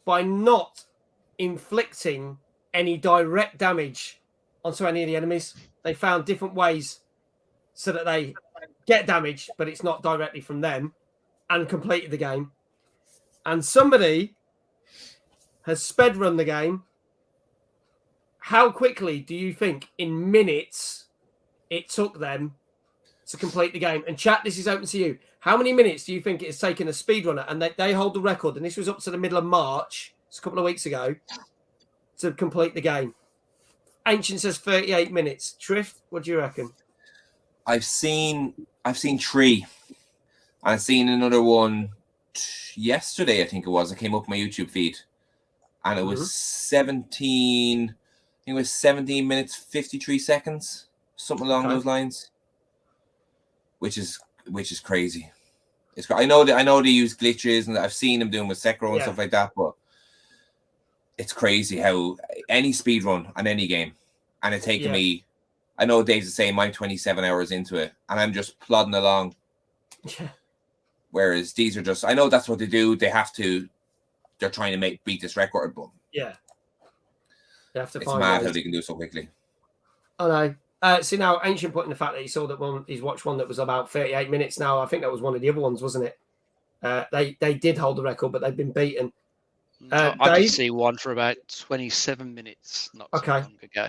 by not inflicting any direct damage onto any of the enemies. They found different ways so that they get damage, but it's not directly from them, and completed the game. And somebody has sped run the game. How quickly do you think, in minutes, it took them to complete the game? And chat, this is open to you. How many minutes do you think it has taken a speedrunner, and they hold the record, and this was up to the middle of March, it's a couple of weeks ago, to complete the game? Ancient says 38 minutes. Trift, what do you reckon? I've seen 3. I've seen another one yesterday, I think it was. It came up my YouTube feed, and it was 17 minutes 53 seconds, something along those lines, which is crazy. I know they use glitches, and I've seen them doing with Sekiro and stuff like that, but it's crazy how any speed run on any game, and it taken me. I know Dave's the same. I'm 27 hours into it, and I'm just plodding along. Yeah. Whereas these are just, I know that's what they do. They're trying to beat this record, but yeah, they have to. It's find mad ways. how they can do it so quickly. I know. See now, Ancient put in the fact that he saw that one. He's watched one that was about 38 minutes. Now I think that was one of the other ones, wasn't it? They did hold the record, but they've been beaten. I did see one for about 27 minutes, not so long ago.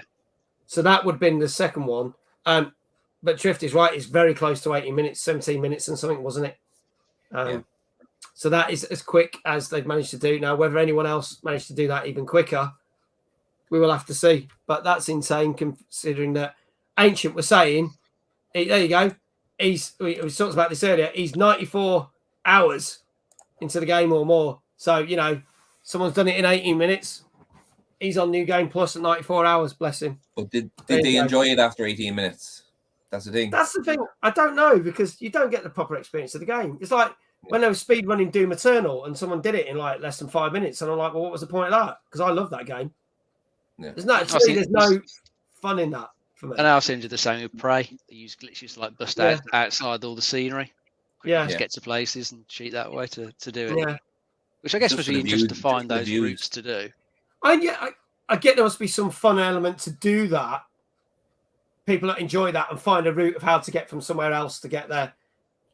So that would have been the second one. But Trift is right. It's very close to 18 minutes, 17 minutes and something, wasn't it? So that is as quick as they've managed to do. Now, whether anyone else managed to do that even quicker, we will have to see. But that's insane considering that Ancient was saying, there you go. We talked about this earlier. He's 94 hours into the game or more. So, someone's done it in 18 minutes. He's on New Game Plus at 94 hours, bless him. But did they enjoy it after 18 minutes? That's the thing. That's the thing. I don't know, because you don't get the proper experience of the game. It's like when they were speed running Doom Eternal and someone did it in like less than 5 minutes, and I'm like, well, what was the point of that? Because I love that game. Yeah. There's no fun in that for me. And I also did the same with Prey. They use glitches to like bust out outside all the scenery. Just get to places and cheat that way to do it. Yeah. Which I guess would be interesting to find those routes to do. I get there must be some fun element to do that. People that enjoy that and find a route of how to get from somewhere else to get there.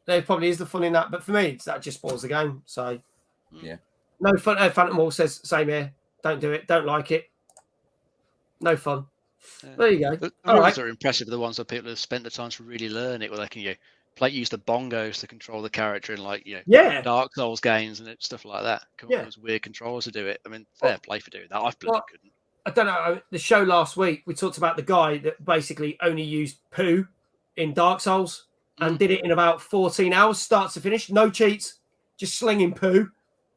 There probably is the fun in that, but for me, that just spoils the game. So, no fun. Phantom Wall says same here. Don't do it. Don't like it. No fun. There you go. The All ones right. are impressive. The ones where people have spent the time to really learn it, where they can use the bongos to control the character in Dark Souls games and stuff like that. Come up with those weird controls to do it. I mean, fair play for doing that. I bloody couldn't. I don't know. The show last week, we talked about the guy that basically only used poo in Dark Souls and did it in about 14 hours, start to finish. No cheats. just slinging poo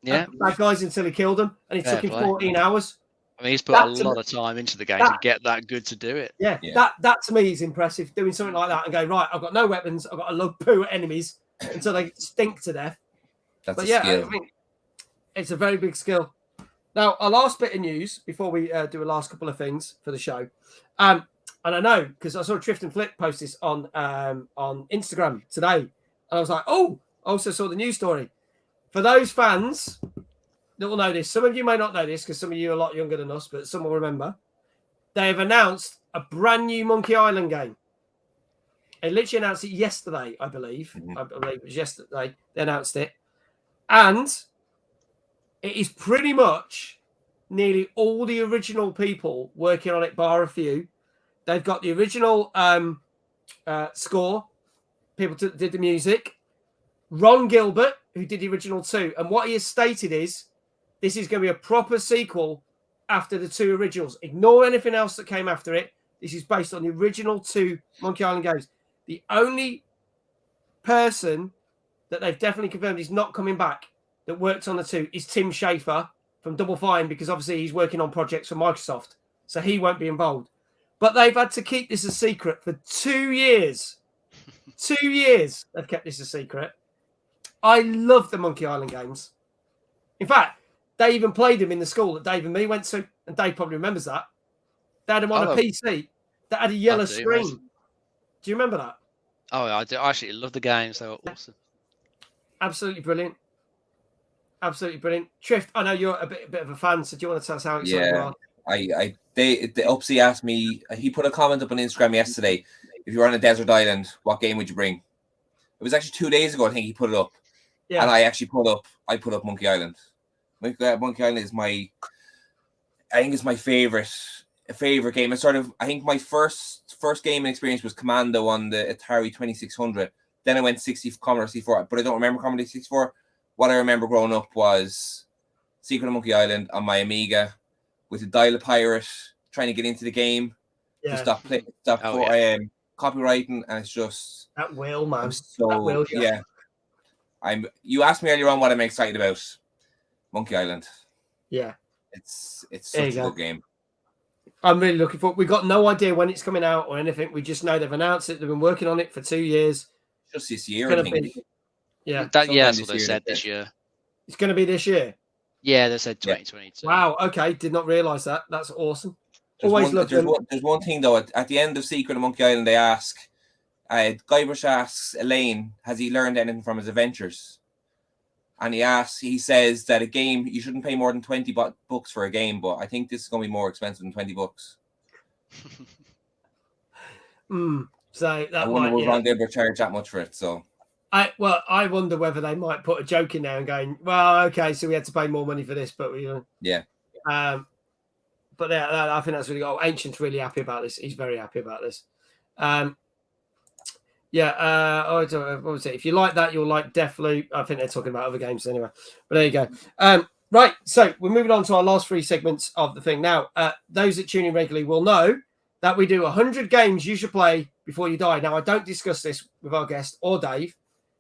at bad guys until he killed them, and it took him 14 hours. I mean, he's put a lot of time into the game to get that good to do it. Yeah, that to me is impressive. Doing something like that and going, right, I've got no weapons, I've got to lug poo at enemies until they stink to death. That's a skill. I mean, it's a very big skill. Now, our last bit of news before we do a last couple of things for the show, and I know because I saw Trift and Flip post this on Instagram today, and I was like, oh, I also saw the news story. For those fans that will know this, some of you may not know this because some of you are a lot younger than us, but some will remember. They have announced a brand new Monkey Island game. They literally announced it yesterday, I believe. I believe it was yesterday. They announced it. And it is pretty much nearly all the original people working on it, bar a few. They've got the original score. People did the music. Ron Gilbert, who did the original 2. And what he has stated is, this is going to be a proper sequel after the 2 originals. Ignore anything else that came after it. This is based on the original 2 Monkey Island games. The only person that they've definitely confirmed is not coming back that worked on the 2 is Tim Schafer from Double Fine, because obviously he's working on projects for Microsoft, so he won't be involved. But they've had to keep this a secret for 2 years. 2 years they've kept this a secret. I love the Monkey Island games. In fact, they even played them in the school that Dave and me went to, and Dave probably remembers that. They had them on a PC that had a yellow screen. Do you remember that? Oh, I do. I actually love the games. They were awesome. Absolutely brilliant. Absolutely brilliant. Trift, I know you're a bit of a fan, so do you want to tell us how excited you are? Upsy asked me, he put a comment up on Instagram yesterday, if you were on a desert island, what game would you bring? It was actually 2 days ago, I think he put it up. Yeah. And I actually put up Monkey Island. Monkey Island is I think it's my favorite game. It's I think my first gaming experience was Commando on the Atari 2600. Then I went Commodore 64, but I don't remember Commodore 64. What I remember growing up was Secret of Monkey Island on my Amiga with the Dial-A-Pirate trying to get into the game to stop copywriting, and it's just that will, man. You asked me earlier on what I'm excited about. Monkey Island. Yeah, it's such a good game. I'm really looking forward. We got no idea when it's coming out or anything. We just know they've announced it. They've been working on it for 2 years. Just this year, I think. That's what they said this year. It's going to be this year. Yeah, they said 2022. Wow. Okay, did not realise that. That's awesome. There's one thing though. At the end of Secret of Monkey Island, they ask, Guybrush asks Elaine, has he learned anything from his adventures? And he says that a game, you shouldn't pay more than 20 bucks for a game, but I think this is going to be more expensive than 20 bucks. So that I wonder will Ron Gilbert charge that much for it. So I wonder whether they might put a joke in there and going, well, okay, so we had to pay more money for this, but we yeah. But yeah, I think that's really good. Ancient's really happy about this. He's very happy about this. What was it? If you like that, you'll like Deathloop. I think they're talking about other games anyway. But there you go. Right, so we're moving on to our last 3 segments of the thing. Now, those that tune in regularly will know that we do 100 games you should play before you die. Now, I don't discuss this with our guest or Dave.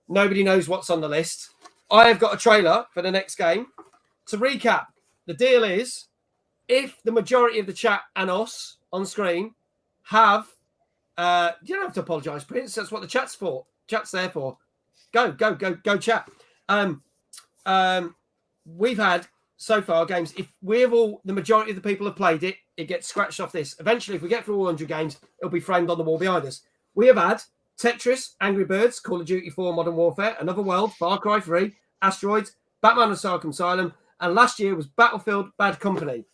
Nobody knows what's on the list. I have got a trailer for the next game. To recap, the deal is, if the majority of the chat and us on screen have, you don't have to apologise, Prince. That's what the chat's for. Chat's there for. Go, chat. We've had so far games. If the majority of the people have played it, it gets scratched off this. Eventually, if we get through all 100 games, it'll be framed on the wall behind us. We have had Tetris, Angry Birds, Call of Duty 4, Modern Warfare, Another World, Far Cry 3, Asteroids, Batman and Arkham Asylum, and last year was Battlefield Bad Company.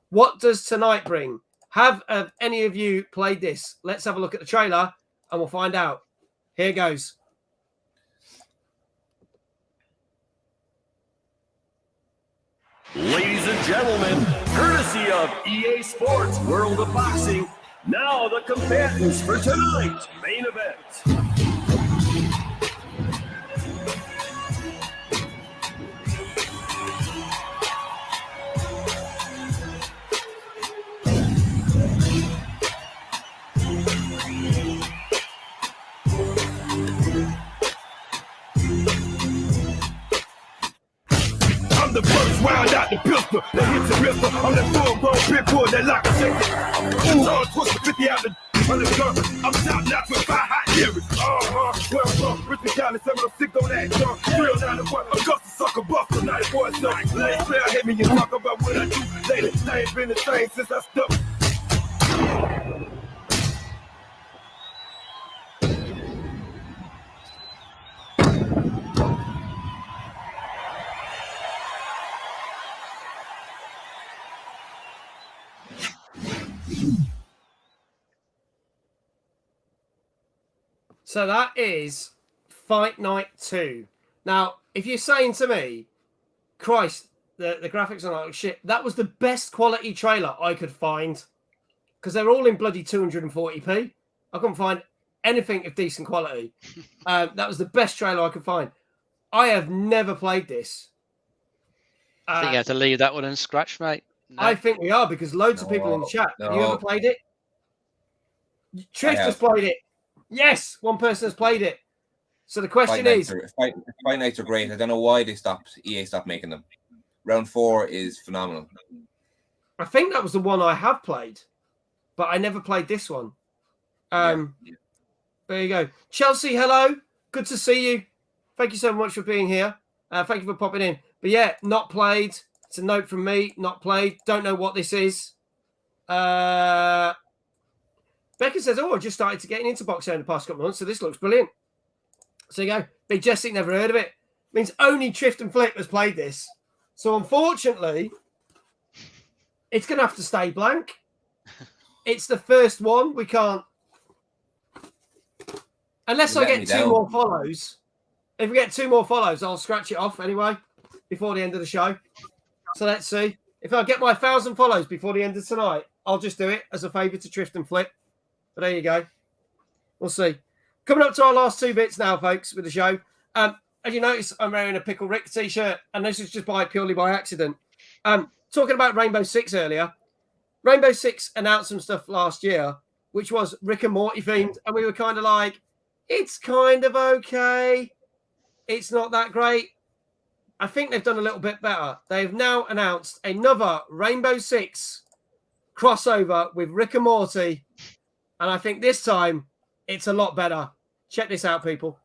What does tonight bring? Have any of you played this? Let's have a look at the trailer and we'll find out. Here goes. Ladies and gentlemen, courtesy of EA Sports World of Boxing, now the combatants for tonight's main event. pistol. They hit the pistol. I'm that full-grown pit bull that lock and shake it. All twisted 50 out the on the gun. I'm top notch with 5 hot lyrics. Well, Richard Downey, 706 on that gun. 391, Augusta sucker buster, 94 something. Last player hit me and talk about what I do later. I ain't been the same since I stepped. So that is Fight Night 2. Now, if you're saying to me, Christ, the graphics are like shit, that was the best quality trailer I could find. Because they're all in bloody 240p. I couldn't find anything of decent quality. That was the best trailer I could find. I have never played this. I think you have to leave that one unscratched, mate. No. I think we are, because loads of people in the chat. You ever played it? Trift has played it. Yes, one person has played it. So the question is... Fight Nights are great. I don't know why EA stopped making them. Round 4 is phenomenal. I think that was the one I have played, but I never played this one. There you go. Chelsea, hello. Good to see you. Thank you so much for being here. Thank you for popping in. But yeah, not played. It's a note from me. Not played. Don't know what this is. Becca says, I just started to get into boxing in the past couple of months, so this looks brilliant. So you go. Big Jessic, never heard of it. Means only Trift and Flip has played this. So unfortunately, it's going to have to stay blank. It's the first one. We can't... Unless I get 2 more follows. If we get 2 more follows, I'll scratch it off anyway before the end of the show. So let's see. If I get my 1,000 follows before the end of tonight, I'll just do it as a favour to Trift and Flip. But there you go. We'll see. Coming up to our last 2 bits now, folks, with the show. As you notice, I'm wearing a Pickle Rick t-shirt, and this is just purely by accident. Talking about Rainbow Six earlier. Rainbow Six announced some stuff last year, which was Rick and Morty themed, and we were kind of like, it's kind of okay. It's not that great. I think they've done a little bit better. They've now announced another Rainbow Six crossover with Rick and Morty, and I think this time it's a lot better. Check this out, people.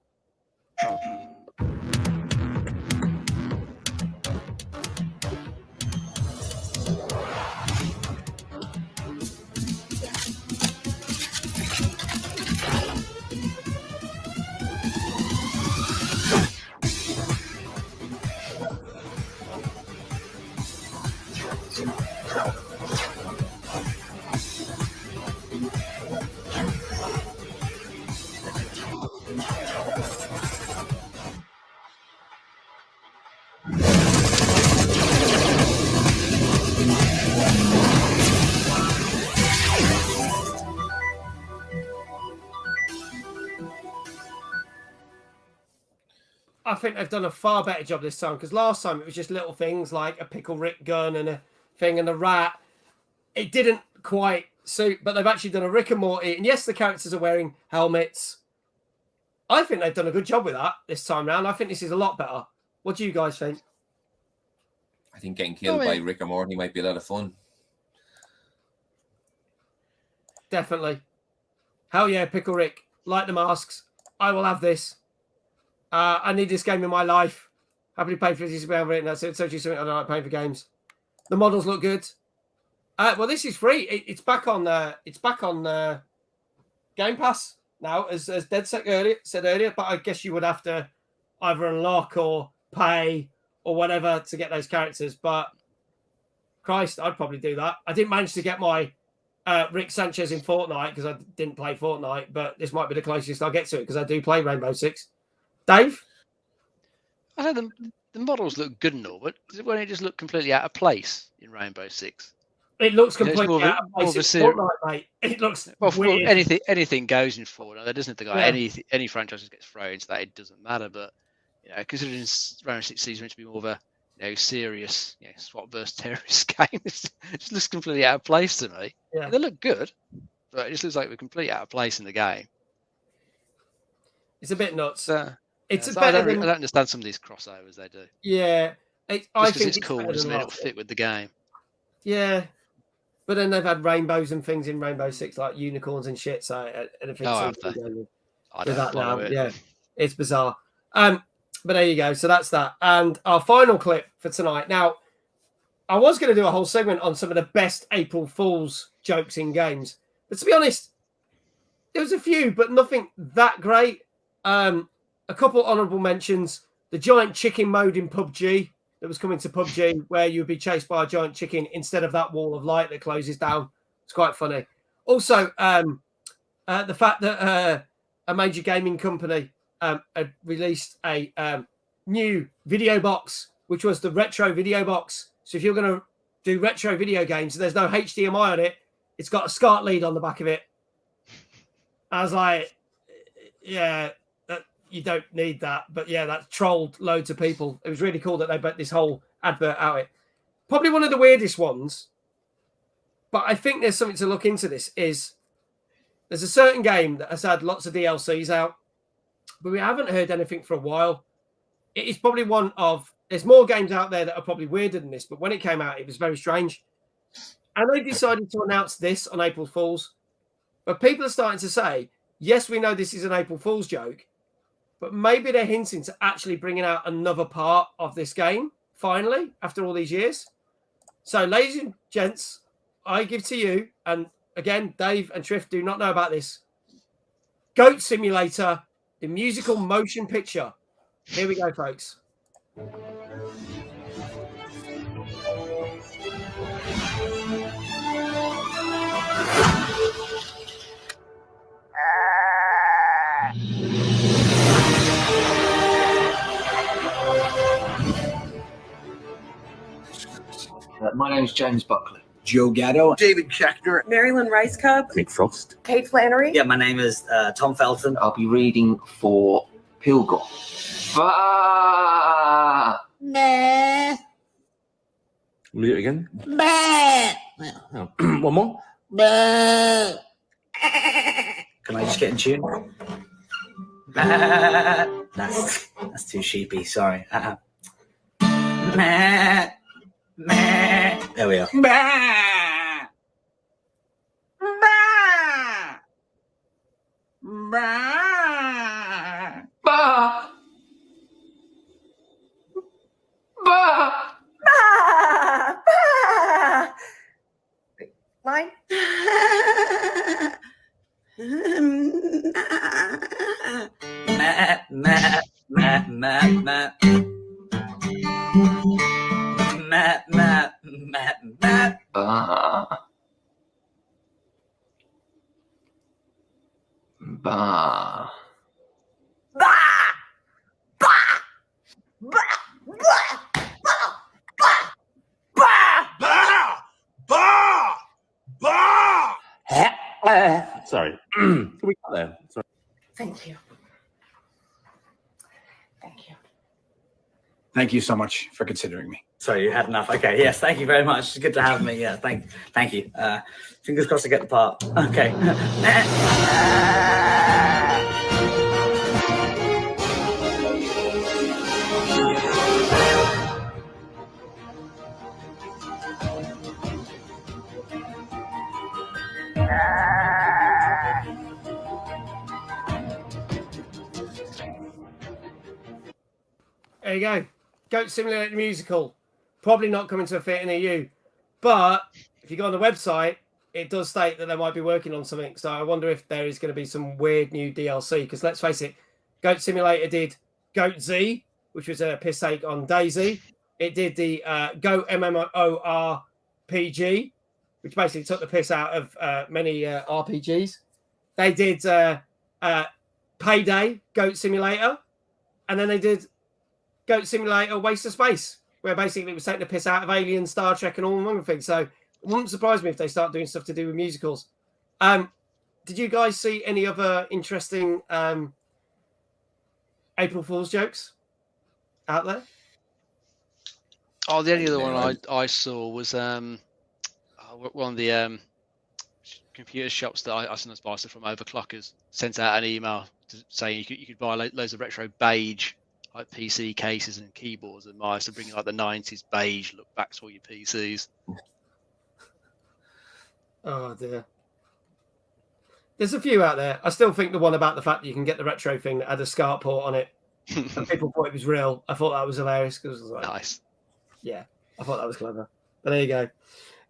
I think they've done a far better job this time, because last time it was just little things like a Pickle Rick gun and a thing and a rat. It didn't quite suit, but they've actually done a Rick and Morty. And yes, the characters are wearing helmets. I think they've done a good job with that this time round. I think this is a lot better. What do you guys think? I think getting killed by Rick and Morty might be a lot of fun. Definitely. Hell yeah, Pickle Rick. Like the masks. I will have this. I need this game in my life. Happily paid for this. That's it. So you something I don't like paying for games. The models look good. Well, this is free. It's back on. It's back on Game Pass now, as Dead said earlier. But I guess you would have to either unlock or pay or whatever to get those characters. But Christ, I'd probably do that. I didn't manage to get my Rick Sanchez in Fortnite because I didn't play Fortnite. But this might be the closest I'll get to it because I do play Rainbow Six. Dave? I think the models look good and all, but won't it just look completely out of place in Rainbow Six? It looks completely out of place. It's Fortnite, mate. It looks weird. Anything goes in Fortnite. There doesn't have to go any franchise gets thrown into that. It doesn't matter. But considering Rainbow Six season to be more of a serious SWAT versus terrorist game, it just looks completely out of place to me. Yeah. They look good, but it just looks like we're completely out of place in the game. It's a bit nuts. I don't understand some of these crossovers they do. Yeah. I Just think it's cool, better doesn't than it? It'll last fit with the game. Yeah, but then they've had rainbows and things in Rainbow Six, like unicorns and shit. So anything Oh, seems have to they? go with I don't that now. follow it. Yeah, it's bizarre. But there you go. So that's that. And our final clip for tonight. Now, I was going to do a whole segment on some of the best April Fool's jokes in games, but to be honest, there was a few, but nothing that great. A couple honourable mentions: the giant chicken mode in PUBG that was coming to PUBG, where you would be chased by a giant chicken instead of that wall of light that closes down. It's quite funny. Also, the fact that a major gaming company had released a new video box, which was the retro video box. So if you're going to do retro video games, there's no HDMI on it. It's got a SCART lead on the back of it. I was like, yeah, you don't need that. But yeah, that trolled loads of people. It was really cool that they put this whole advert out. It probably one of the weirdest ones, but I think there's something to look into. This is there's a certain game that has had lots of DLCs out, but we haven't heard anything for a while. It is probably one of there's more games out there that are probably weirder than this, but when it came out, it was very strange. And they decided to announce this on April Fool's. But people are starting to say, yes, we know this is an April Fool's joke, but maybe they're hinting to actually bringing out another part of this game, finally, after all these years. So, ladies and gents, I give to you, and again, Dave and Trift do not know about this, Goat Simulator, the musical motion picture. Here we go, folks. My name is James Buckley. Joe Gatto. David Schechter. Marilyn Rice Cub. Nick Frost. Kate Flannery. Yeah, my name is Tom Felton. I'll be reading for Pilgrim. Bah. Bah. Read it again. Bah. One more. Bah. Can I just get in tune? That's too sheepy. Sorry. There we are. Bah. Bah. Bah. Bah. Bah. Bah. Line. Sorry. Can we cut there? Sorry. Thank you. Thank you. Thank you so much for considering me. Sorry, you had enough. Okay, yes, thank you very much. It's good to have me. Yeah, thank you. Fingers crossed I get the part. Okay. There you go. Goat Simulator Musical. Probably not coming to a theatre near you. But if you go on the website, it does state that they might be working on something. So I wonder if there is going to be some weird new DLC. Because let's face it, Goat Simulator did Goat Z, which was a piss take on DayZ. It did the Goat MMORPG, which basically took the piss out of many RPGs. They did Payday, Goat Simulator. And then they did Goat Simulator Waste of Space, where basically it was taking the piss out of Alien, Star Trek, and all the other things. So it wouldn't surprise me if they start doing stuff to do with musicals. Did you guys see any other interesting April Fool's jokes out there? Oh, the only other one I saw was one of the computer shops that I sometimes buy stuff from, Overclockers, sent out an email saying you could buy loads of retro beige like PC cases and keyboards and mice, to bring like the 90s beige look back to all your PCs. Oh dear. There's a few out there. I still think the one about the fact that you can get the retro thing that had a SCART port on it, and people thought it was real. I thought that was hilarious because it was like, nice. Yeah, I thought that was clever. But there you go.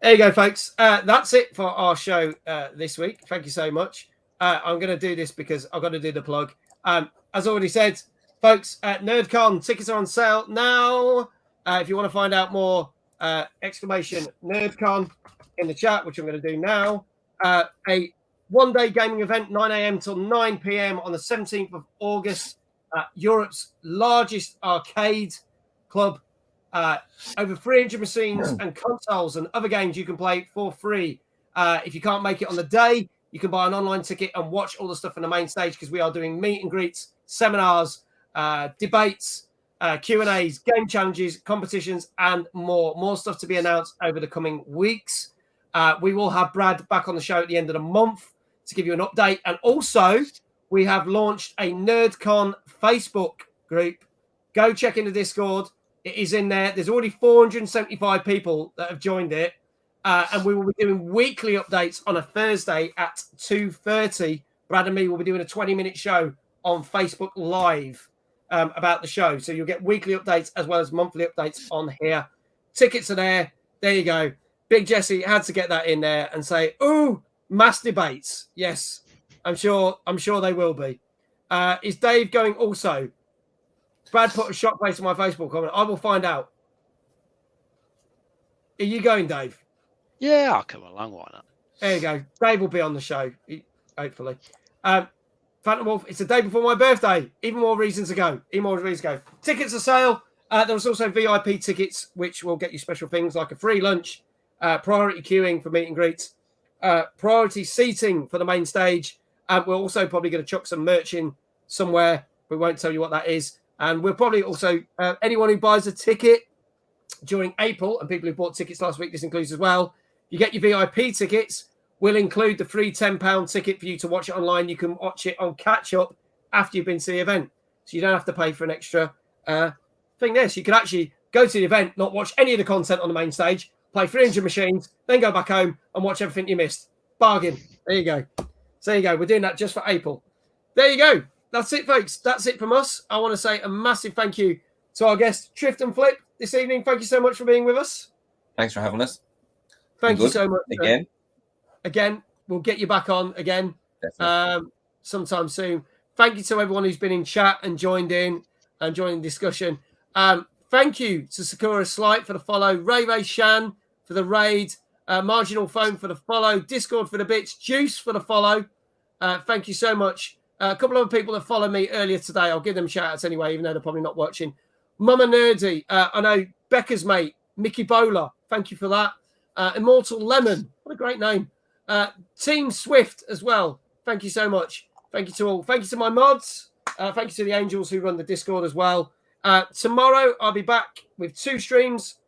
There you go, folks. That's it for our show this week. Thank you so much. I'm going to do this because I've got to do the plug. As already said, folks, NerdCon tickets are on sale now. If you want to find out more, exclamation NerdCon in the chat, which I'm going to do now. A one-day gaming event, 9 a.m. till 9 p.m. on the 17th of August. Europe's largest arcade club. Over 300 machines and consoles and other games you can play for free. If you can't make it on the day, you can buy an online ticket and watch all the stuff on the main stage, because we are doing meet and greets, seminars, debates, Q&As, game challenges, competitions, and more. More stuff to be announced over the coming weeks. We will have Brad back on the show at the end of the month to give you an update. And also, we have launched a NerdCon Facebook group. Go check in the Discord. It is in there. There's already 475 people that have joined it. And we will be doing weekly updates on a Thursday at 2:30. Brad and me will be doing a 20-minute show on Facebook Live about the show. So you'll get weekly updates as well as monthly updates on here. Tickets are there. There you go. Big Jesse had to get that in there and say, "Ooh, mass debates." Yes, I'm sure they will be. Is Dave going also? Brad put a shock face on my Facebook comment. I will find out. Are you going, Dave? Yeah, I'll come along. Why not? There you go. Dave will be on the show, hopefully. Phantom Wolf, it's the day before my birthday. Even more reasons to go. Tickets are sale. There's also VIP tickets, which will get you special things like a free lunch, priority queuing for meet and greets, priority seating for the main stage. We're also probably going to chuck some merch in somewhere. We won't tell you what that is. And we'll probably also, anyone who buys a ticket during April, and people who bought tickets last week, this includes as well, you get your VIP tickets. We'll include the free £10 ticket for you to watch it online. You can watch it on catch-up after you've been to the event. So you don't have to pay for an extra thing there. So you can actually go to the event, not watch any of the content on the main stage, play 300 machines, then go back home and watch everything you missed. Bargain. There you go. So there you go. We're doing that just for April. There you go. That's it, folks. That's it from us. I want to say a massive thank you to our guest, Trift and Flip, this evening. Thank you so much for being with us. Thanks for having us. Thank you so much. Again, we'll get you back on again sometime soon. Thank you to everyone who's been in chat and joined in and joined the discussion. Thank you to Sakura Slight for the follow, Ray Shan for the raid, Marginal Phone for the follow, Discord for the bits, Juice for the follow. Thank you so much. A couple of people that followed me earlier today, I'll give them shout-outs anyway, even though they're probably not watching. Mama Nerdy, I know Becca's mate, Mickey Bowler, thank you for that. Immortal Lemon, what a great name. Team Swift as well, thank you so much. Thank you to all. Thank you to my mods. Thank you to the Angels who run the Discord as well. Tomorrow, I'll be back with 2 streams.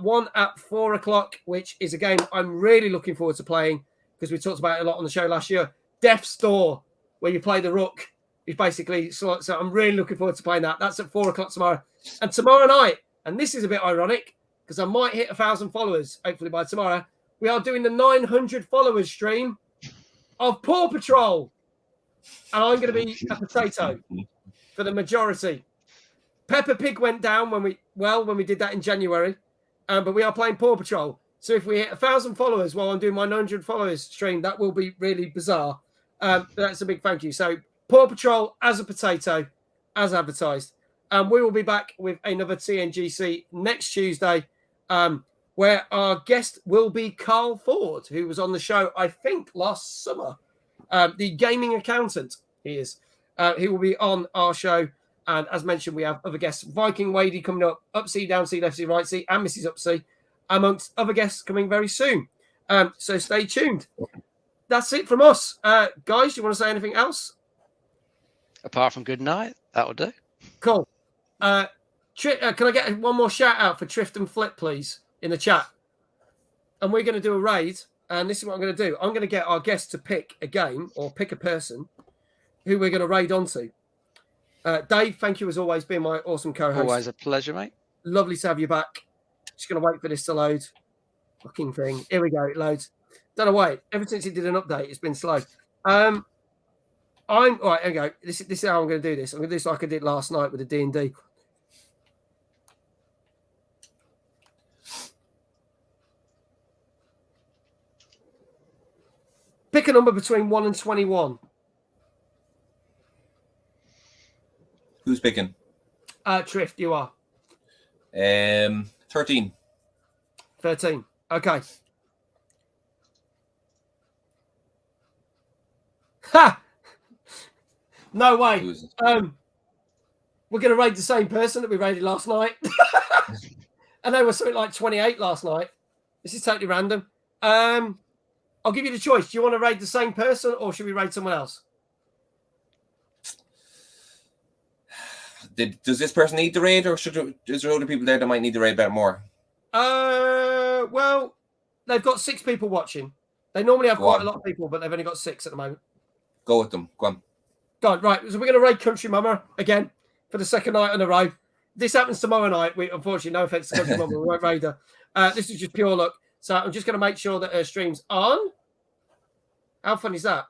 One at 4 o'clock, which is a game I'm really looking forward to playing because we talked about it a lot on the show last year. Death's Door, where you play the Rook. It's basically so I'm really looking forward to playing that. That's at 4 o'clock tomorrow. And tomorrow night, and this is a bit ironic because I might hit 1,000 followers hopefully by tomorrow. We are doing the 900 followers stream of Paw Patrol, and I'm going to be a potato for the majority. Peppa Pig went down when we did that in January, but we are playing Paw Patrol. So if we hit 1,000 followers while I'm doing my 900 followers stream, that will be really bizarre. That's a big thank you. So Paw Patrol as a potato, as advertised. We will be back with another TNGC next Tuesday, where our guest will be Carl Ford, who was on the show, I think, last summer. The gaming accountant, he is. He will be on our show. And as mentioned, we have other guests. Viking Wadey coming up, Up C, Down C, Left C, Right C, and Mrs. Up C, amongst other guests coming very soon. So stay tuned. That's it from us. Guys, do you want to say anything else? Apart from good night, that will do. Cool. Can I get one more shout out for Trift and Flip, please, in the chat? And we're going to do a raid. And this is what I'm going to do. I'm going to get our guests to pick a game or pick a person who we're going to raid onto. Dave, thank you as always, being my awesome co-host. Always a pleasure, mate. Lovely to have you back. Just going to wait for this to load. Fucking thing. Here we go. It loads. Don't know why. Ever since it did an update, it's been slow. I'm all right. Here we go. This is how I'm going to do this. I'm going to do this like I did last night with the D&D. Pick a number between 1 and 21. Who's picking? Trift, you are. 13. 13. Okay. Ha! No way. We're going to raid the same person that we raided last night. And they were something like 28 last night. This is totally random. I'll give you the choice. Do you want to raid the same person or should we raid someone else? Does this person need the raid, or is there other people there that might need the raid a bit more? Well, they've got 6 people watching. They normally have quite a lot of people, but they've only got 6 at the moment. Go with them. Go on. Go on. Right. So we're going to raid Country Mama again for the second night in a row. This happens tomorrow night. We unfortunately, no offense to Country Mama, we won't raid her. This is just pure luck. So I'm just going to make sure that her stream's on. How fun is that?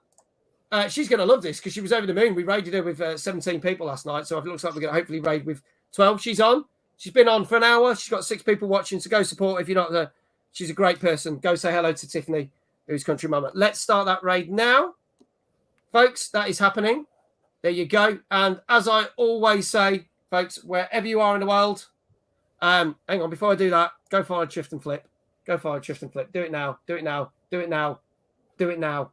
She's going to love this because she was over the moon. We raided her with 17 people last night. So it looks like we're going to hopefully raid with 12. She's on. She's been on for an hour. She's got 6 people watching. So go support if you're not there. She's a great person. Go say hello to Tiffany, who's Country Mama. Let's start that raid now. Folks, that is happening. There you go. And as I always say, folks, wherever you are in the world, hang on, before I do that, go follow Trift and Flip. Go follow Trift and Flip. Do it now. Do it now. Do it now. Do it now.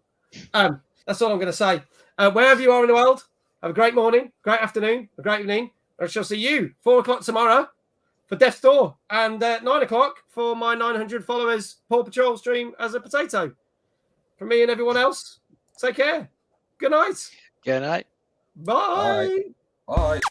That's all I'm going to say. Wherever you are in the world, have a great morning, great afternoon, a great evening. I shall see you 4 o'clock tomorrow for Death's Door and 9 o'clock for my 900 followers Paw Patrol stream as a potato. From me and everyone else, take care. Good night. Good night. Bye. Bye.